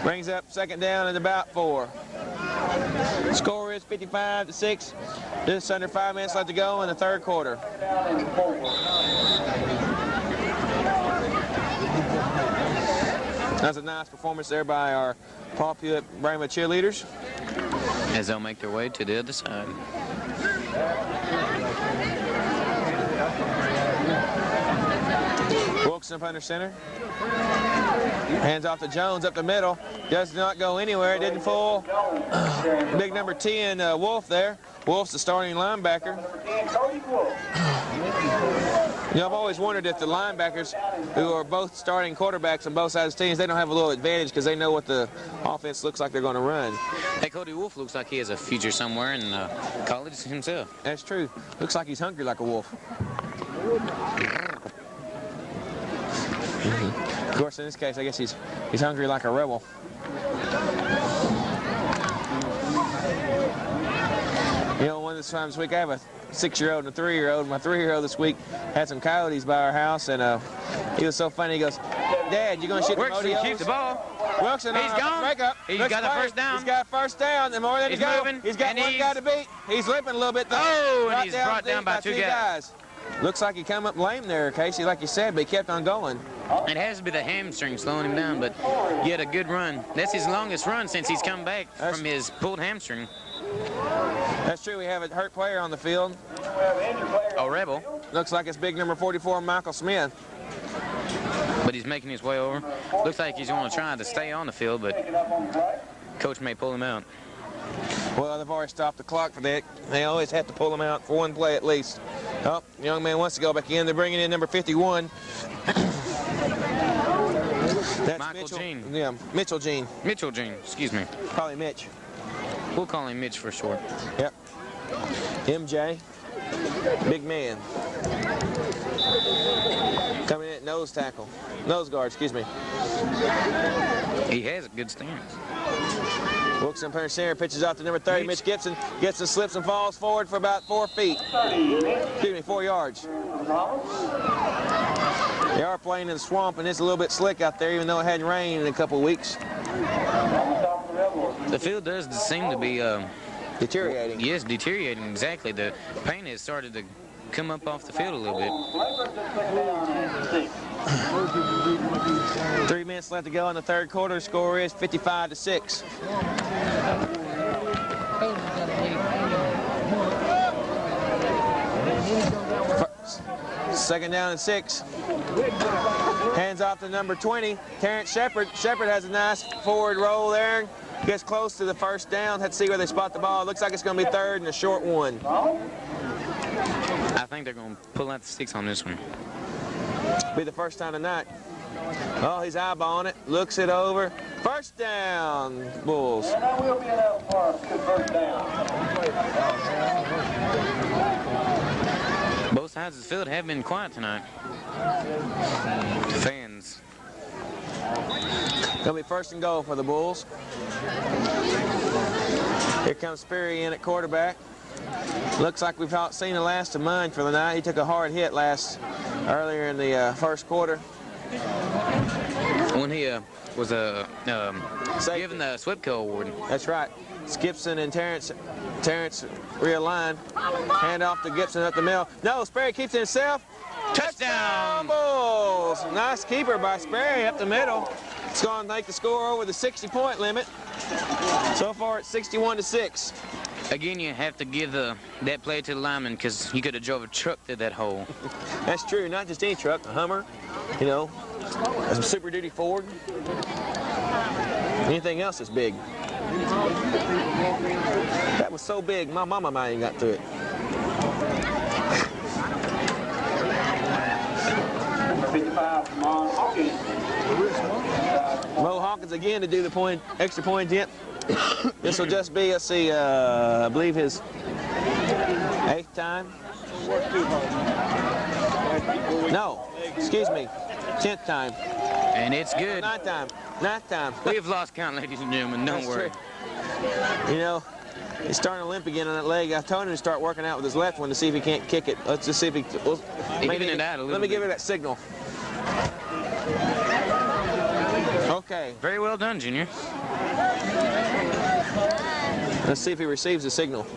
Brings up 2nd down and about 4. Score is 55-6. Just under 5 minutes left to go in the 3rd quarter. That's a nice performance there by our Paul Pewitt Brahma cheerleaders. As they'll make their way to the other side. Wilson up under center. Hands off to Jones up the middle. Does not go anywhere. Didn't fool. Big number 10, Wolf there. Wolf's the starting linebacker. You know, I've always wondered if the linebackers, who are both starting quarterbacks on both sides of teams, they don't have a little advantage because they know what the offense looks like they're going to run. Hey, Cody Wolf looks like he has a future somewhere in college himself. That's true. Looks like he's hungry like a wolf. Of course, in this case, I guess he's hungry like a rebel. You know, one of the times this week, I have a 6-year-old and a 3-year-old. My 3-year-old this week had some coyotes by our house, and he was so funny. He goes, "Dad, you going to shoot the rodeos?" Keep the ball. Wilson, he's gone. Break up. He's got the first down. He's got first down, and more than he's to go. Moving, he's got one guy to beat. He's limping a little bit, though. Oh, and he's brought down by 2 guys. Looks like he come up lame there, Casey, like you said, but he kept on going. It has to be the hamstring slowing him down, but he had a good run. That's his longest run since he's come back from his pulled hamstring. That's true. We have a hurt player on the field. A Rebel. Looks like it's big number 44, Michael Smith. But he's making his way over. Looks like he's going to try to stay on the field, but coach may pull him out. Well, they've already stopped the clock for that. They always have to pull him out for one play at least. Oh, the young man wants to go back in. They're bringing in number 51. That's Michael Jean. Yeah, Mitchell Jean. Mitchell Jean, excuse me. Probably Mitch. We'll call him Mitch for short. Yep. MJ. Big man. Coming in at nose tackle. Nose guard, excuse me. He has a good stance. Wilkes up under center, pitches off to number 30, Mitch Gibson. Gibson slips and falls forward for about 4 feet. Excuse me, 4 yards. They are playing in the swamp, and it's a little bit slick out there, even though it hadn't rained in a couple of weeks. The field does seem to be deteriorating. Yes, deteriorating, exactly. The paint has started to come up off the field a little bit. 3 minutes left to go in the third quarter. The score is 55-6. Second down and 6. Hands off to number 20, Terrence Shepard. Shepard has a nice forward roll there. Gets close to the first down. Let's see where they spot the ball. Looks like it's going to be third and a short one. I think they're going to pull out the sticks on this one. Be the first time tonight. Oh, he's eyeballing it. Looks it over. First down, Bulls. And that will be enough for a good first down. Both sides of the field have been quiet tonight. The fans. Gonna be first and goal for the Bulls. Here comes Sperry in at quarterback. Looks like we've seen the last of Munn for the night. He took a hard hit earlier in the first quarter. When he was given the Swipco Award. That's right. Gibson and Terrence realigned. Hand off to Gibson up the middle. No, Sperry keeps it himself. Touchdown, Bulls! Nice keeper by Sperry up the middle. It's going to take the score over the 60-point limit. So far, it's 61-6. Again, you have to give that play to the lineman because he could have drove a truck through that hole. That's true. Not just any truck, a Hummer, you know, a Super Duty Ford. Anything else is big. That was so big, my mama might even got through it. Mo Hawkins again to do the extra point attempt. This will just be, let's see, I believe his 8th time. No, excuse me, 10th time. And it's good. 9th time. 9th time. We've lost count, ladies and gentlemen. Don't worry. You know, he's starting to limp again on that leg. I told him to start working out with his left one to see if he can't kick it. Let's just see if he. Even it out a little let me bit. give her that signal. Okay. Very well done, Junior. Let's see if he receives the signal.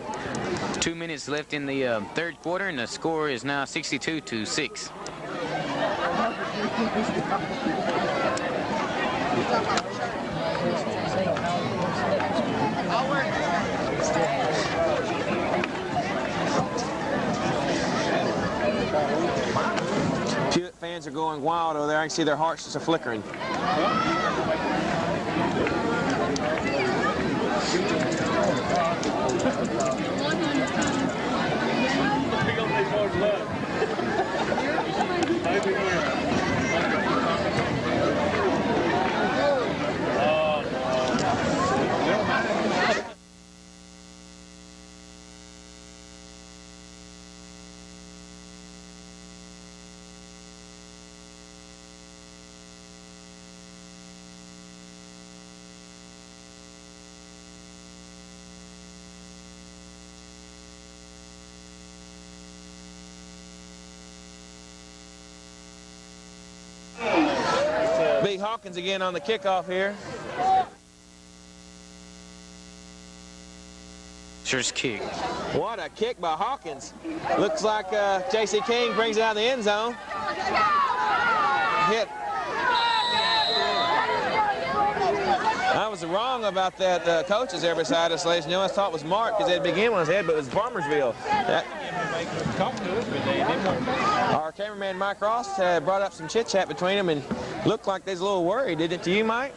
2 minutes left in the third quarter, and the score is now 62-6. Pewitt fans are going wild over there. I can see their hearts just flickering. B. Hawkins again on the kickoff here. First kick. What a kick by Hawkins. Looks like J.C. King brings it out of the end zone. Hit. I was wrong about that coaches there beside us, ladies and gentlemen. I thought it was Mark because they had a big M on his head, but it was Farmersville. Our cameraman Mike Ross brought up some chit-chat between them and looked like they was a little worried, didn't it to you, Mike?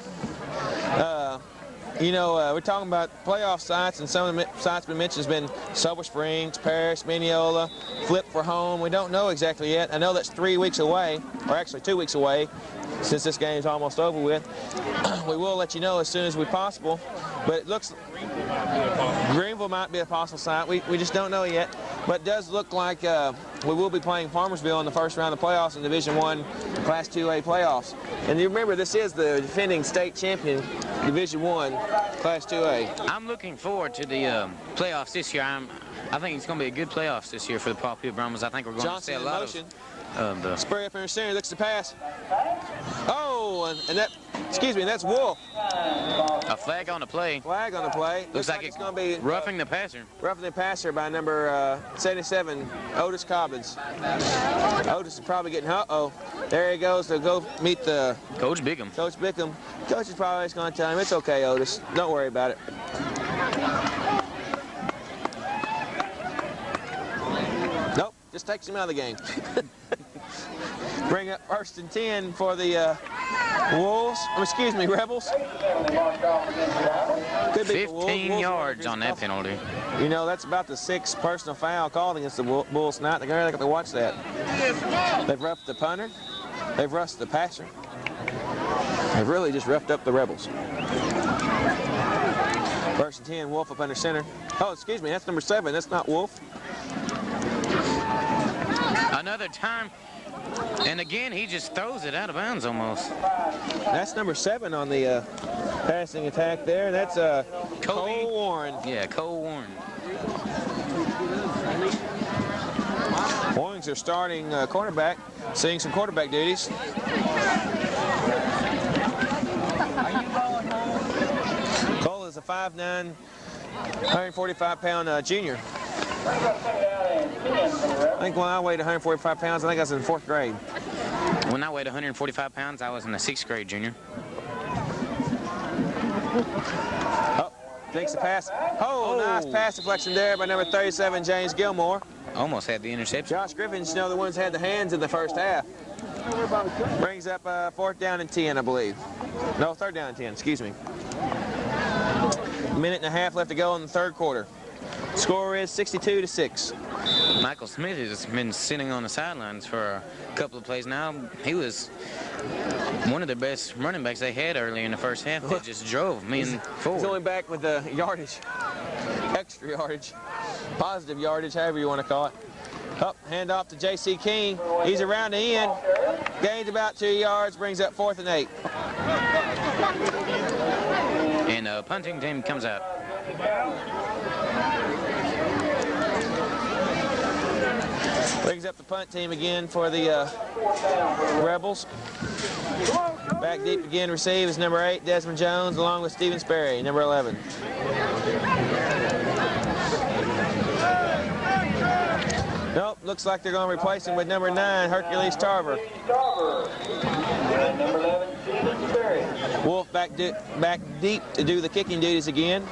You know, we're talking about playoff sites, and some of the sites we mentioned has been Silver Springs, Paris, Mineola, Flip for home. We don't know exactly yet. I know that's 3 weeks away, or actually 2 weeks away, since this game's almost over with. We will let you know as soon as we possible, but it looks Greenville might be a possible site. We just don't know yet, but it does look like we will be playing Farmersville in the first round of the playoffs in Division I Class 2A playoffs. And you remember, this is the defending state champion, Division I Class 2A. I'm looking forward to the playoffs this year. I think it's going to be a good playoffs this year for the Paul Pewitt Brahmas. I think we're going to see a lot of the... Spray up in the center, looks to pass. Oh, and that, excuse me, that's Wolf. A flag on the play. Flag on the play. Looks like it's going to be roughing the passer. Roughing the passer by number 77, Otis Cobbins. Otis is probably getting, there he goes to go meet the... Coach Bickham. Coach Bickham. Coach is probably just going to tell him, it's okay, Otis. Don't worry about it. Nope, just takes him out of the game. Bring up 1st and 10 for the Wolves. Excuse me, Rebels. Could be 15 yards on that penalty. You know, that's about the 6th personal foul called against the Bulls tonight. They're going to have to watch that. They've roughed the punter. They've roughed the passer. They've really just roughed up the Rebels. 1st and 10, Wolf up under center. Oh, excuse me, that's number 7. That's not Wolf. Another time. And again, he just throws it out of bounds almost. That's number 7 on the passing attack there. That's Cole Warren. Yeah, Cole Warren. Warren's their starting cornerback, seeing some quarterback duties. Cole is a 5'9", 145-pound junior. I think when I weighed 145 pounds, I think I was in 4th grade. When I weighed 145 pounds, I was in the 6th grade junior. Oh, takes the pass. Oh, nice pass deflection there by number 37, James Gilmore. Almost had the interception. Josh Griffin's, the ones had the hands in the first half. Brings up 4th down and 10, I believe. No, 3rd down and 10, excuse me. Minute and a half left to go in the 3rd quarter. Score is 62-6. Michael Smith has been sitting on the sidelines for a couple of plays now. He was one of the best running backs they had early in the first half. They just drove men forward. He's only back with the yardage, extra yardage, positive yardage, however you want to call it. Up, hand off to J.C. King. He's around the end. Gains about 2 yards, brings up 4th and 8. And the punting team comes out. Brings up the punt team again for the Rebels. Back deep again, receive is number 8, Desmond Jones, along with Stephen Sperry, number 11. Nope, looks like they're going to replace him with number 9, Hercules Tarver. Wolf back deep to do the kicking duties again.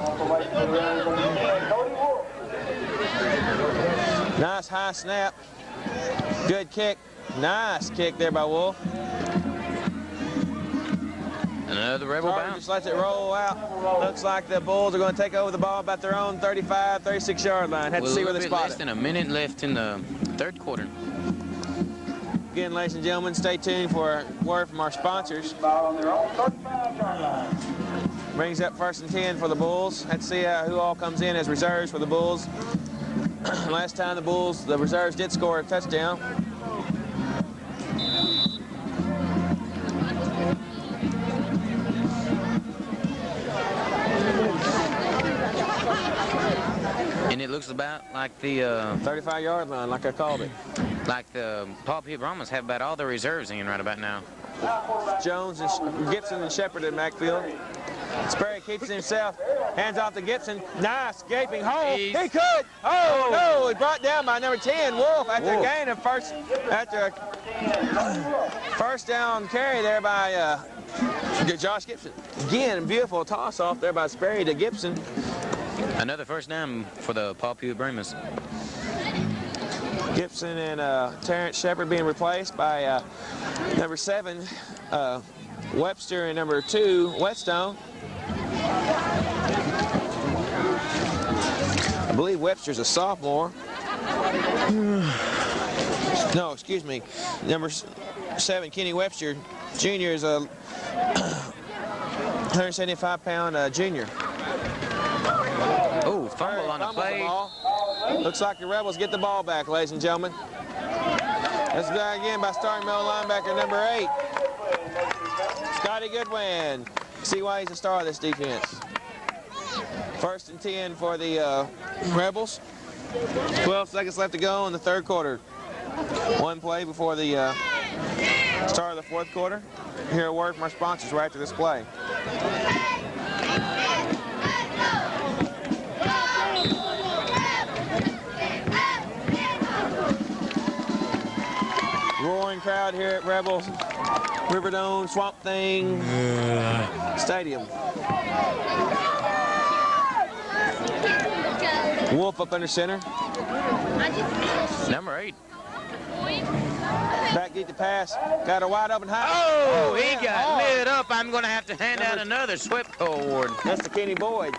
Nice high snap. Good kick. Nice kick there by Wolf. Another Rebel bounce. Just lets it roll out. Looks like the Bulls are going to take over the ball about their own 35, 36-yard line. Had to see where they spot it. Less than a minute left in the 3rd quarter. Again, ladies and gentlemen, stay tuned for a word from our sponsors. Brings up 1st and 10 for the Bulls. Let's see who all comes in as reserves for the Bulls. Last time the reserves did score a touchdown. And it looks about like the 35-yard line, like I called it. Like the Paul Pewitt Brahmas have about all the reserves in right about now. Jones and Gibson and Shepard in backfield. Sperry keeps it himself. Hands off to Gibson. Nice gaping hole. He could. Oh, no. He brought down by number 10, Wolf, after a gain of first down carry there by Josh Gibson. Again, beautiful toss off there by Sperry to Gibson. Another 1st down for the Paul Pewitt Brahmas. Gibson and Terrence Shepard being replaced by number 7, Webster, and number 2, Whetstone. I believe Webster's a sophomore. No, excuse me. Number 7, Kenny Webster, junior, is a 175-pound junior. Oh, fumble on the play. Looks like the Rebels get the ball back, ladies and gentlemen. Let's go again by starting middle linebacker number 8, Scotty Goodwin. See why he's the star of this defense. 1st and 10 for the Rebels. 12 seconds left to go in the 3rd quarter. One play before the start of the fourth quarter. Hear a word from our sponsors right after this play. Roaring crowd here at Rebels Riverdome Swamp Thing Stadium. Wolf up under center. Number 8. Back, get the pass. Got a wide open high. Oh, he got lit up. I'm going to have to hand out another SWIPCO award. That's to Kenny Boyd.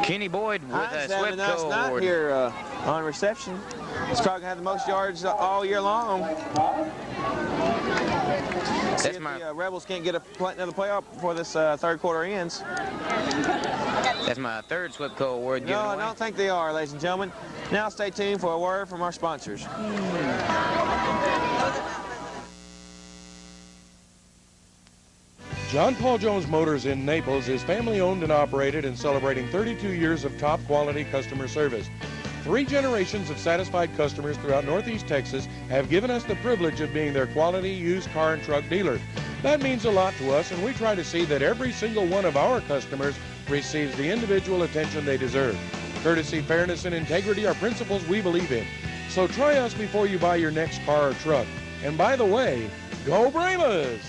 Kenny Boyd with a having a nice SWIPCO night award. here on reception. He's probably going to have the most yards all year long. See if the Rebels can't get another playoff before this third quarter ends. That's my third SWIPCO award given No, away. I don't think they are, ladies and gentlemen. Now stay tuned for a word from our sponsors. John Paul Jones Motors in Naples is family owned and operated and celebrating 32 years of top quality customer service. 3 generations of satisfied customers throughout Northeast Texas have given us the privilege of being their quality used car and truck dealer. That means a lot to us, and we try to see that every single one of our customers receives the individual attention they deserve. Courtesy, fairness, and integrity are principles we believe in. So try us before you buy your next car or truck. And by the way, go Brahmas!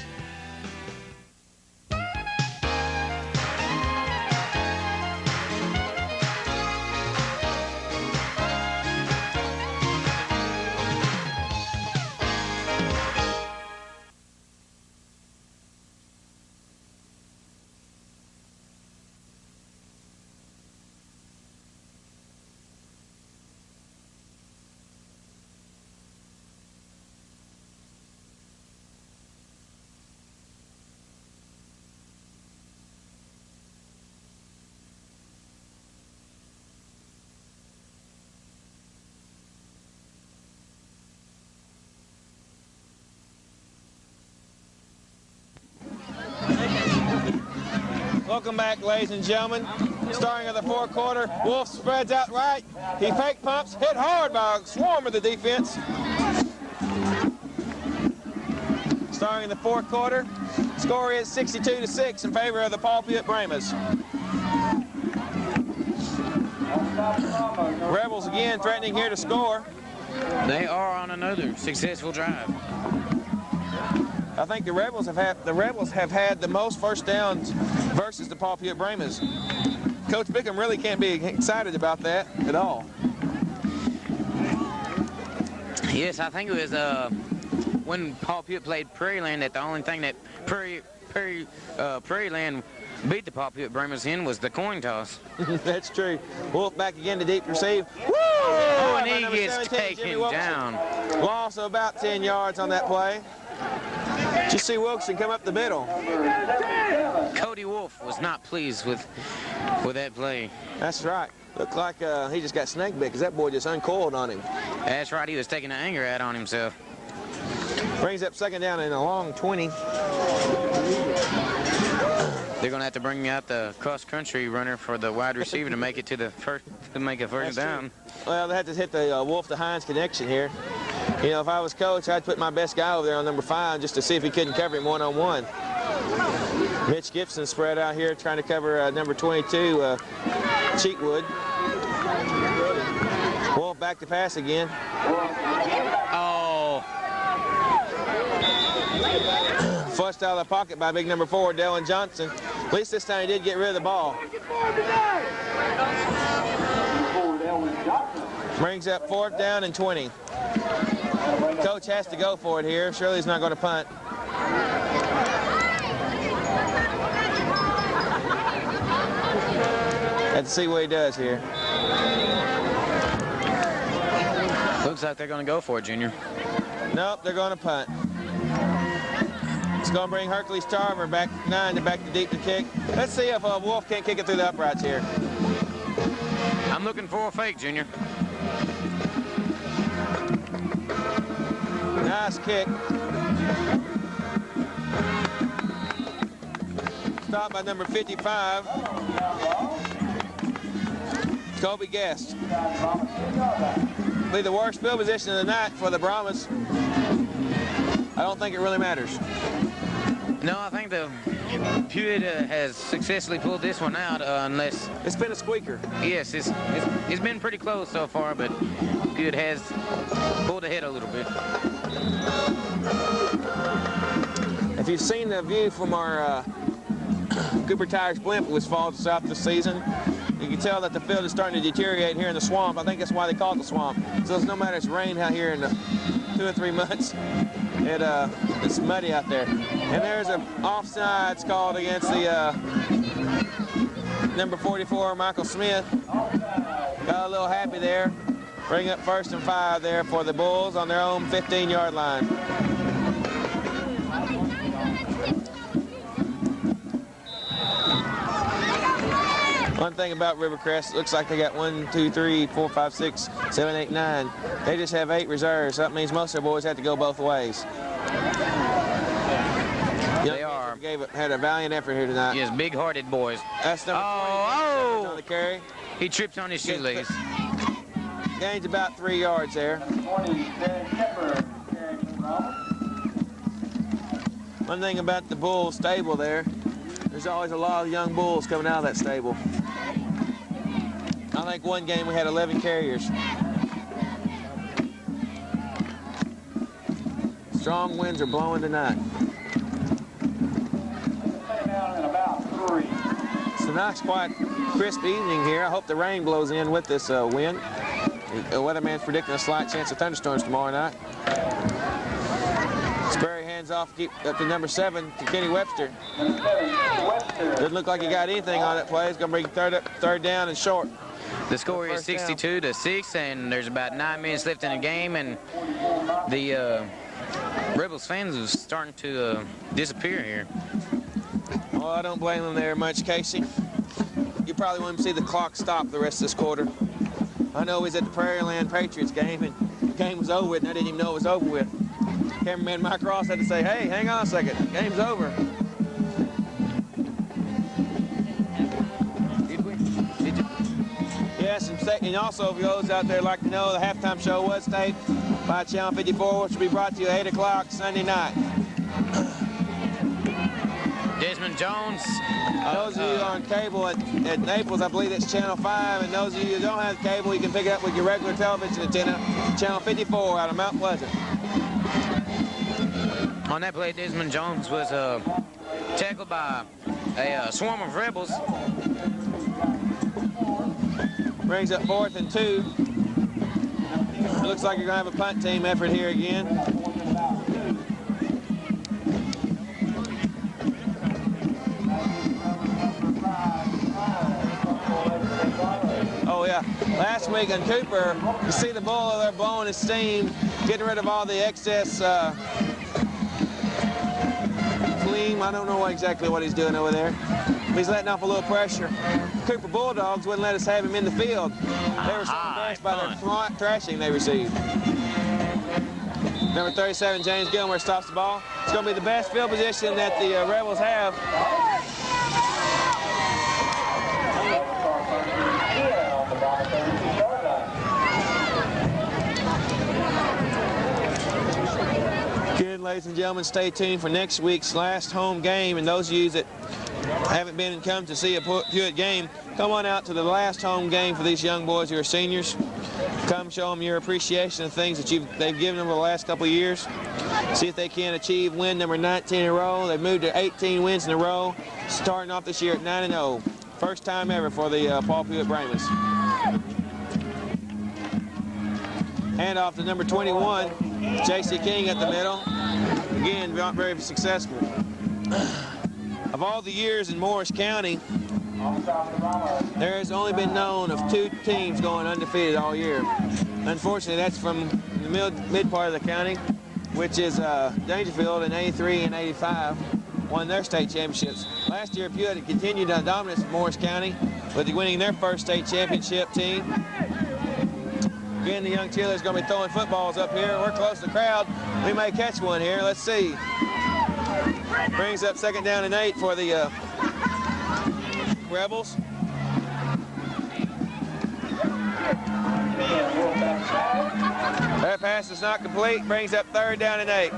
Welcome back, ladies and gentlemen. Starting of the fourth quarter, Wolf spreads out right. He fake pumps, hit hard by a swarm of the defense. Starting in the fourth quarter, score is 62-6 in favor of the Paul Pewitt Brahmas. Rebels again threatening here to score. They are on another successful drive. I think the Rebels have had the most first downs versus the Paul Pewitt Brahmas. Coach Bickham really can't be excited about that at all. Yes, I think it was when Paul Pewitt played Prairie Land that the only thing that Prairie Land beat the Paul Pewitt Brahmas in was the coin toss. That's true. Wolf back again to deep receive. Woo! Oh, and he gets taken down. Loss of about 10 yards on that play. Just see Wilson come up the middle. Cody Wolf was not pleased with that play. That's right. Looked like he just got snake bit because that boy just uncoiled on him. That's right. He was taking an anger out on himself. Brings up second down in a long 20. They're going to have to bring out the cross-country runner for the wide receiver to make it to the first down. Well, they had to hit the Wolf to Hines connection here. You know, if I was coach, I'd put my best guy over there on number 5 just to see if he couldn't cover him one-on-one. Mitch Gibson spread out here trying to cover number 22, Cheatwood. Wolf back to pass again. Oh. Flushed out of the pocket by big number 4, Dylan Johnson. At least this time he did get rid of the ball. Brings up 4th down and 20. Coach has to go for it here. Surely he's not going to punt. Have to see what he does here. Looks like they're going to go for it, Junior. Nope, they're going to punt. It's going to bring Hercules Tarver back 9 to back to deep to kick. Let's see if Wolf can't kick it through the uprights here. I'm looking for a fake, Junior. Nice kick. Stopped by number 55. Kobe Guest. be the worst field position of the night for the Brahmas. I don't think it really matters. No, I think the Pewitt has successfully pulled this one out, unless... It's been a squeaker. Yes, it's been pretty close so far, but Pewitt has pulled ahead a little bit. If you've seen the view from our Cooper Tires blimp, which falls south this season, you can tell that the field is starting to deteriorate here in the swamp. I think that's why they call it the swamp. So no matter it's rained out here in the 2 or 3 months, it's muddy out there. And there's an offsides called against the number 44, Michael Smith. Got a little happy there. Bring up 1st and 5 there for the Bulls on their own 15-yard line. One thing about Rivercrest, looks like they got 1, 2, 3, 4, 5, 6, 7, 8, 9. They just have 8 reserves. That means most of their boys have to go both ways. They are. Had a valiant effort here tonight. Yes, big-hearted boys. That's number 20 on the carry. He tripped on his shoelace. Gains about 3 yards there. One thing about the bull stable there's always a lot of young bulls coming out of that stable. I think one game we had 11 carriers. Strong winds are blowing tonight. It's a nice, quiet, crisp evening here. I hope the rain blows in with this wind. The weatherman's predicting a slight chance of thunderstorms tomorrow night. Sperry hands off up to number 7 to Kenny Webster. Doesn't look like he got anything on that play. He's going to bring third down and short. The score is 62-6, and there's about 9 minutes left in the game, and the Rebels fans are starting to disappear here. Well, I don't blame them there much, Casey. You probably want to see the clock stop the rest of this quarter. I know he was at the Prairie Land Patriots game, and the game was over with, and I didn't even know it was over with. Cameraman Mike Ross had to say, hey, hang on a second, game's over. Yes, and also if those out there like to know, the halftime show was taped by Channel 54, which will be brought to you at 8 o'clock Sunday night. Desmond Jones. Those of you on cable at Naples, I believe it's Channel 5, and those of you who don't have cable, you can pick it up with your regular television antenna, Channel 54 out of Mount Pleasant. On that play, Desmond Jones was tackled by a swarm of Rebels. Brings up 4th and 2. It looks like you're going to have a punt team effort here again. Oh, yeah. Last week in Cooper, you see the bull over there blowing his steam, getting rid of all the excess fleam. I don't know exactly what he's doing over there. He's letting off a little pressure. Cooper Bulldogs wouldn't let us have him in the field. They were so embarrassed by their thrashing they received. Number 37, James Gilmore, stops the ball. It's going to be the best field position that the Rebels have. Good, ladies and gentlemen, stay tuned for next week's last home game. And those of you that haven't been and come to see a Pewitt game, come on out to the last home game for these young boys who are seniors. Come show them your appreciation of things that they've given them over the last couple of years. See if they can achieve win number 19 in a row. They've moved to 18 wins in a row, starting off this year at 9-0. First time ever for the Paul Pewitt Brahmas. Hand off to number 21, J.C. King at the middle. Again, not very successful. Of all the years in Morris County, there has only been known of 2 teams going undefeated all year. Unfortunately, that's from the mid part of the county, which is Dangerfield in 83 and 85, won their state championships. Last year, Pewitt had continued dominance in Morris County, with winning their first state championship team. Again, the young cheerleaders going to be throwing footballs up here. We're close to the crowd. We may catch one here. Let's see. Brings up 2nd down and 8 for the Rebels. That pass is not complete. Brings up 3rd down and 8.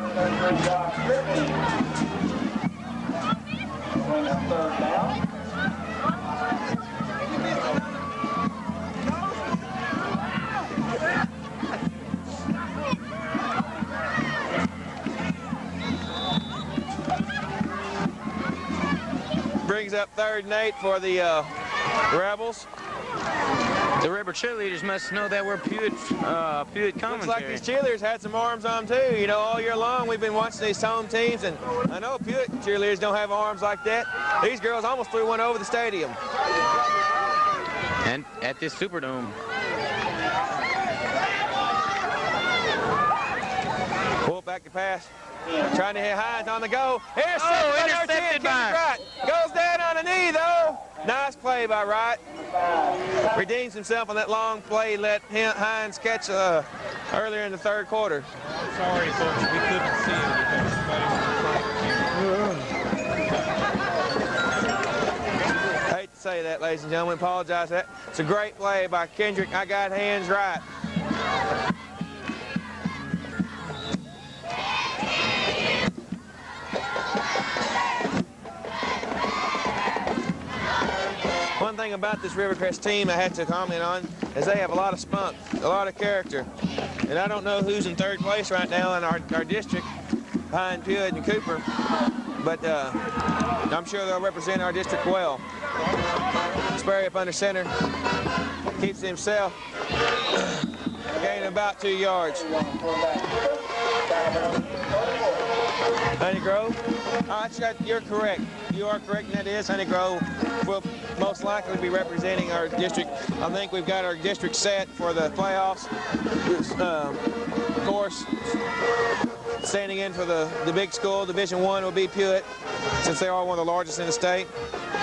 Brings up 3rd and 8 for the Rebels. The River cheerleaders must know that we're Pewitt commentary. Looks like these cheerleaders had some arms on too. You know, all year long we've been watching these home teams, and I know Pewitt cheerleaders don't have arms like that. These girls almost threw one over the stadium. And at this Superdome. Pull back the pass. Trying to hit Hines on the go. Intercepted by Wright. Goes down on a knee though. Nice play by Wright. Redeems himself on that long play. Let Hines catch earlier in the 3rd quarter. Sorry, folks, we couldn't see it because somebody Hate to say that, ladies and gentlemen. Apologize for that. It's a great play by Kendrick. I got hands right. One thing about this Rivercrest team I had to comment on is they have a lot of spunk, a lot of character. And I don't know who's in 3rd place right now in our district behind Pewitt and Cooper, but I'm sure they'll represent our district well. Sperry up under center, keeps it himself, gaining about 2 yards. Honeygrove. You're correct. You are correct, and that is Honeygrove will most likely be representing our district. I think we've got our district set for the playoffs. Of course, standing in for the big school, Division I will be Pewitt, since they are one of the largest in the state.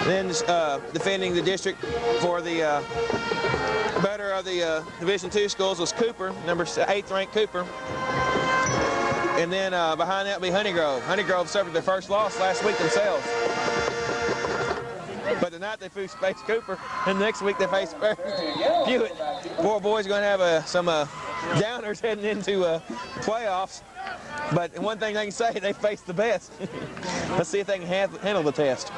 Then defending the district for the better of the Division II schools was Cooper, number 8th ranked Cooper. And then behind that will be Honeygrove. Honeygrove suffered their first loss last week themselves. But tonight they face Cooper, and next week they face Pewitt. Poor boys are going to have some downers heading into playoffs. But one thing they can say, they face the best. Let's see if they can handle the test.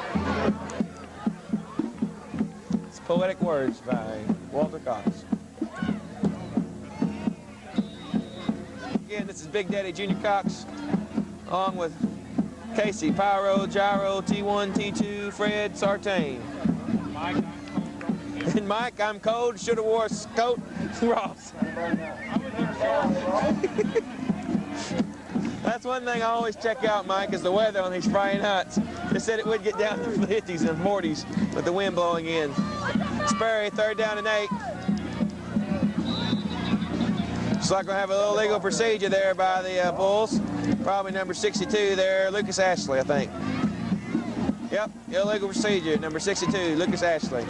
It's poetic words by Walter Cox. Again, this is Big Daddy Junior Cox, along with Casey, Pyro, Gyro, T1, T2, Fred, Sartain. And Mike, I'm cold, should have wore a coat, Ross. That's one thing I always check out, Mike, is the weather on these Friday nights. They said it would get down to the 50s and 40s with the wind blowing in. Sperry, 3rd down and 8. Looks like we'll have a little legal procedure there by the Bulls. Probably number 62 there, Lucas Ashley, I think. Yep, illegal procedure, number 62, Lucas Ashley.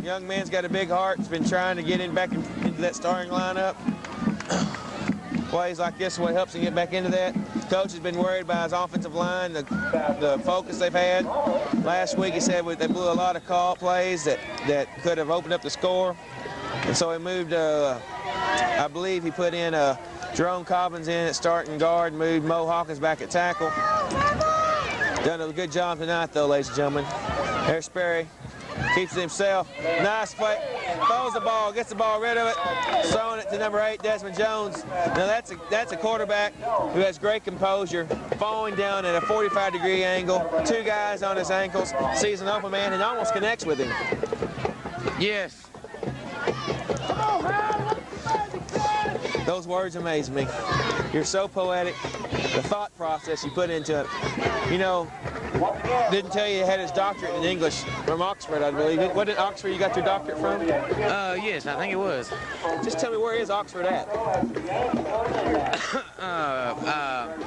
Young man's got a big heart. He's been trying to get back into that starting lineup. Plays like this is what helps him get back into that. Coach has been worried about his offensive line, the focus they've had. Last week he said they blew a lot of call plays that could have opened up the score. And so he moved, I believe he put in Jerome Cobbins in at starting guard, moved Mo Hawkins back at tackle. Done a good job tonight, though, ladies and gentlemen. There's Sperry. Keeps it himself. Nice play. Throws the ball, gets the ball rid of it. Throwing it to number 8, Desmond Jones. Now that's a quarterback who has great composure. Falling down at a 45-degree angle. 2 guys on his ankles. Sees an open man and almost connects with him. Yes. Those words amaze me. You're so poetic. The thought process you put into it. You know, didn't tell you had his doctorate in English from Oxford, I believe. What did Oxford you got your doctorate from? Yes, I think it was. Just tell me, where is Oxford at?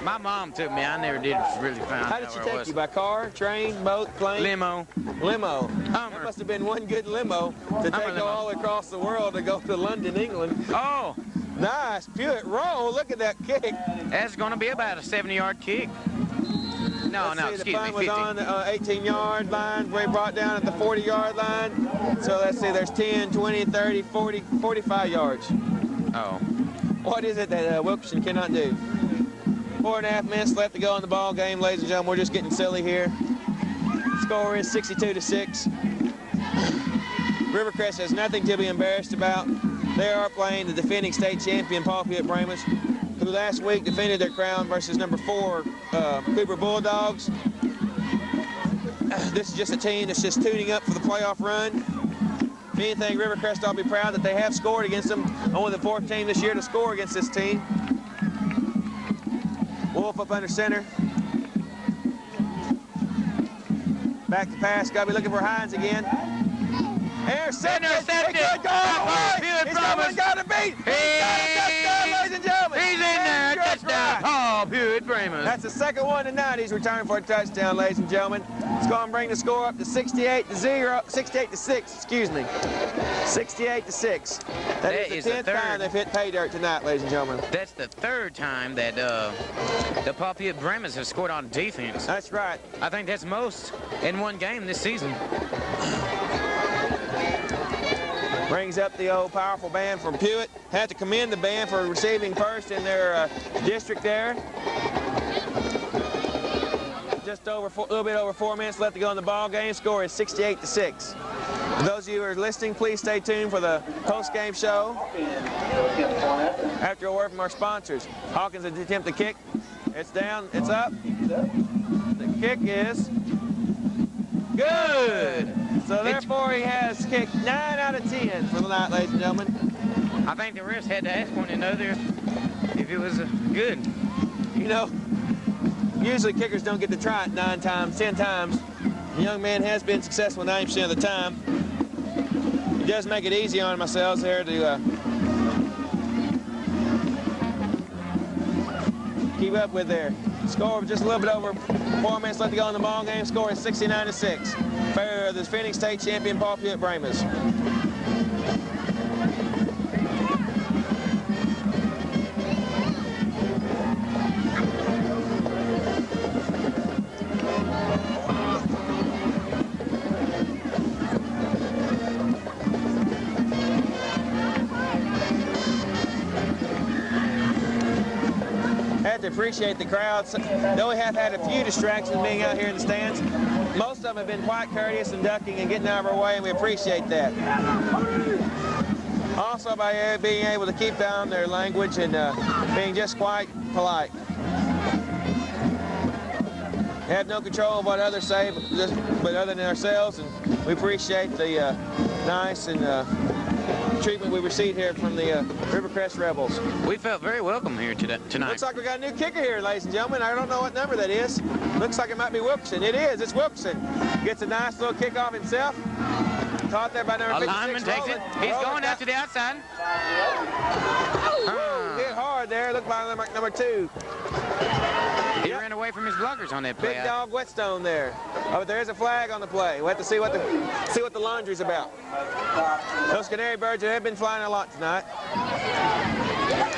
My mom took me. I never did really find out How did she where it take was. you? By car, train, boat, plane? Limo. Limo. That must have been one good limo to take all the way across the world to go to London, England. Oh. Nice. Pewitt roll. Look at that kick. That's going to be about a 70-yard kick. No, let's see, excuse the punt me, was 50. on the 18-yard line. We brought down at the 40-yard line. So let's see, there's 10, 20, 30, 40, 45 yards. Oh. What is it that Wilkerson cannot do? 4.5 minutes left to go in the ball game, ladies and gentlemen. We're just getting silly here. Score is 62-6. Rivercrest has nothing to be embarrassed about. They are playing the defending state champion, Pewitt Brahmas, who last week defended their crown versus number 4 Cooper Bulldogs. This is just a team that's just tuning up for the playoff run. If anything, Rivercrest ought to be proud that they have scored against them. Only the 4th team this year to score against this team. Wolf up under center. Back to pass. Got to be looking for Hines again. Intercepted. Good goal. He's got to beat. He's got a touchdown, ladies and gentlemen. He's in there. Touchdown. Oh, Pewitt Brahmas. That's the second one tonight. He's returning for a touchdown, ladies and gentlemen. It's going to bring the score up to 68-6. Excuse me. 68-6. That is the 10th time they've hit pay dirt tonight, ladies and gentlemen. That's the 3rd time that the Pewitt Brahmas have scored on defense. That's right. I think that's most in one game this season. Brings up the old powerful band from Pewitt. Have to commend the band for receiving first in their district there. Just a little bit over 4 minutes left to go in the ball game. Score is 68-6. For those of you who are listening, please stay tuned for the post-game show. After a word from our sponsors. Hawkins attempt to kick. It's down. It's up. The kick is good. So therefore, he has kicked 9 out of 10 for the night, ladies and gentlemen. I think the refs had to ask one another if it was good. You know, usually kickers don't get to try it 9 times, 10 times. The young man has been successful 90% of the time. He does make it easy on ourselves here to keep up with their score. Just a little bit over 4 minutes left to go in the ball game. Score is 69-6. For the defending state champion, Pewitt Brahmas. Have to appreciate the crowds. Though we have had a few distractions being out here in the stands, most of them have been quite courteous and ducking and getting out of our way, and we appreciate that. Also, by being able to keep down their language and being just quite polite. Have no control of what others say, but other than ourselves, and we appreciate the nice and treatment we received here from the Rivercrest Rebels. We felt very welcome here tonight. Looks like we got a new kicker here, ladies and gentlemen. I don't know what number that is. Looks like it might be Wilkerson. It is. It's Wilkerson. Gets a nice little kickoff himself. Caught there by number 56. Lineman takes it. He's going out to the outside. Hit hard there. Looked like number 2. He ran away from his blockers on that play. Big dog Whetstone there. Oh, but there is a flag on the play. We'll have to see what the laundry's about. Those canary birds have been flying a lot tonight.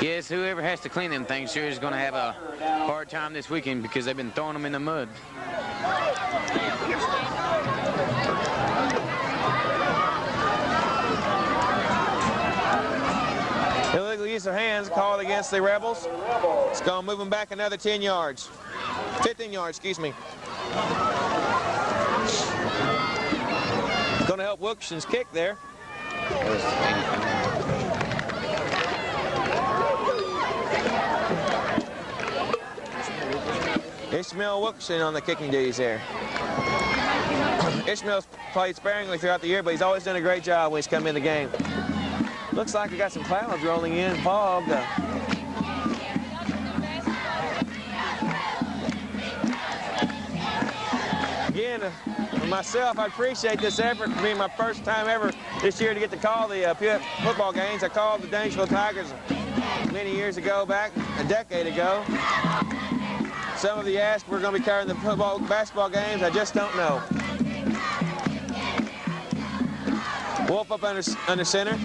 Yes, whoever has to clean them things sure is going to have a hard time this weekend because they've been throwing them in the mud. Illegal use of hands called against the Rebels. It's going to move them back another 10 yards. 15 yards, excuse me. Going to help Wilkerson's kick there. Ishmael Wilkerson on the kicking duties there. Ishmael's played sparingly throughout the year, but he's always done a great job when he's come in the game. Looks like we got some clouds rolling in, fog. Again, for myself, I appreciate this effort for being my first time ever this year to get to call the Pewitt football games. I called the Danesville Tigers many years ago, back a decade ago. Some of you asked, we're going to be covering the basketball games. I just don't know. Wolf up under center.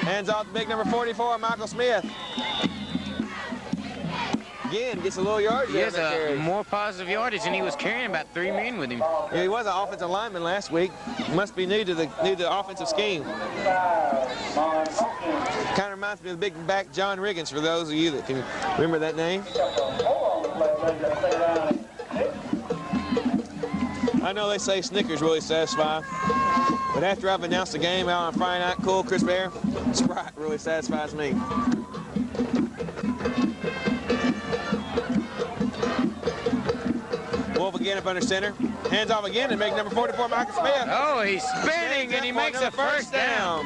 Hands off the big number 44, Michael Smith. Again, gets a little yardage. He has a more positive yardage, and he was carrying about 3 men with him. Yeah, he was an offensive lineman last week. Must be new to the offensive scheme. Kind of reminds me of the big back John Riggins, for those of you that can remember that name. I know they say Snickers really satisfy, but after I've announced the game out on Friday night, cool, crisp air, Sprite really satisfies me. Wolf again up under center. Hands off again and make number 44, Michael Smith. Oh, he's spinning and he makes a first down.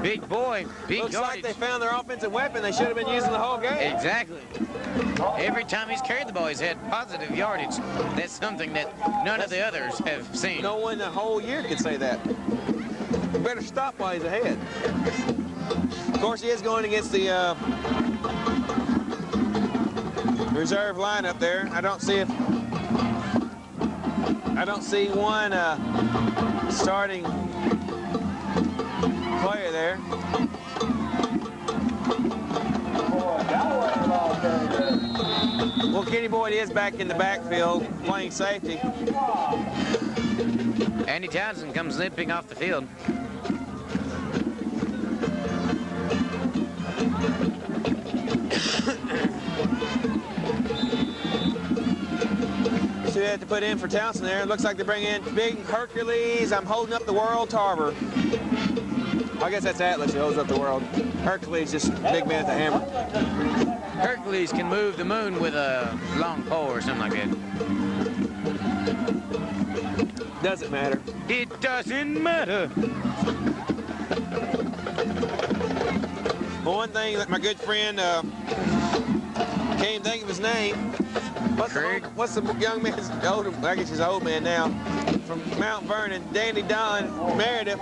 Big boy, big Looks yardage. like they found their offensive weapon they should have been using the whole game. Exactly. Every time he's carried the ball, he's had positive yardage. That's something that none of the others have seen. No one the whole year could say that. Better stop while he's ahead. Of course, he is going against the reserve lineup there. I don't see one starting player there. Well, Kenny Boyd is back in the backfield playing safety. Andy Townsend comes limping off the field. So they had to put in for Townsend there. It looks like they bring in big Hercules. I'm holding up the world, Tarver. I guess that's Atlas who holds up the world. Hercules just big man at the hammer. Hercules can move the moon with a long pole or something like that. Doesn't matter. It doesn't matter. Well, one thing that my good friend can't even think of his name. What's the young man's older? I guess he's an old man now. From Mount Vernon, Dandy Don Meredith.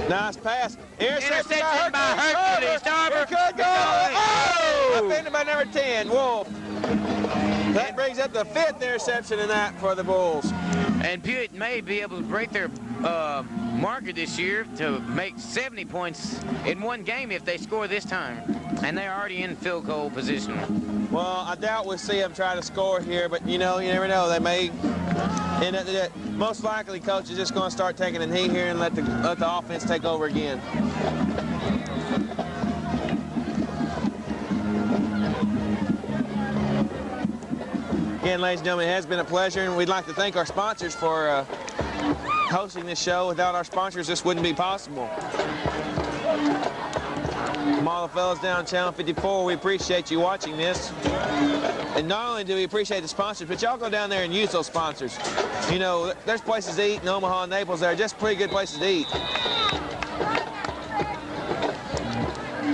Nice pass. Intercepted by Hercules. Tarver. Could go. Oh! Offended by number 10, Wolf. That brings up the 5th interception in that for the Bulls. And Pewitt may be able to break their marker this year to make 70 points in one game if they score this time. And they're already in field goal position. Well, I doubt we'll see them try to score here, but you never know. They may end up. Most likely, coach is just going to start taking a knee here and let the offense take over again. Again, ladies and gentlemen, it has been a pleasure, and we'd like to thank our sponsors for hosting this show. Without our sponsors, this wouldn't be possible. From all the fellas down Channel 54, we appreciate you watching this. And not only do we appreciate the sponsors, but y'all go down there and use those sponsors. You know, there's places to eat in Omaha and Naples that are just pretty good places to eat.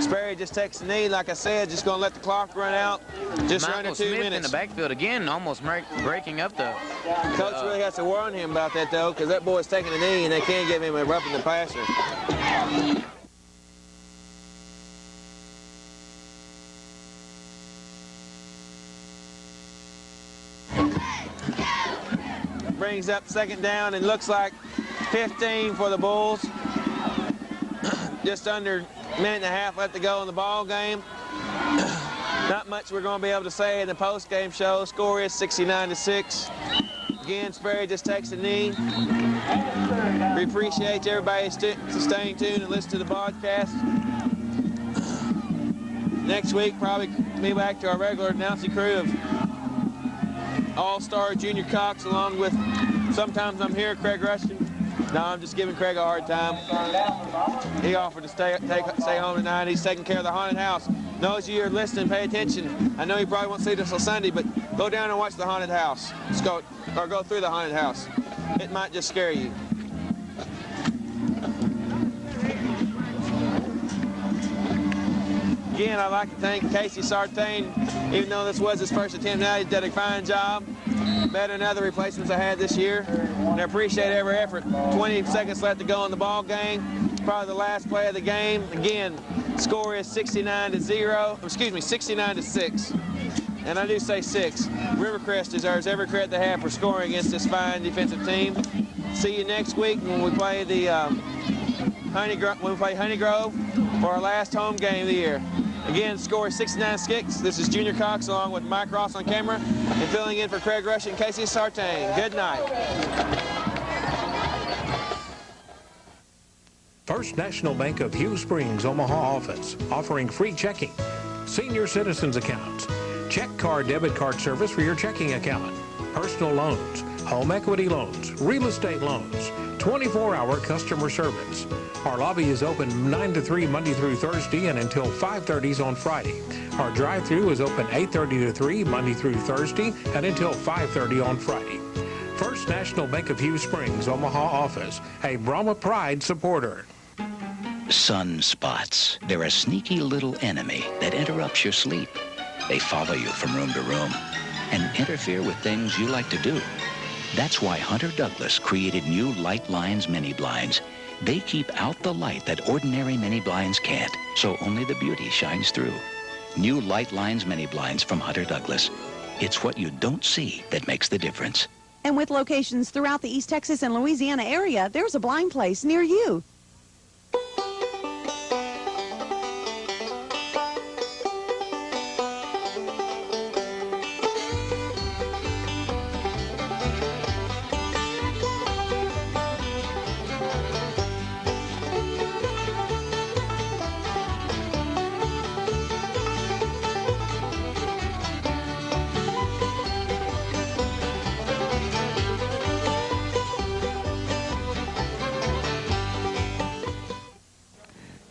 Sperry just takes the knee, like I said, just going to let the clock run out. Just Michael under 2 Smith minutes. in the backfield again, almost breaking up the... Coach really has to warn him about that, though, because that boy's taking a knee, and they can't give him a roughing the passer. Brings up 2nd down and looks like 15 for the Bulls. Just under a minute and a half left to go in the ball game. Not much we're going to be able to say in the post-game show. Score is 69-6. Again, Sperry just takes a knee. We appreciate everybody staying tuned and listening to the broadcast. Next week, probably be back to our regular announcing crew of All-Star Junior Cox, along with, sometimes I'm here, Craig Rushton. No, I'm just giving Craig a hard time. He offered to stay home tonight. He's taking care of the haunted house. Those of you who are listening, pay attention. I know you probably won't see this on Sunday, but go down and watch the haunted house. Go through the haunted house. It might just scare you. Again, I'd like to thank Casey Sartain. Even though this was his first attempt now, he did a fine job. Better than other replacements I had this year. And I appreciate every effort. 20 seconds left to go in the ball game. Probably the last play of the game. Again, score is 69-6. And I do say 6. Rivercrest deserves every credit they have for scoring against this fine defensive team. See you next week when we play the Honey Grove for our last home game of the year. Again, score is 69-6. This is Junior Cox along with Mike Ross on camera and filling in for Craig Rush and Casey Sartain. Good night. First National Bank of Hugh Springs, Omaha office, offering free checking, senior citizens accounts, check card, debit card service for your checking account, personal loans, home equity loans, real estate loans, 24-hour customer service. Our lobby is open 9 to 3 Monday through Thursday and until 5:30 on Friday. Our drive-thru is open 8:30 to 3 Monday through Thursday and until 5:30 on Friday. First National Bank of Hugh Springs, Omaha office, a Brahma Pride supporter. Sunspots. They're a sneaky little enemy that interrupts your sleep. They follow you from room to room and interfere with things you like to do. That's why Hunter Douglas created new Light Lines mini blinds. They keep out the light that ordinary mini blinds can't, so only the beauty shines through. New Light Lines mini blinds from Hunter Douglas. It's what you don't see that makes the difference. And with locations throughout the East Texas and Louisiana area, there's a blind place near you.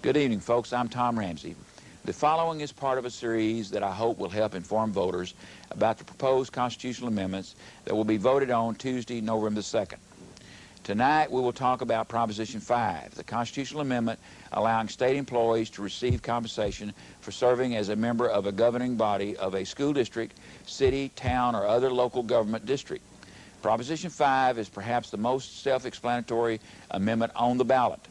Good evening, folks. I'm Tom Ramsey. The following is part of a series that I hope will help inform voters about the proposed constitutional amendments that will be voted on Tuesday, November the 2nd. Tonight, we will talk about Proposition 5, the constitutional amendment allowing state employees to receive compensation for serving as a member of a governing body of a school district, city, town, or other local government district. Proposition 5 is perhaps the most self-explanatory amendment on the ballot.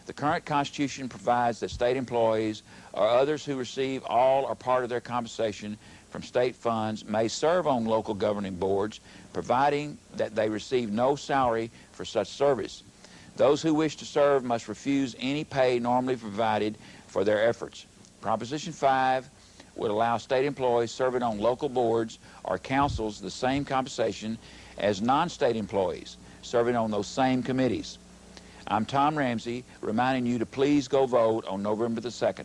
The current Constitution provides that state employees or others who receive all or part of their compensation from state funds may serve on local governing boards, providing that they receive no salary for such service. Those who wish to serve must refuse any pay normally provided for their efforts. Proposition 5 would allow state employees serving on local boards or councils the same compensation as non-state employees serving on those same committees. I'm Tom Ramsey, reminding you to please go vote on November the 2nd.